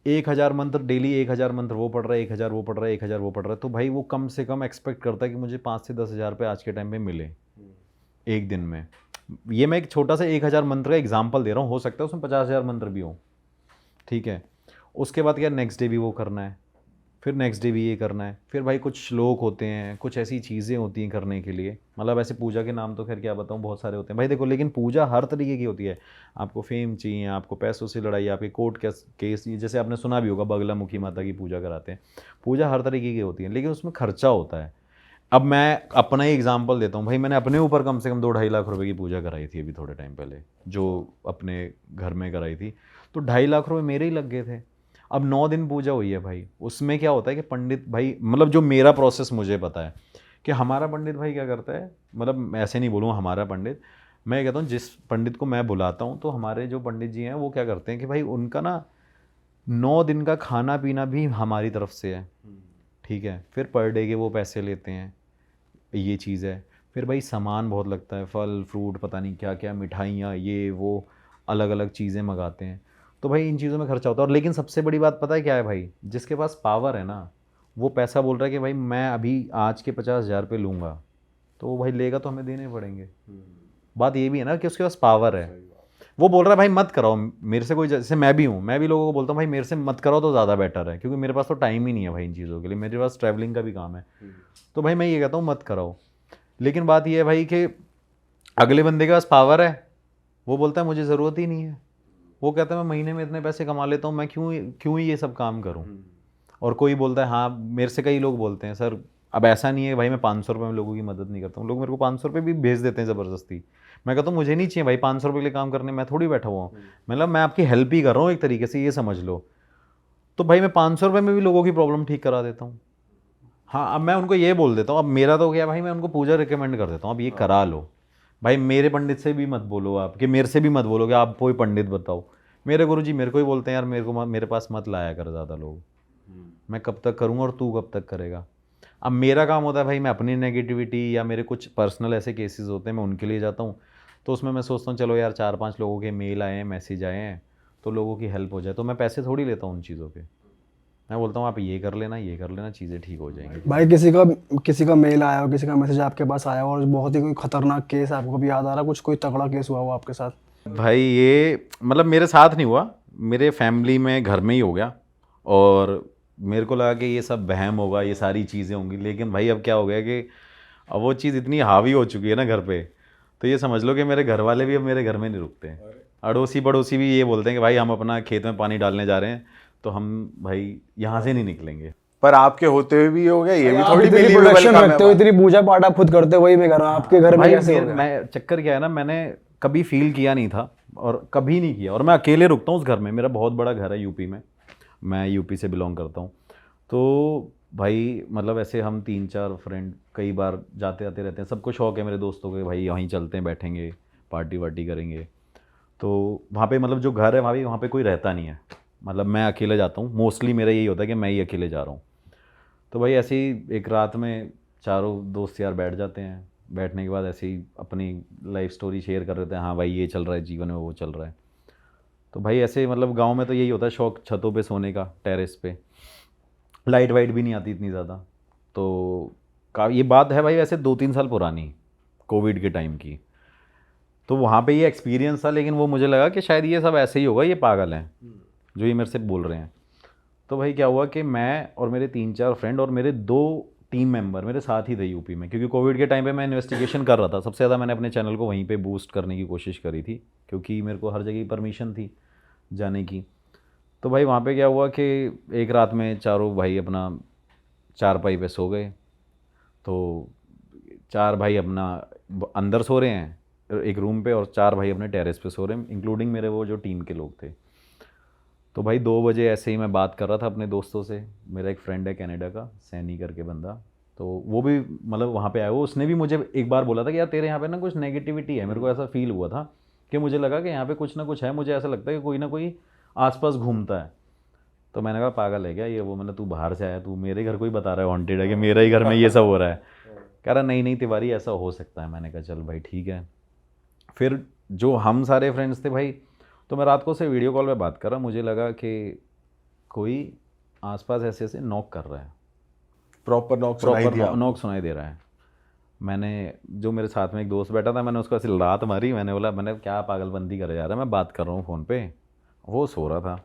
[SPEAKER 1] 1000 मंत्र डेली, 1000 मंत्र वो पढ़ रहा है, 1000 वो पढ़ रहा है, 1000 वो पढ़ रहा है, तो भाई वो कम से कम एक्सपेक्ट करता है कि मुझे 5 से 10 हज़ार रुपये आज के टाइम पे मिले एक दिन में। ये मैं एक छोटा सा 1000 मंत्र का एग्जाम्पल दे रहा हूँ, हो सकता है उसमें 50,000 मंत्र भी हो, ठीक है। उसके बाद क्या, नेक्स्ट डे भी वो करना है, फिर नेक्स्ट डे भी ये करना है, फिर भाई कुछ श्लोक होते हैं, कुछ ऐसी चीज़ें होती हैं करने के लिए। मतलब ऐसे पूजा के नाम तो खैर क्या बताऊँ, बहुत सारे होते हैं भाई। देखो लेकिन पूजा हर तरीके की होती है। आपको फेम चाहिए, आपको पैसों से लड़ाई, आपके कोर्ट केस, जैसे आपने सुना भी होगा बगलामुखी माता की पूजा कराते हैं। पूजा हर तरीके की होती है, लेकिन उसमें खर्चा होता है। अब मैं अपना ही एग्जांपल देता हूँ भाई, मैंने अपने ऊपर कम से कम 2-2.5 लाख रुपए की पूजा कराई थी अभी थोड़े टाइम पहले, जो अपने घर में कराई थी, तो 2.5 लाख रुपए मेरे ही लग गए थे। अब 9 दिन पूजा हुई है भाई, उसमें क्या होता है कि पंडित भाई, मतलब जो मेरा प्रोसेस मुझे पता है कि हमारा पंडित भाई क्या करता है, मतलब मैं ऐसे नहीं बोलूँगा हमारा पंडित, मैं कहता हूँ जिस पंडित को मैं बुलाता हूँ, तो हमारे जो पंडित जी हैं वो क्या करते हैं कि भाई उनका ना 9 दिन का खाना पीना भी हमारी तरफ से है, ठीक है। फिर पर डे के वो पैसे लेते हैं, ये चीज़ है। फिर भाई सामान बहुत लगता है, फल फ्रूट पता नहीं क्या क्या, मिठाइयाँ, ये वो अलग अलग चीज़ें मंगाते हैं, तो भाई इन चीज़ों में खर्चा होता है। और लेकिन सबसे बड़ी बात पता है क्या है भाई, जिसके पास पावर है ना, वो पैसा बोल रहा है कि भाई मैं अभी आज के 50,000 रुपये लूँगा, तो वो भाई लेगा तो हमें देने पड़ेंगे। बात ये भी है ना कि उसके पास पावर है, वो बोल रहा है भाई मत कराओ मेरे से कोई, जैसे मैं भी हूँ, मैं भी लोगों को बोलता हूँ भाई मेरे से मत कराओ तो ज़्यादा बेटर है, क्योंकि मेरे पास तो टाइम ही नहीं है भाई इन चीज़ों के लिए, मेरे पास ट्रैवलिंग का भी काम है, तो भाई मैं ये कहता हूँ मत कराओ। लेकिन बात ये है भाई कि अगले बंदे के पास पावर है, वो बोलता है मुझे ज़रूरत ही नहीं है, वो कहता है मैं महीने में इतने पैसे कमा लेता हूँ, मैं क्यों ही ये सब काम करूँ। और कोई बोलता है, हाँ मेरे से कई लोग बोलते हैं सर, अब ऐसा नहीं है भाई मैं 500 रुपये में लोगों की मदद नहीं करता हूँ, लोग मेरे को 500 रुपये भी भेज देते हैं ज़बरदस्ती। मैं कहता हूँ मुझे नहीं चाहिए भाई 500 रुपये के लिए काम करने, मैं थोड़ी बैठा हुआ हूँ, मतलब मैं आपकी हेल्प ही कर रहा हूँ एक तरीके से, ये समझ लो। तो भाई मैं 500 रुपये में भी लोगों की प्रॉब्लम ठीक करा देता हूँ। हाँ अब मैं उनको ये बोल देता हूँ, अब मेरा तो क्या भाई, मैं उनको पूजा रिकमेंड कर देता हूँ, अब ये करा लो भाई, मेरे पंडित से भी मत बोलो आप, कि मेरे से भी मत बोलो कि आप कोई पंडित बताओ। मेरे गुरुजी मेरे को ही बोलते हैं यार मेरे पास मत लाया कर ज़्यादा लोग, मैं कब तक करूँगा और तू कब तक करेगा। अब मेरा काम होता है भाई, मैं अपनी नेगेटिविटी या मेरे कुछ पर्सनल ऐसे केसेस होते हैं मैं उनके लिए जाता हूँ, तो उसमें मैं सोचता हूँ चलो यार 4-5 लोगों के मेल आए हैं, मैसेज आए हैं, तो लोगों की हेल्प हो जाए, तो मैं पैसे थोड़ी लेता हूँ उन चीज़ों पे, मैं बोलता हूँ आप ये कर लेना, चीज़ें ठीक हो जाएंगी।
[SPEAKER 4] भाई किसी का मेल आया हो, किसी का मैसेज आपके पास आया हो और बहुत ही कोई खतरनाक केस आपको भी याद आ रहा, कुछ कोई तगड़ा केस हुआ हो आपके साथ?
[SPEAKER 1] भाई ये मतलब मेरे साथ नहीं हुआ, मेरे फैमिली में घर में ही हो गया, और मेरे को लगा कि ये सब वहम होगा, ये सारी चीज़ें होंगी, लेकिन भाई अब क्या हो गया कि अब वो चीज़ इतनी हावी हो चुकी है ना घर पे, तो ये समझ लो कि मेरे घर वाले भी अब मेरे घर में नहीं रुकते हैं, अड़ोसी पड़ोसी भी ये बोलते हैं कि भाई हम अपना खेत में पानी डालने जा रहे हैं, तो हम भाई यहाँ से नहीं निकलेंगे।
[SPEAKER 2] पर आपके होते हुए भी हो गया, ये भी
[SPEAKER 4] आप
[SPEAKER 2] थोड़ी
[SPEAKER 4] इतनी
[SPEAKER 2] believable
[SPEAKER 4] प्रोडक्शन
[SPEAKER 2] काम है
[SPEAKER 4] रखते हो, इतनी पूजा पाठ आप खुद करते हो, वही मैं कर रहा हूँ, आपके घर में
[SPEAKER 1] भाई
[SPEAKER 4] कैसे हो गया?
[SPEAKER 1] मैं चक्कर क्या है ना, मैंने कभी फील किया नहीं था और कभी नहीं किया, और मैं अकेले रुकता हूँ उस घर में। मेरा बहुत बड़ा घर है यूपी में, मैं यूपी से बिलोंग करता हूँ। तो भाई मतलब ऐसे हम 3-4 फ्रेंड कई बार जाते आते रहते हैं, सबको शौक है मेरे दोस्तों के, भाई यहीं चलते हैं, बैठेंगे, पार्टी वार्टी करेंगे। तो वहाँ पे मतलब जो घर है वहाँ पे कोई रहता नहीं है, मतलब मैं अकेले जाता हूँ। मोस्टली मेरा यही होता है कि मैं ही अकेले जा रहा हूँ। तो भाई ऐसे ही एक रात में चारों दोस्त यार बैठ जाते हैं, बैठने के बाद ऐसे ही अपनी लाइफ स्टोरी शेयर कर रहे हैं, हाँ भाई ये चल रहा है जीवन में, वो चल रहा है। तो भाई ऐसे मतलब गांव में तो यही होता है शौक, छतों पे सोने का, टेरेस पे, लाइट वाइट भी नहीं आती इतनी ज़्यादा। तो ये बात है भाई वैसे 2-3 साल पुरानी, कोविड के टाइम की। तो वहाँ पे ये एक्सपीरियंस था, लेकिन वो मुझे लगा कि शायद ये सब ऐसे ही होगा, ये पागल हैं जो ये मेरे से बोल रहे हैं। तो भाई क्या हुआ कि मैं और मेरे 3-4 फ्रेंड और मेरे 2 टीम मेंबर मेरे साथ ही थे यूपी में, क्योंकि कोविड के टाइम पे मैं इन्वेस्टिगेशन कर रहा था। सबसे ज़्यादा मैंने अपने चैनल को वहीं पे बूस्ट करने की कोशिश करी थी, क्योंकि मेरे को हर जगह परमिशन थी जाने की। तो भाई वहाँ पे क्या हुआ कि एक रात में चारों भाई अपना चारपाई पे सो गए। तो 4 भाई अपना अंदर सो रहे हैं एक रूम पे, और 4 भाई अपने टेरेस पे सो रहे हैं, इंक्लूडिंग मेरे वो जो टीम के लोग थे। तो भाई 2 बजे ऐसे ही मैं बात कर रहा था अपने दोस्तों से। मेरा एक फ्रेंड है कनाडा का, सैनी करके बंदा, तो वो भी मतलब वहाँ पे आया हुआ। उसने भी मुझे एक बार बोला था कि यार तेरे यहाँ पे ना कुछ नेगेटिविटी है। मेरे को ऐसा फील हुआ था कि मुझे लगा कि यहाँ पे कुछ ना कुछ है, मुझे ऐसा लगता है कि कोई ना कोई आसपास घूमता है। तो मैंने कहा पागल है क्या ये, वो मतलब तू बाहर से आया, तू मेरे घर को ही बता रहा है वांटेड है कि मेरा ही घर में ये सब हो रहा है। कह रहा नहीं नहीं तिवारी ऐसा हो सकता है। मैंने कहा चल भाई ठीक है। फिर जो हम सारे फ्रेंड्स थे भाई, तो मैं रात को से वीडियो कॉल पे बात कर रहा, मुझे लगा कि कोई आसपास ऐसे ऐसे नॉक कर रहा है,
[SPEAKER 2] प्रॉपर नॉक सुनाई दिया आपको?
[SPEAKER 1] नॉक सुनाई दे रहा है। मैंने, जो मेरे साथ में एक दोस्त बैठा था, मैंने उसको ऐसे लात मारी। मैंने बोला, मैंने क्या पागलबंदी करे जा रहा है, मैं बात कर रहा हूँ फ़ोन पे। वो सो रहा था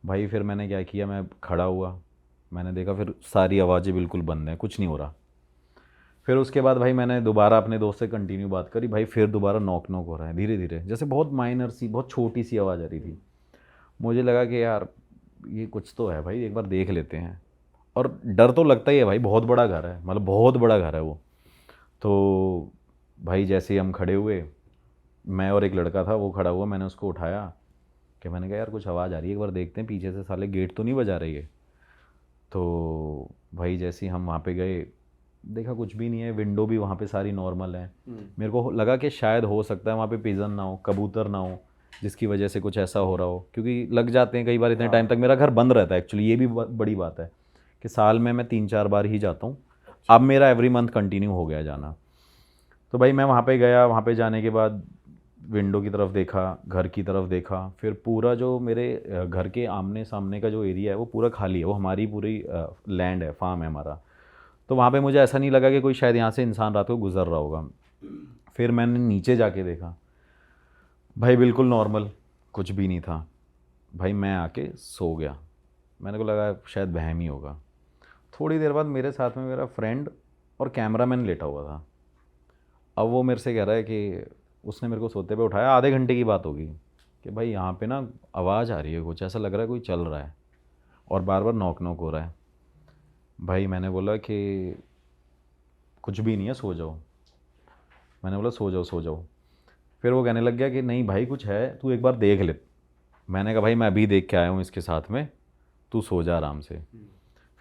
[SPEAKER 1] भाई। फिर मैंने क्या किया, मैं खड़ा हुआ, मैंने देखा फिर सारी आवाज़ें बिल्कुल बंद हैं, कुछ नहीं हो रहा। फिर उसके बाद भाई मैंने दोबारा अपने दोस्त से कंटिन्यू बात करी, भाई फिर दोबारा नॉक नॉक हो रहा है धीरे धीरे, जैसे बहुत माइनर सी, बहुत छोटी सी आवाज़ आ रही थी। मुझे लगा कि यार ये कुछ तो है भाई, एक बार देख लेते हैं। और डर तो लगता ही है भाई, बहुत बड़ा घर है, मतलब बहुत बड़ा घर है वो। तो भाई जैसे ही हम खड़े हुए, मैं और एक लड़का था वो खड़ा हुआ, मैंने उसको उठाया कि मैंने कहा यार कुछ आवाज़ आ रही है, एक बार देखते हैं पीछे से, साले गेट तो नहीं बजा रही है। तो भाई जैसे ही हम वहाँ पे गए, देखा कुछ भी नहीं है, विंडो भी वहाँ पे सारी नॉर्मल है। मेरे को लगा कि शायद हो सकता है वहाँ पे पिजन ना हो, कबूतर ना हो, जिसकी वजह से कुछ ऐसा हो रहा हो, क्योंकि लग जाते हैं कई बार इतने टाइम तक। मेरा घर बंद रहता है एक्चुअली, ये भी बड़ी बात है कि साल में मैं 3-4 बार ही जाता हूँ। अब मेरा एवरी मंथ कंटिन्यू हो गया जाना। तो भाई मैं वहाँ पे गया, वहाँ पे जाने के बाद विंडो की तरफ देखा, घर की तरफ देखा, फिर पूरा जो मेरे घर के आमने सामने का जो एरिया है वो पूरा खाली है, वो हमारी पूरी लैंड है, फार्म है हमारा। तो वहाँ पे मुझे ऐसा नहीं लगा कि कोई शायद यहाँ से इंसान रात को गुजर रहा होगा। फिर मैंने नीचे जाके देखा, भाई बिल्कुल नॉर्मल, कुछ भी नहीं था। भाई मैं आके सो गया, मैंने को लगा शायद वहम ही होगा। थोड़ी देर बाद मेरे साथ में मेरा फ्रेंड और कैमरामैन लेटा हुआ था। अब वो मेरे से कह रहा है कि उसने मेरे को सोते पे उठाया, आधे घंटे की बात होगी, कि भाई यहाँ पे ना आवाज़ आ रही है, कुछ ऐसा लग रहा है कोई चल रहा है और बार बार नॉक नॉक हो रहा है। भाई मैंने बोला कि कुछ भी नहीं है, सो जाओ। मैंने बोला सो जाओ सो जाओ। फिर वो कहने लग गया कि नहीं भाई कुछ है, तू एक बार देख ले। मैंने कहा भाई मैं अभी देख के आया हूँ इसके साथ में, तू सो जा आराम से।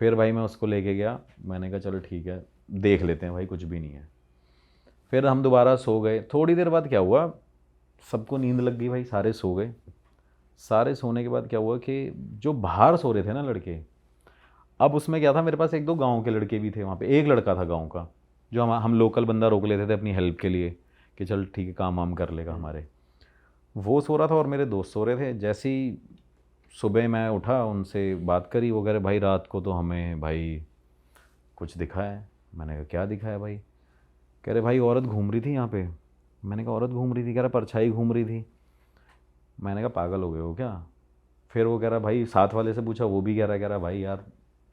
[SPEAKER 1] फिर भाई मैं उसको लेके गया, मैंने कहा चलो ठीक है देख लेते हैं भाई, कुछ भी नहीं है। फिर हम दोबारा सो गए। थोड़ी देर बाद क्या हुआ, सबको नींद लग गई भाई, सारे सो गए। सारे सोने के बाद क्या हुआ कि जो बाहर सो रहे थे ना लड़के, अब उसमें क्या था, मेरे पास 1-2 गांव के लड़के भी थे वहाँ पे। एक लड़का था गांव का जो हम लोकल बंदा रोक लेते थे अपनी हेल्प के लिए कि चल ठीक है काम वाम कर लेगा हमारे। वो सो रहा था और मेरे दोस्त सो रहे थे। जैसे ही सुबह मैं उठा, उनसे बात करी, वो कह रहे भाई रात को तो हमें भाई कुछ दिखा है। मैंने कहा क्या दिखा है भाई? कह रहे भाई औरत घूम रही थी यहाँ पे। मैंने कहा औरत घूम रही थी? कह रहा परछाई घूम रही थी। मैंने कहा पागल हो गए हो क्या? फिर वो कह रहा भाई, साथ वाले से पूछा, वो भी कह रहा भाई यार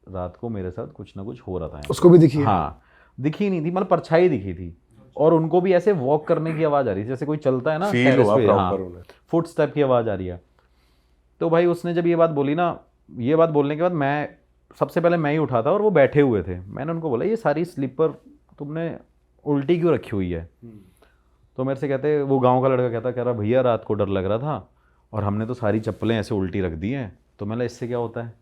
[SPEAKER 1] रात को मेरे साथ कुछ ना कुछ हो रहा था।
[SPEAKER 4] उसको भी दिखी है?
[SPEAKER 1] हाँ दिखी नहीं थी, मतलब परछाई दिखी थी, और उनको भी ऐसे वॉक करने की आवाज़ आ रही थी, जैसे कोई चलता है ना
[SPEAKER 2] फील
[SPEAKER 1] टेरेस
[SPEAKER 2] हुआ
[SPEAKER 1] पे, हाँ
[SPEAKER 2] प्रॉपर उन्हें।
[SPEAKER 1] फुट स्टेप की आवाज़ आ रही है। तो भाई उसने जब ये बात बोली ना, ये बात बोलने के बाद मैं सबसे पहले मैं ही उठा था और वो बैठे हुए थे। मैंने उनको बोला ये सारी स्लीपर तुमने उल्टी क्यों रखी हुई है? तो मेरे से कहते, वो गांव का लड़का कह रहा भैया रात को डर लग रहा था और हमने तो सारी चप्पलें ऐसे उल्टी रख दी हैं। तो मैं, इससे क्या होता है?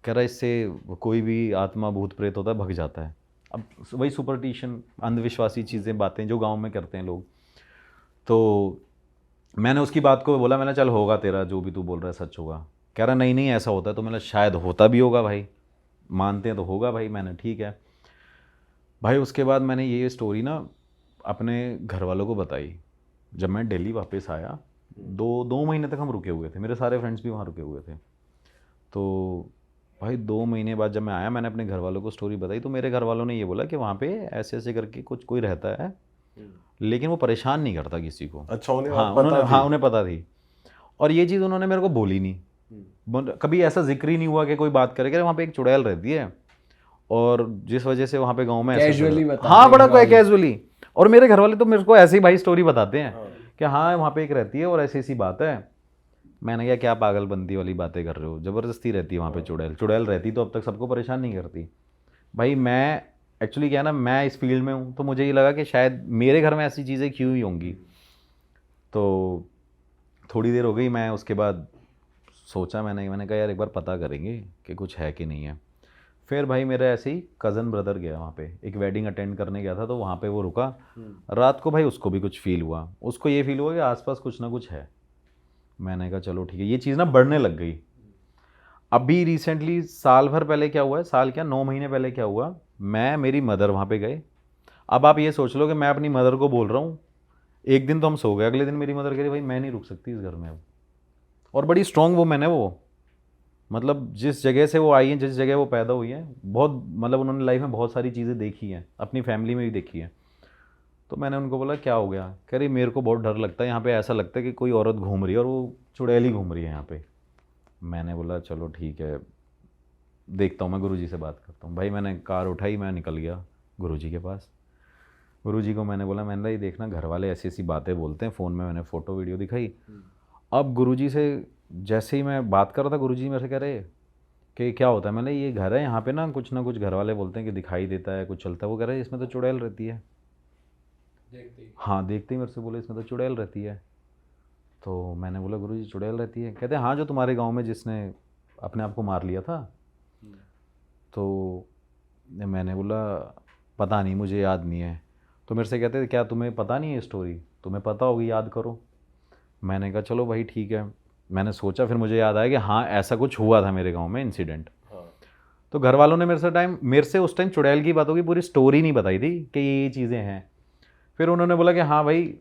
[SPEAKER 1] कह रहा इससे कोई भी आत्मा भूत प्रेत होता है भग जाता है। अब वही सुपरस्टिशन, अंधविश्वासी चीज़ें, बातें जो गांव में करते हैं लोग। तो मैंने उसकी बात को बोला, मैंने चल होगा तेरा जो भी तू बोल रहा है सच होगा। कह रहा नहीं नहीं ऐसा होता है। तो मैंने शायद होता भी होगा भाई, मानते हैं तो होगा भाई। मैंने ठीक है भाई। उसके बाद मैंने ये स्टोरी ना अपने घर वालों को बताई। जब मैं दिल्ली वापस आया, 2 महीने तक हम रुके हुए थे, मेरे सारे फ्रेंड्स भी वहाँ रुके हुए थे। तो भाई 2 महीने बाद जब मैं आया, मैंने अपने घर वालों को स्टोरी बताई। तो मेरे घर वालों ने ये बोला कि वहाँ पे ऐसे ऐसे करके कुछ कोई रहता है, लेकिन वो परेशान नहीं करता किसी को।
[SPEAKER 2] अच्छा, उन्हें
[SPEAKER 1] हाँ
[SPEAKER 2] पता
[SPEAKER 1] उन्होंने,
[SPEAKER 2] थी?
[SPEAKER 1] हाँ उन्हें पता थी। और ये चीज़ उन्होंने मेरे को बोली नहीं, कभी ऐसा जिक्र ही नहीं हुआ कि कोई बात करे कि वहाँ पे एक चुड़ैल रहती है और जिस वजह से वहाँ पे गांव में ऐसा
[SPEAKER 3] Casually
[SPEAKER 1] चल रहा-
[SPEAKER 3] बताते
[SPEAKER 1] हाँ
[SPEAKER 3] हैं
[SPEAKER 1] बड़ा
[SPEAKER 3] घर
[SPEAKER 1] कोई
[SPEAKER 3] वाले।
[SPEAKER 1] कैजुअली। और मेरे घर वाले तो मेरे को ऐसे ही भाई स्टोरी बताते हैं कि हाँ वहाँ पे एक रहती है और ऐसी ऐसी बात है। मैंने कहा क्या पागलबंदी वाली बातें कर रहे हो, ज़बरदस्ती रहती है वहाँ पे चुड़ैल। चुड़ैल रहती तो अब तक सबको परेशान नहीं करती। भाई मैं एक्चुअली क्या है ना, मैं इस फील्ड में हूँ तो मुझे ये लगा कि शायद मेरे घर में ऐसी चीज़ें क्यों ही होंगी। तो थोड़ी देर हो गई, मैं उसके बाद सोचा, मैंने कहा यार एक बार पता करेंगे कि कुछ है कि नहीं है। फिर भाई मेरा ऐसे ही कज़न ब्रदर गया वहाँ पे, एक वेडिंग अटेंड करने गया था। तो वहाँ पे वो रुका रात को। भाई उसको भी कुछ फील हुआ, उसको ये फील हुआ कि आसपास कुछ ना कुछ है। मैंने कहा चलो ठीक है। ये चीज़ ना बढ़ने लग गई। अभी रिसेंटली साल भर पहले क्या हुआ है, साल क्या 9 महीने पहले क्या हुआ, मैं मेरी मदर वहाँ पे गए। अब आप ये सोच लो कि मैं अपनी मदर को बोल रहा हूँ, एक दिन तो हम सो गए, अगले दिन मेरी मदर कह रही भाई मैं नहीं रुक सकती इस घर में अब। और बड़ी स्ट्रॉन्ग वुमेन है वो, मतलब जिस जगह से वो आई है, जिस जगह वो पैदा हुई है, बहुत मतलब उन्होंने लाइफ में बहुत सारी चीज़ें देखी हैं, अपनी फैमिली में भी देखी है। तो मैंने उनको बोला क्या हो गया? कह रही मेरे को बहुत डर लगता है यहाँ पे, ऐसा लगता है कि कोई औरत घूम रही है और वो चुड़ैल ही घूम रही है यहाँ पे। मैंने बोला चलो ठीक है, देखता हूँ, मैं गुरुजी से बात करता हूँ। भाई मैंने कार उठाई, मैं निकल गया गुरुजी के पास। गुरुजी को मैंने बोला, मैंने ये देखना घर वाले ऐसी ऐसी बातें बोलते हैं। फ़ोन में मैंने फ़ोटो वीडियो दिखाई। अब गुरुजी से जैसे ही मैं बात कर रहा था, गुरुजी मेरे से कह रहे कि क्या होता है? मैंने ये घर है यहाँ पे ना कुछ घर वाले बोलते हैं कि दिखाई देता है, कुछ चलता है। वो कह रहे हैं इसमें तो चुड़ैल रहती है। हाँ देखते ही मेरे से बोले इसमें तो चुड़ैल रहती है। तो मैंने बोला गुरुजी चुड़ैल रहती है? कहते हैं हाँ, जो तुम्हारे गांव में जिसने अपने आप को मार लिया था। तो मैंने बोला पता नहीं, मुझे याद नहीं है। तो मेरे से कहते क्या तुम्हें पता नहीं है स्टोरी? तुम्हें पता होगी, याद करो। मैंने कहा चलो भाई ठीक है। मैंने सोचा, फिर मुझे याद आया कि हाँ ऐसा कुछ हुआ था मेरे गांव में इंसिडेंट। तो घर वालों ने मेरे से उस टाइम चुड़ैल की बातों की पूरी स्टोरी नहीं बताई थी कि ये चीज़ें हैं। फिर उन्होंने बोला कि हाँ भाई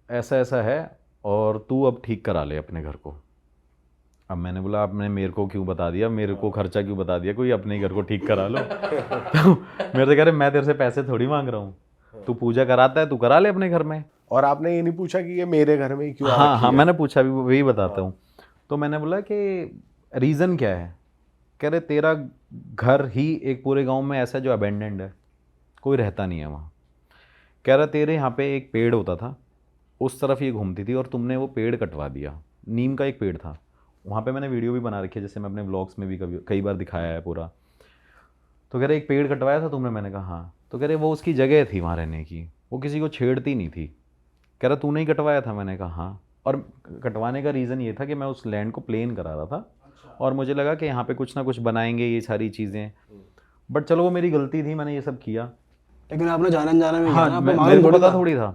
[SPEAKER 1] ऐसा ऐसा है और तू अब ठीक करा ले अपने घर को। अब मैंने बोला आपने मेरे को क्यों बता दिया, मेरे को खर्चा क्यों बता दिया, कोई अपने ही घर को ठीक करा लो। तो मेरे से कह रहे मैं तेरे से पैसे थोड़ी मांग रहा हूँ, तू पूजा कराता है तू करा ले अपने घर में।
[SPEAKER 2] और आपने ये नहीं पूछा कि ये मेरे घर में ही क्यों आ
[SPEAKER 1] हाँ
[SPEAKER 2] रखी
[SPEAKER 1] हाँ
[SPEAKER 2] है?
[SPEAKER 1] मैंने पूछा भी, वही बताता हूँ। तो मैंने बोला कि रीज़न क्या है? कह रहे तेरा घर ही एक पूरे गांव में ऐसा जो अबेंडेंड है, कोई रहता नहीं है वहाँ। कह रहा तेरे यहाँ पे एक पेड़ होता था, उस तरफ ये घूमती थी और तुमने वो पेड़ कटवा दिया। नीम का एक पेड़ था वहाँ पे, मैंने वीडियो भी बना रखी है, जैसे मैं अपने व्लॉग्स में भी कई बार दिखाया है पूरा। तो कह रहे एक पेड़ कटवाया था तुमने? मैंने कहा हाँ। तो कह रहे वो उसकी जगह थी वहाँ रहने की, वो किसी को छेड़ती नहीं थी। कह रहा तूने ही कटवाया था? मैंने कहा हाँ। और कटवाने का रीज़न ये था कि मैं उस लैंड को प्लेन करा रहा था और मुझे लगा कि यहाँ पे कुछ ना कुछ बनाएंगे ये सारी चीज़ें। बट चलो वो मेरी गलती थी, मैंने ये सब किया।
[SPEAKER 4] लेकिन आपने जाने अनजाने में किया ना,
[SPEAKER 1] हाँ
[SPEAKER 4] आपको
[SPEAKER 1] मेरे
[SPEAKER 4] मालूम
[SPEAKER 1] को
[SPEAKER 4] थोड़ी
[SPEAKER 1] पता
[SPEAKER 4] था।
[SPEAKER 1] थोड़ी था।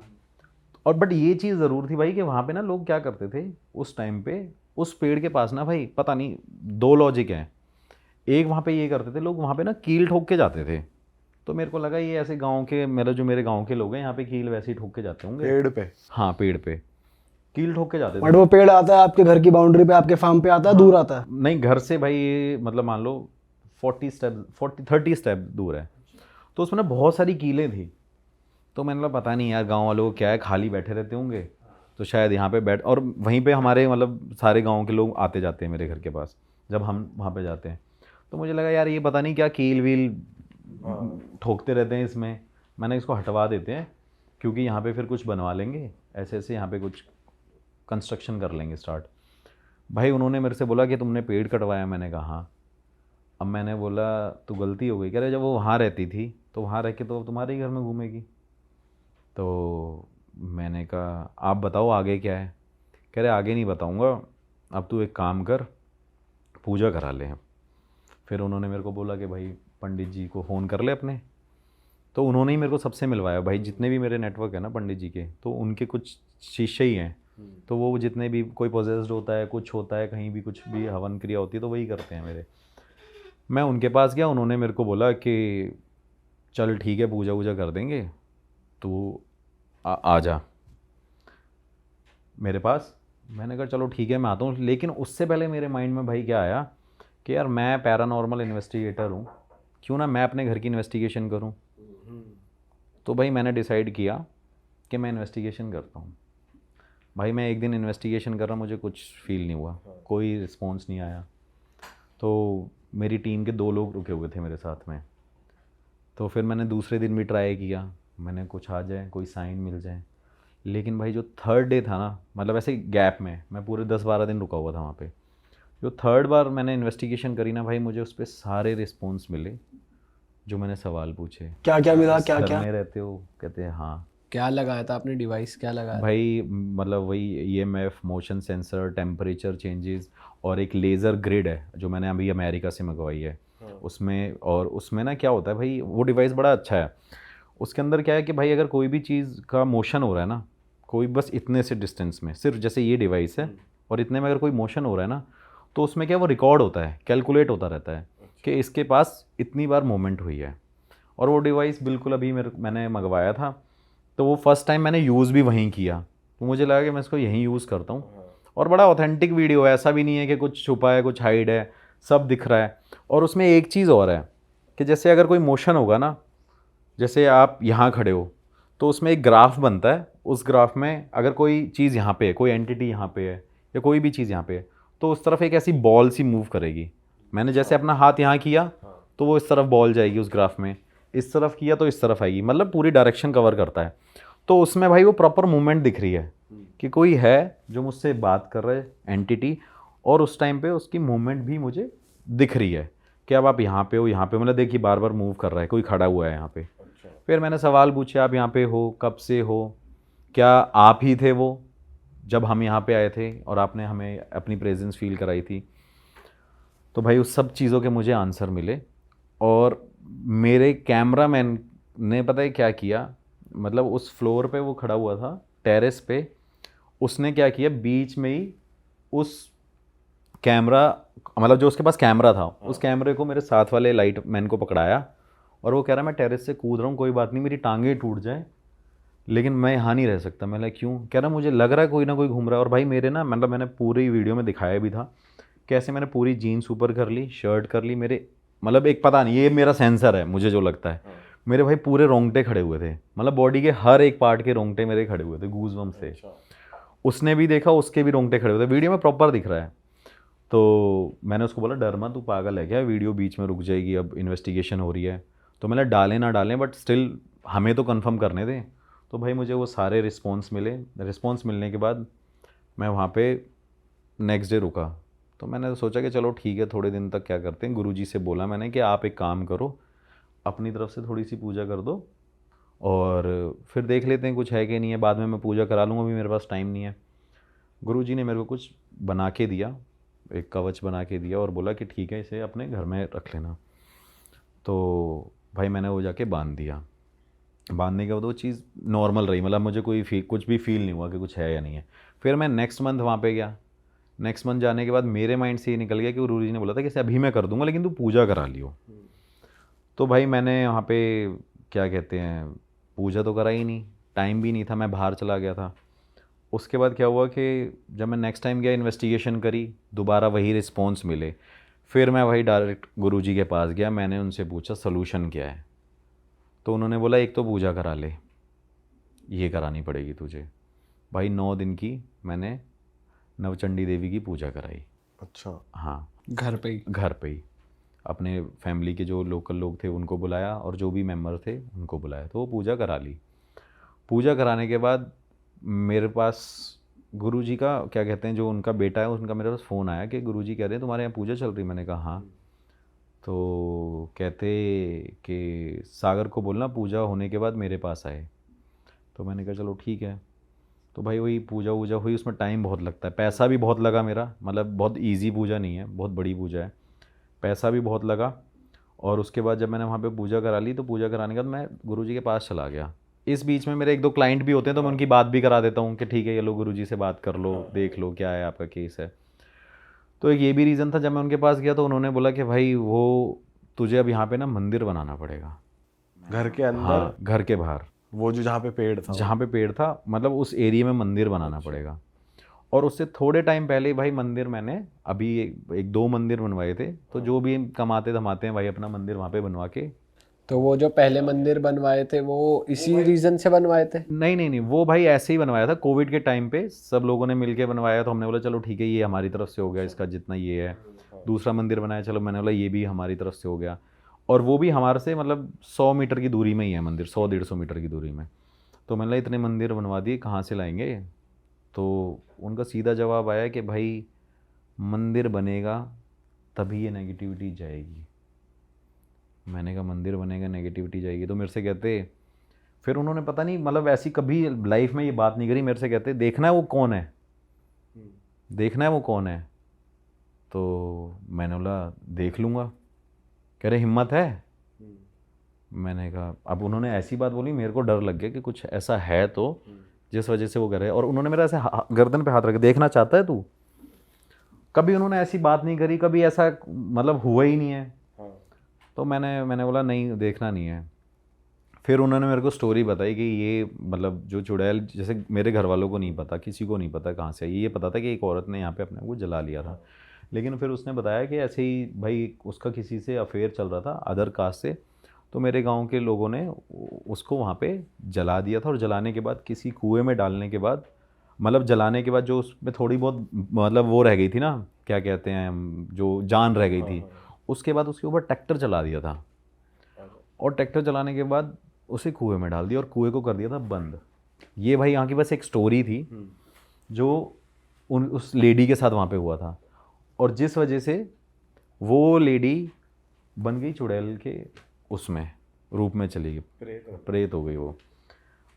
[SPEAKER 1] और बट ये चीज़ ज़रूर थी भाई कि वहाँ पे ना लोग क्या करते थे उस टाइम पे, उस पेड़ के पास ना भाई पता नहीं 2 लॉजिक हैं। एक वहाँ पे ये करते थे लोग, वहाँ पे ना कील ठोक के जाते थे। तो मेरे को लगा ये ऐसे गांव के, मेरे गांव के लोग हैं यहाँ पे कील वैसे ही ठोक के जाते होंगे
[SPEAKER 2] पेड़ पे?
[SPEAKER 1] हाँ पेड़ पे कील ठोक के जाते थे।
[SPEAKER 4] बट वो पेड़ आता है आपके घर की बाउंड्री पे, आपके फार्म पे आता है, दूर आता है?
[SPEAKER 1] नहीं घर से भाई ये मतलब मान लो 30 स्टेप दूर है। तो उसमें ना बहुत सारी कीलें थी। तो मैंने बोला पता नहीं यार गांव वालों को क्या है, खाली बैठे रहते होंगे तो शायद यहाँ पे बैठ, और वहीं पे हमारे मतलब सारे गांव के लोग आते जाते हैं मेरे घर के पास जब हम वहाँ पे जाते हैं। तो मुझे लगा यार ये पता नहीं क्या कील वील ठोकते रहते हैं इसमें, मैंने इसको हटवा देते हैं क्योंकि यहाँ पे फिर कुछ बनवा लेंगे, ऐसे ऐसे यहाँ पे कुछ कंस्ट्रक्शन कर लेंगे स्टार्ट। भाई उन्होंने मेरे से बोला कि तुमने पेड़ कटवाया? मैंने कहा हाँ। अब मैंने बोला तो गलती हो गई। कह रहे जब वो वहाँ रहती थी तो वहाँ रह के तो अब तुम्हारे ही घर में घूमेगी। तो मैंने कहा आप बताओ आगे क्या है। कह रहे आगे नहीं बताऊँगा, अब तू एक काम कर, पूजा करा ले। फिर उन्होंने मेरे को बोला कि भाई पंडित जी को फ़ोन कर ले अपने। तो उन्होंने ही मेरे को सबसे मिलवाया भाई, जितने भी मेरे नेटवर्क है ना पंडित जी के, तो उनके कुछ शिष्य ही हैं। तो वो जितने भी कोई पोजेस्ड होता है, कुछ होता है, कहीं भी कुछ भी हवन क्रिया होती है तो वही करते हैं मेरे। मैं उनके पास गया, उन्होंने मेरे को बोला कि चल ठीक है पूजा वूजा कर देंगे, तू आ जा मेरे पास। मैंने कहा चलो ठीक है मैं आता हूँ। लेकिन उससे पहले मेरे माइंड में भाई क्या आया कि यार मैं पैरानॉर्मल इन्वेस्टिगेटर हूँ, क्यों ना मैं अपने घर की इन्वेस्टिगेशन करूँ। तो भाई मैंने डिसाइड किया कि मैं इन्वेस्टिगेशन करता हूँ। भाई मैं एक दिन इन्वेस्टिगेशन कर रहा, मुझे कुछ फील नहीं हुआ, कोई रिस्पॉन्स नहीं आया। तो मेरी टीम के 2 लोग रुके हुए थे मेरे साथ में। तो फिर मैंने दूसरे दिन भी ट्राई किया, मैंने कुछ आ जाए, कोई साइन मिल जाए। लेकिन भाई जो थर्ड डे था ना, मतलब ऐसे गैप में मैं पूरे 10-12 दिन रुका हुआ था वहाँ पे। जो थर्ड बार मैंने इन्वेस्टिगेशन करी ना भाई, मुझे उस पर सारे रिस्पॉन्स मिले जो मैंने सवाल पूछे।
[SPEAKER 4] क्या क्या मिला, क्या
[SPEAKER 1] घर
[SPEAKER 4] क्या?
[SPEAKER 1] में रहते हो? कहते हैं हाँ।
[SPEAKER 3] क्या लगाया था आपने डिवाइस, क्या लगाया था?
[SPEAKER 1] भाई मतलब वही EMF, motion sensor, temperature changes, और एक लेज़र ग्रिड है जो मैंने अभी अमेरिका से मंगवाई है। उसमें, और उसमें ना क्या होता है भाई, वो डिवाइस बड़ा अच्छा है। उसके अंदर क्या है कि भाई अगर कोई भी चीज़ का मोशन हो रहा है ना, कोई बस इतने से डिस्टेंस में, सिर्फ जैसे ये डिवाइस है और इतने में अगर कोई मोशन हो रहा है ना, तो उसमें क्या वो रिकॉर्ड होता है, कैलकुलेट होता रहता है कि इसके पास इतनी बार मूवमेंट हुई है। और वो डिवाइस बिल्कुल अभी मैंने मंगवाया था, तो वो फर्स्ट टाइम मैंने यूज़ भी वहीं किया, तो मुझे लगा कि मैं इसको यहीं यूज़ करता हूँ। और बड़ा ऑथेंटिक वीडियो है, ऐसा भी नहीं है कि कुछ छुपा है कुछ हाइड है, सब दिख रहा है। और उसमें एक चीज़ और है कि जैसे अगर कोई मोशन होगा ना, जैसे आप यहाँ खड़े हो तो उसमें एक ग्राफ बनता है, उस ग्राफ में अगर कोई चीज़ यहाँ पे है, कोई एंटिटी यहाँ पे है या कोई भी चीज़ यहाँ पे है, तो उस तरफ एक ऐसी बॉल सी मूव करेगी। मैंने जैसे अपना हाथ यहाँ किया तो वो इस तरफ बॉल जाएगी उस ग्राफ में, इस तरफ किया तो इस तरफ आएगी, मतलब पूरी डायरेक्शन कवर करता है। तो उसमें भाई वो प्रॉपर मूवमेंट दिख रही है कि कोई है जो मुझसे बात कर रहा है, एंटिटी, और उस टाइम पे उसकी मूवमेंट भी मुझे दिख रही है कि अब आप यहाँ पे हो, यहाँ पे, मतलब देखिए बार बार मूव कर रहा है, कोई खड़ा हुआ है यहाँ पे। फिर मैंने सवाल पूछे आप यहाँ पे हो, कब से हो, क्या आप ही थे वो जब हम यहाँ पे आए थे और आपने हमें अपनी प्रेजेंस फील कराई थी। तो भाई उस सब चीज़ों के मुझे आंसर मिले। और मेरे कैमरामैन ने पता है क्या किया, मतलब उस फ्लोर पे वो खड़ा हुआ था, टेरेस पे, उसने क्या किया बीच में ही उस कैमरा, मतलब जो उसके पास कैमरा था, उस कैमरे को मेरे साथ वाले लाइट मैन को पकड़ाया, और वो कह रहा मैं टेरेस से कूद रहा हूँ, कोई बात नहीं मेरी टांगें टूट जाए लेकिन मैं यहाँ नहीं रह सकता। मैं क्यों? कह रहा मुझे लग रहा है कोई ना कोई घूम रहा है। और भाई मेरे ना, मतलब मैंने पूरी वीडियो में दिखाया भी था कैसे मैंने पूरी जीन्स ऊपर कर ली, शर्ट कर ली, मेरे मतलब एक पता नहीं, ये मेरा सेंसर है, मुझे जो लगता है, मेरे भाई पूरे रोंगटे खड़े हुए थे, मतलब बॉडी के हर एक पार्ट के रोंगटे मेरे खड़े हुए थे गूज़बम्स से। उसने भी देखा, उसके भी रोंगटे खड़े हुए थे, वीडियो में प्रॉपर दिख रहा है। तो मैंने उसको बोला डर मत, तू पागल है क्या, वीडियो बीच में रुक जाएगी, अब इन्वेस्टिगेशन हो रही है। तो मैंने डालें ना डालें बट स्टिल हमें तो कंफर्म करने दें। तो भाई मुझे वो सारे रिस्पॉन्स मिले। रिस्पॉन्स मिलने के बाद मैं वहाँ पे नेक्स्ट डे रुका। तो मैंने सोचा कि चलो ठीक है, थोड़े दिन तक क्या करते हैं, गुरुजी से बोला मैंने कि आप एक काम करो, अपनी तरफ से थोड़ी सी पूजा कर दो और फिर देख लेते हैं कुछ है कि नहीं है, बाद में मैं पूजा करा लूँगा, अभी मेरे पास टाइम नहीं है। गुरुजी ने मेरे को कुछ बना के दिया, एक कवच बना के दिया और बोला कि ठीक है इसे अपने घर में रख लेना। तो भाई मैंने वो जाके बांध दिया। बांधने के बाद वो चीज़ नॉर्मल रही, मतलब मुझे कुछ भी फील नहीं हुआ कि कुछ है या नहीं है। फिर मैं नेक्स्ट मंथ वहाँ पे गया। नेक्स्ट मंथ जाने के बाद मेरे माइंड से ये निकल गया कि गुरुजी ने बोला था कि इसे अभी मैं कर दूंगा लेकिन तू पूजा करा लियो। तो भाई मैंने वहाँ पे क्या कहते हैं, पूजा तो करा ही नहीं, टाइम भी नहीं था, मैं बाहर चला गया था। उसके बाद क्या हुआ कि जब मैं नेक्स्ट टाइम गया, इन्वेस्टिगेशन करी, दोबारा वही रिस्पॉन्स मिले। फिर मैं वही डायरेक्ट गुरुजी के पास गया, मैंने उनसे पूछा सलूशन क्या है। तो उन्होंने बोला एक तो पूजा करा ले, ये करानी पड़ेगी तुझे। भाई 9 दिन की मैंने नवचंडी देवी की पूजा कराई।
[SPEAKER 2] अच्छा।
[SPEAKER 1] हाँ,
[SPEAKER 3] घर पे ही?
[SPEAKER 1] घर पे ही। अपने फैमिली के जो लोकल लोग थे उनको बुलाया और जो भी मेंबर थे उनको बुलाया, तो वो पूजा करा ली। पूजा कराने के बाद मेरे पास गुरुजी का क्या कहते हैं, जो उनका बेटा है, उनका मेरे पास फ़ोन आया कि गुरुजी कह रहे हैं तुम्हारे यहाँ पूजा चल रही। मैंने कहा हाँ। तो कहते कि सागर को बोलना पूजा होने के बाद मेरे पास आए। तो मैंने कहा चलो ठीक है। तो भाई वही पूजा वूजा हुई, उसमें टाइम बहुत लगता है, पैसा भी बहुत लगा मेरा, मतलब बहुत इजी पूजा नहीं है, बहुत बड़ी पूजा है, पैसा भी बहुत लगा। और उसके बाद जब मैंने वहाँ पे पूजा करा ली, तो पूजा कराने के बाद मैं गुरुजी के पास चला गया। इस बीच में मेरे एक दो क्लाइंट भी होते हैं, तो मैं उनकी बात भी करा देता हूँ कि ठीक है ये लो गुरुजी से बात कर लो, देख लो क्या है आपका केस है। तो एक ये भी रीज़न था, जब मैं उनके पास गया तो उन्होंने बोला कि भाई वो तुझे अब यहाँ पे ना मंदिर बनाना पड़ेगा।
[SPEAKER 2] घर के अंदर?
[SPEAKER 1] हाँ, घर के बाहर,
[SPEAKER 2] वो जो जहाँ पे पेड़ था?
[SPEAKER 1] जहाँ पे पेड़ था, मतलब उस एरिया में मंदिर बनाना पड़ेगा। और उससे थोड़े टाइम पहले ही भाई मंदिर मैंने अभी एक दो मंदिर बनवाए थे। तो जो भी कमाते धमाते हैं भाई अपना मंदिर वहाँ पे बनवा के।
[SPEAKER 3] तो वो जो पहले मंदिर बनवाए थे वो इसी रीजन से बनवाए थे?
[SPEAKER 1] नहीं नहीं नहीं, वो भाई ऐसे ही बनवाया था, कोविड के टाइम पे सब लोगों ने मिलके बनवाया। तो हमने बोला चलो ठीक है ये हमारी तरफ से हो गया, इसका जितना ये है। दूसरा मंदिर बनाया, चलो मैंने बोला ये भी हमारी तरफ से हो गया। और वो भी हमारे से मतलब 100 मीटर की दूरी में ही है मंदिर, 100-150 मीटर की दूरी में। तो मैंने बोला इतने मंदिर बनवा दिए, कहाँ से लाएंगे? तो उनका सीधा जवाब आया कि भाई मंदिर बनेगा तभी ये नेगेटिविटी जाएगी। मैंने कहा मंदिर बनेगा नेगेटिविटी जाएगी? तो मेरे से कहते, फिर उन्होंने पता नहीं मतलब ऐसी कभी लाइफ में ये बात नहीं करी, मेरे से कहते देखना है वो कौन है, देखना है वो कौन है। तो मैंने बोला देख लूँगा। कह रहे हिम्मत है? मैंने कहा, अब उन्होंने ऐसी बात बोली मेरे को डर लग गया कि कुछ ऐसा है तो जिस वजह से वो कर रहे हैं। और उन्होंने मेरा ऐसे गर्दन पे हाथ रख के, देखना चाहता है तू? कभी उन्होंने ऐसी बात नहीं करी, कभी ऐसा मतलब हुआ ही नहीं है। तो मैंने बोला नहीं देखना नहीं है। फिर उन्होंने मेरे को स्टोरी बताई कि ये मतलब जो चुड़ैल, जैसे मेरे घर वालों को नहीं पता, किसी को नहीं पता कहाँ से आई, ये पता था कि एक औरत ने यहाँ पे अपने को जला लिया था। लेकिन फिर उसने बताया कि ऐसे ही भाई उसका किसी से अफेयर चल रहा था अदर कास्ट से, तो मेरे गांव के लोगों ने उसको वहाँ पे जला दिया था। और जलाने के बाद किसी कुएं में डालने के बाद, मतलब जलाने के बाद जो उसमें थोड़ी बहुत मतलब वो रह गई थी ना, क्या कहते हैं, जो जान रह गई थी, उसके बाद उसके ऊपर ट्रैक्टर चला दिया था। और ट्रैक्टर चलाने के बाद उसे कुएं में डाल दिया और कुएं को कर दिया था बंद। ये भाई यहाँ की बस एक स्टोरी थी जो उस लेडी के साथ वहाँ पे हुआ था। और जिस वजह से वो लेडी बन गई चुड़ैल के उसमें रूप में चली गई, प्रेत हो गई वो।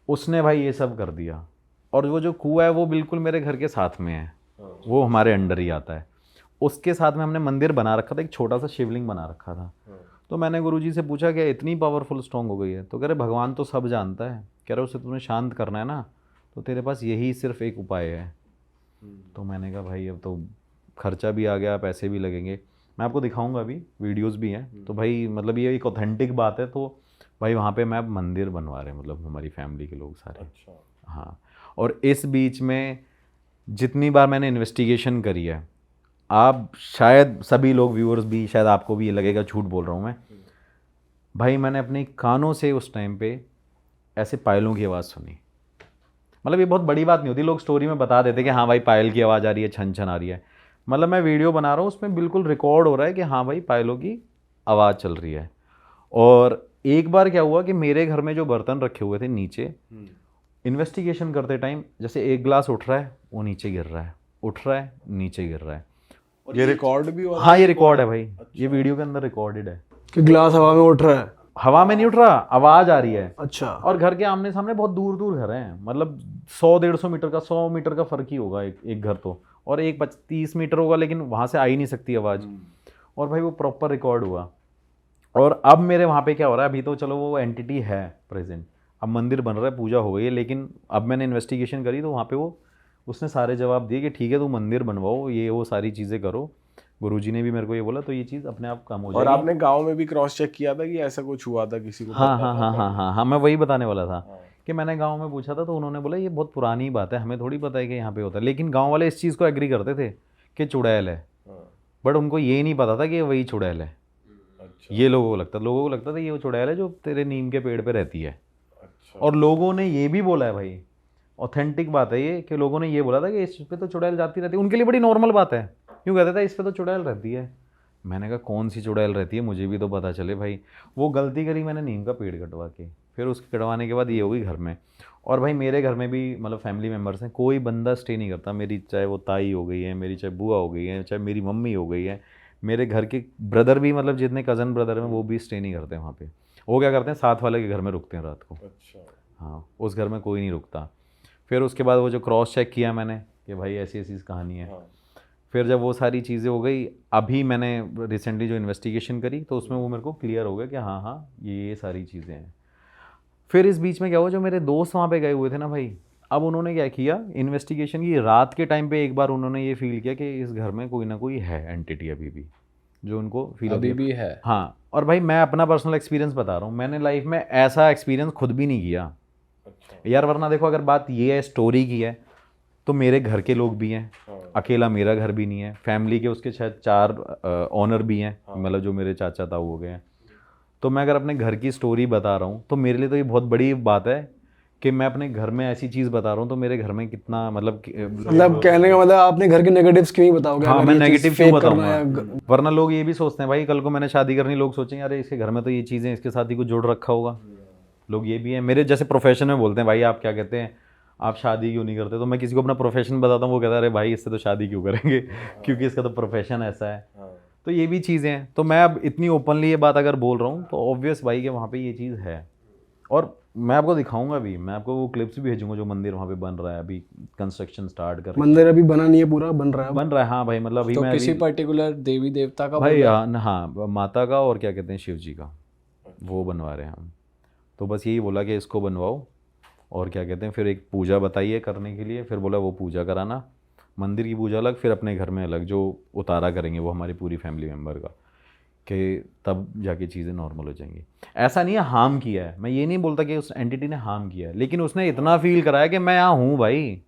[SPEAKER 1] उसने भाई ये सब कर दिया। और वो जो कुआं है वो बिल्कुल मेरे घर के साथ में है, वो हमारे अंडर ही आता है। उसके साथ में हमने मंदिर बना रखा था, एक छोटा सा शिवलिंग बना रखा था। तो मैंने गुरुजी से पूछा कि इतनी पावरफुल स्ट्रॉन्ग हो गई है? तो कह रहे भगवान तो सब जानता है, कह रहे उसे तुम्हें शांत करना है ना, तो तेरे पास यही सिर्फ एक उपाय है। तो मैंने कहा भाई अब तो खर्चा भी आ गया, पैसे भी लगेंगे। मैं आपको दिखाऊंगा, अभी वीडियोस भी हैं। तो भाई मतलब ये एक ऑथेंटिक बात है। तो भाई वहाँ पे मैं मंदिर बनवा रहे हैं, मतलब हमारी फैमिली के लोग सारे।
[SPEAKER 2] अच्छा।
[SPEAKER 1] हाँ। और इस बीच में जितनी बार मैंने इन्वेस्टिगेशन करी है, आप शायद सभी लोग व्यूअर्स भी शायद आपको भी ये लगेगा झूठ बोल रहा हूँ मैं, भाई मैंने अपने कानों से उस टाइम पे ऐसे पायलों की आवाज़ सुनी। मतलब ये बहुत बड़ी बात नहीं होती, लोग स्टोरी में बता देते कि हाँ भाई पायल की आवाज़ आ रही है, छन छन आ रही है। मतलब मैं वीडियो बना रहा हूँ, उसमें बिल्कुल रिकॉर्ड हो रहा है कि हाँ भाई पायलों की आवाज़ चल रही है। और एक बार क्या हुआ कि मेरे घर में जो बर्तन रखे हुए थे नीचे, इन्वेस्टिगेशन करते टाइम जैसे एक गिलास उठ रहा है वो नीचे गिर रहा है, उठ रहा है नीचे गिर रहा है।
[SPEAKER 2] ये रिकॉर्ड भी हुआ?
[SPEAKER 1] हाँ ये रिकॉर्ड है भाई, ये वीडियो के अंदर रिकॉर्डेड है
[SPEAKER 4] कि गिलास हवा में उठ रहा है?
[SPEAKER 1] हवा में नहीं उठ रहा, आवाज़ आ रही है।
[SPEAKER 4] अच्छा।
[SPEAKER 1] और घर के आमने सामने बहुत दूर दूर घर हैं, मतलब 100-150 मीटर का, 100 मीटर का फ़र्क ही होगा एक घर तो, और एक 30 मीटर होगा, लेकिन वहाँ से आ ही नहीं सकती आवाज़। और भाई वो प्रॉपर रिकॉर्ड हुआ। और अब मेरे वहाँ पे क्या हो रहा है, अभी तो चलो वो एंटिटी है प्रेजेंट, अब मंदिर बन रहा है, पूजा हो गई है, लेकिन अब मैंने इन्वेस्टिगेशन करी तो वहाँ पे वो उसने सारे जवाब दिए कि ठीक है तू मंदिर बनवाओ, ये वो सारी चीज़ें करो। गुरुजी ने भी मेरे को ये बोला, तो ये चीज़ अपने आप कम हो जाएगी।
[SPEAKER 2] और आपने गांव में भी क्रॉस चेक किया था कि ऐसा कुछ हुआ था, किसी को
[SPEAKER 1] हाँ
[SPEAKER 2] पता
[SPEAKER 1] हाँ
[SPEAKER 2] था?
[SPEAKER 1] हाँ हाँ हाँ हाँ, मैं वही बताने वाला था कि मैंने गांव में पूछा था, तो उन्होंने बोला ये बहुत पुरानी बात है, हमें थोड़ी पता है कि यहाँ पे होता है। लेकिन गांव वाले इस चीज़ को एग्री करते थे कि चुड़ैल है, बट उनको ये नहीं पता था कि वही चुड़ैल है।
[SPEAKER 2] अच्छा।
[SPEAKER 1] ये लोगों को लगता था ये वो चुड़ैल है जो तेरे नीम के पेड़ पे रहती है।
[SPEAKER 2] अच्छा।
[SPEAKER 1] और लोगों ने ये भी बोला है भाई, ऑथेंटिक बात है ये, कि लोगों ने ये बोला था कि इस पे तो चुड़ैल जाती रहती है, उनके लिए बड़ी नॉर्मल बात है। क्यों कहते थे इस पे तो चुड़ैल रहती है। मैंने कहा कौन सी चुड़ैल रहती है, मुझे भी तो पता चले भाई। वो गलती करी मैंने नीम का पेड़ कटवा के, फिर उसके कटवाने के बाद ये हो गई घर में। और भाई मेरे घर में भी मतलब फैमिली मेम्बर्स हैं, कोई बंदा स्टे नहीं करता, मेरी चाहे वो ताई हो गई है, मेरी चाहे बुआ हो गई है, चाहे मेरी मम्मी हो गई है, मेरे घर के ब्रदर भी, मतलब जितने कज़न ब्रदर हैं वो भी स्टे नहीं करते वहाँ पे। वो क्या करते हैं, साथ वाले के घर में रुकते हैं रात को।
[SPEAKER 2] अच्छा।
[SPEAKER 1] हाँ, उस घर में कोई नहीं रुकता। फिर उसके बाद वो जो क्रॉस चेक किया मैंने कि भाई ऐसी ऐसी कहानी है।
[SPEAKER 2] हाँ।
[SPEAKER 1] फिर जब वो सारी चीज़ें हो गई, अभी मैंने रिसेंटली जो इन्वेस्टिगेशन करी तो उसमें वो मेरे को क्लियर हो गया कि हाँ हाँ ये सारी चीज़ें हैं। फिर इस बीच में क्या हुआ, जो मेरे दोस्त वहाँ पे गए हुए थे ना भाई, अब उन्होंने क्या किया, इन्वेस्टिगेशन की रात के टाइम पे एक बार उन्होंने ये फील किया कि इस घर में कोई ना कोई है एंटिटी अभी भी, जो उनको फील
[SPEAKER 3] अभी भी है।
[SPEAKER 1] हाँ। और भाई मैं अपना पर्सनल एक्सपीरियंस बता रहा हूँ, मैंने लाइफ में ऐसा एक्सपीरियंस खुद भी नहीं किया
[SPEAKER 2] अच्छा।
[SPEAKER 1] यार। वरना देखो, अगर बात ये है स्टोरी की है तो मेरे घर के लोग भी हैं, अकेला मेरा घर भी नहीं है, फैमिली के उसके शायद 4 ऑनर भी हैं, मतलब जो मेरे चाचा ताऊ हो गए हैं। तो मैं अगर अपने घर की स्टोरी बता रहा हूँ तो मेरे लिए तो ये बहुत बड़ी बात है कि मैं अपने घर में ऐसी चीज़ बता रहा हूँ, तो मेरे घर में कितना मतलब
[SPEAKER 4] कहने का मतलब आपने घर के नेगेटिव्स क्यों ही बताओगे?
[SPEAKER 1] हाँ,
[SPEAKER 4] अगर
[SPEAKER 1] मैं
[SPEAKER 4] ये चीज़
[SPEAKER 1] नेगेटिव क्यों
[SPEAKER 4] fake करना
[SPEAKER 1] बताऊंगा? वरना लोग ये भी सोचते हैं भाई, कल को मैंने शादी करनी, लोग सोचेंगे अरे इसके घर में तो ये चीज़ें इसके साथ ही कुछ जुड़ रखा होगा। लोग ये भी हैं मेरे जैसे प्रोफेशन में बोलते हैं भाई आप क्या कहते हैं, आप शादी क्यों नहीं करते? तो मैं किसी को अपना प्रोफेशन बताता हूँ, वो कहता है अरे भाई इससे तो शादी क्यों करेंगे क्योंकि इसका तो प्रोफेशन ऐसा है। तो ये भी चीज़ें हैं। तो मैं अब इतनी ओपनली ये बात अगर बोल रहा हूँ तो ऑब्वियस भाई कि वहाँ पे ये चीज़ है। और मैं आपको दिखाऊंगा भी, मैं आपको वो क्लिप्स भी भेजूंगा जो मंदिर वहाँ पे बन रहा है, अभी कंस्ट्रक्शन स्टार्ट कर
[SPEAKER 4] मंदिर अभी बना नहीं है, पूरा बन रहा है।
[SPEAKER 1] बन रहा है। हाँ भाई, मतलब अभी
[SPEAKER 3] तो
[SPEAKER 1] मैं
[SPEAKER 3] किसी
[SPEAKER 1] अभी
[SPEAKER 3] पर्टिकुलर देवी देवता का
[SPEAKER 1] भाई
[SPEAKER 3] बोल रहे हैं?
[SPEAKER 1] हाँ माता का और क्या कहते हैं शिव जी का, वो बनवा रहे हैं हम। तो बस यही बोला कि इसको बनवाओ और क्या कहते हैं, फिर एक पूजा बताइए करने के लिए, फिर बोला वो पूजा कराना, मंदिर की पूजा अलग, फिर अपने घर में अलग जो उतारा करेंगे वो हमारी पूरी फैमिली मेम्बर का, कि तब जाके चीज़ें नॉर्मल हो जाएंगी। ऐसा नहीं है हार्म किया है, मैं ये नहीं बोलता कि उस एंटिटी ने हार्म किया है, लेकिन उसने इतना फील कराया कि मैं यहाँ हूँ भाई।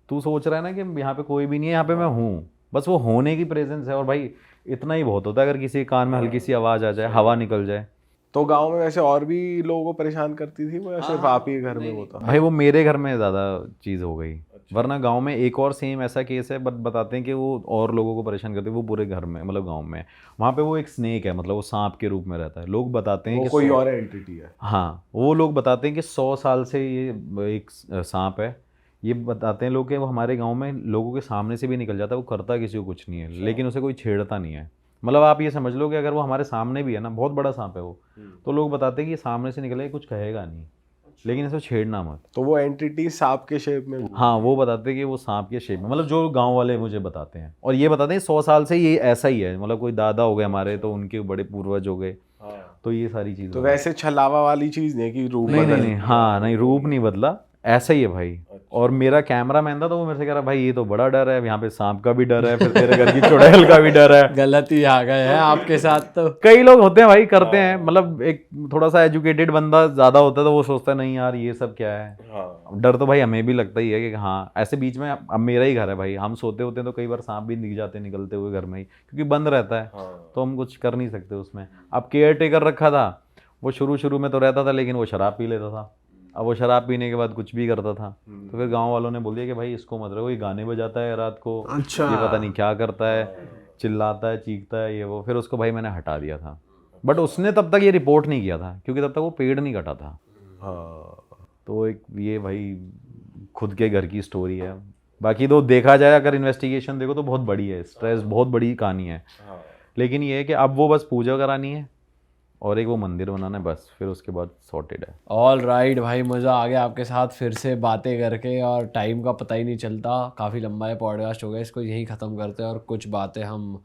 [SPEAKER 1] तू सोच रहा है ना कि यहाँ पे कोई भी नहीं है, यहाँ पे मैं हूँ, बस वो होने की प्रेजेंस है। और भाई इतना ही बहुत होता है, अगर किसी के कान में हल्की सी आवाज़ आ जाए, हवा निकल जाए।
[SPEAKER 2] तो गांव में वैसे और भी लोगों को परेशान करती थी वो, या सिर्फ आप ही घर में वो था?
[SPEAKER 1] भाई वो मेरे घर में ज़्यादा चीज़ हो गई, वरना गांव में एक और सेम ऐसा केस है, बट बताते हैं कि वो और लोगों को परेशान करते हैं, वो पूरे घर में मतलब गांव में। वहाँ पे वो एक स्नेक है, मतलब वो सांप के रूप में रहता है। लोग बताते हैं
[SPEAKER 2] वो
[SPEAKER 1] कि
[SPEAKER 2] कोई और एंटिटी है?
[SPEAKER 1] हाँ, वो लोग बताते हैं कि 100 साल से ये एक सांप है। ये बताते हैं लोग कि वो हमारे गांव में लोगों के सामने से भी निकल जाता है, वो करता किसी को कुछ नहीं है, लेकिन उसे कोई छेड़ता नहीं है। मतलब आप ये समझ लो कि अगर वो हमारे सामने भी है ना, बहुत बड़ा सांप है वो, तो लोग बताते हैं कि ये सामने से निकले कुछ कहेगा नहीं, लेकिन इसे छेड़ना मत।
[SPEAKER 2] तो वो एंटिटी सांप के शेप में?
[SPEAKER 1] हाँ, वो बताते हैं कि वो सांप के शेप में, मतलब जो गांव वाले मुझे बताते हैं। और ये बताते हैं 100 साल से ये ऐसा ही है, मतलब कोई दादा हो गए हमारे तो उनके बड़े पूर्वज हो गए, तो ये सारी चीज़।
[SPEAKER 2] तो वैसे छलावा वाली चीज नहीं कि रूप
[SPEAKER 1] नहीं
[SPEAKER 2] बदल?
[SPEAKER 1] नहीं नहीं, हाँ नहीं, रूप नहीं बदला, ऐसा ही है भाई। और मेरा कैमरा मैन था तो वो मेरे से कह रहा भाई ये तो बड़ा डर है, यहाँ पे सांप का भी डर है, फिर तेरे घर की चुड़ैल का भी डर है।
[SPEAKER 3] गलती आ गए हैं आपके साथ तो।
[SPEAKER 1] कई लोग होते हैं भाई, करते हैं, मतलब एक थोड़ा सा एजुकेटेड बंदा ज़्यादा होता है तो वो सोचता है नहीं यार ये सब क्या है।
[SPEAKER 2] हाँ।
[SPEAKER 1] डर तो भाई हमें भी लगता ही है कि हाँ, ऐसे बीच में अब मेरा ही घर है भाई, हम सोते होते हैं तो कई बार सांप भी दिख जाते हैं निकलते हुए घर में ही, क्योंकि बंद रहता है, तो हम कुछ कर नहीं सकते उसमें। अब केयर टेकर रखा था, वो शुरू में तो रहता था, लेकिन वो शराब पी लेता था। अब वो शराब पीने के बाद कुछ भी करता था, तो फिर गांव वालों ने बोल दिया कि भाई इसको मत रखो, ये गाने बजाता है रात को,
[SPEAKER 4] अच्छा।
[SPEAKER 1] ये पता नहीं क्या करता है, चिल्लाता है, चीखता है, ये वो। फिर उसको भाई मैंने हटा दिया था, बट उसने तब तक ये रिपोर्ट नहीं किया था क्योंकि तब तक वो पेड़ नहीं कटा था। तो एक ये भाई खुद के घर की स्टोरी है। बाकी तो देखा जाए, अगर इन्वेस्टिगेशन देखो तो बहुत बड़ी है, स्ट्रेस बहुत बड़ी कहानी है। लेकिन ये है कि अब वो बस पूजा करानी है और एक वो मंदिर बनाना है, बस फिर उसके बाद सॉर्टेड है।
[SPEAKER 3] ऑल राइट भाई, मज़ा आ गया आपके साथ फिर से बातें करके, और टाइम का पता ही नहीं चलता। काफ़ी लंबा है पॉडकास्ट हो गया, इसको यहीं ख़त्म करते हैं और कुछ बातें हम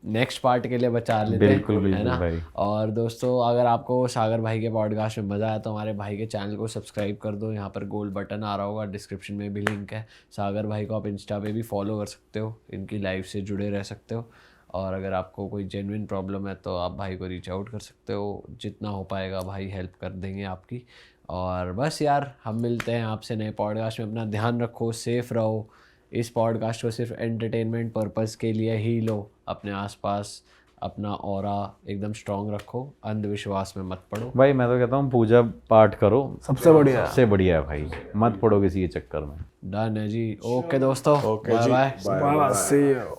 [SPEAKER 3] नेक्स्ट पार्ट के लिए बचा लेते हैं,
[SPEAKER 1] बिल्कुल
[SPEAKER 3] है ना
[SPEAKER 1] भाई।
[SPEAKER 3] और दोस्तों, अगर आपको सागर भाई के पॉडकास्ट में मज़ा आया तो हमारे भाई के चैनल को सब्सक्राइब कर दो। यहाँ पर गोल बटन आ रहा होगा, डिस्क्रिप्शन में भी लिंक है। सागर भाई को आप इंस्टा पे भी फॉलो कर सकते हो, इनकी लाइव से जुड़े रह सकते हो। और अगर आपको कोई जेन्युइन प्रॉब्लम है तो आप भाई को रीच आउट कर सकते हो, जितना हो पाएगा भाई हेल्प कर देंगे आपकी। और बस यार, हम मिलते हैं आपसे नए पॉडकास्ट में। अपना ध्यान रखो, सेफ रहो। इस पॉडकास्ट को सिर्फ एंटरटेनमेंट पर्पस के लिए ही लो। अपने आसपास अपना ऑरा एकदम स्ट्रांग रखो, अंधविश्वास में मत पड़ो
[SPEAKER 1] भाई। मैं तो कहता हूँ पूजा पाठ करो,
[SPEAKER 4] सबसे बढ़िया।
[SPEAKER 1] सबसे बढ़िया है भाई, मत पड़ो किसी के चक्कर में।
[SPEAKER 3] डन है जी। ओके दोस्तों, बाय बाय।
[SPEAKER 4] See you.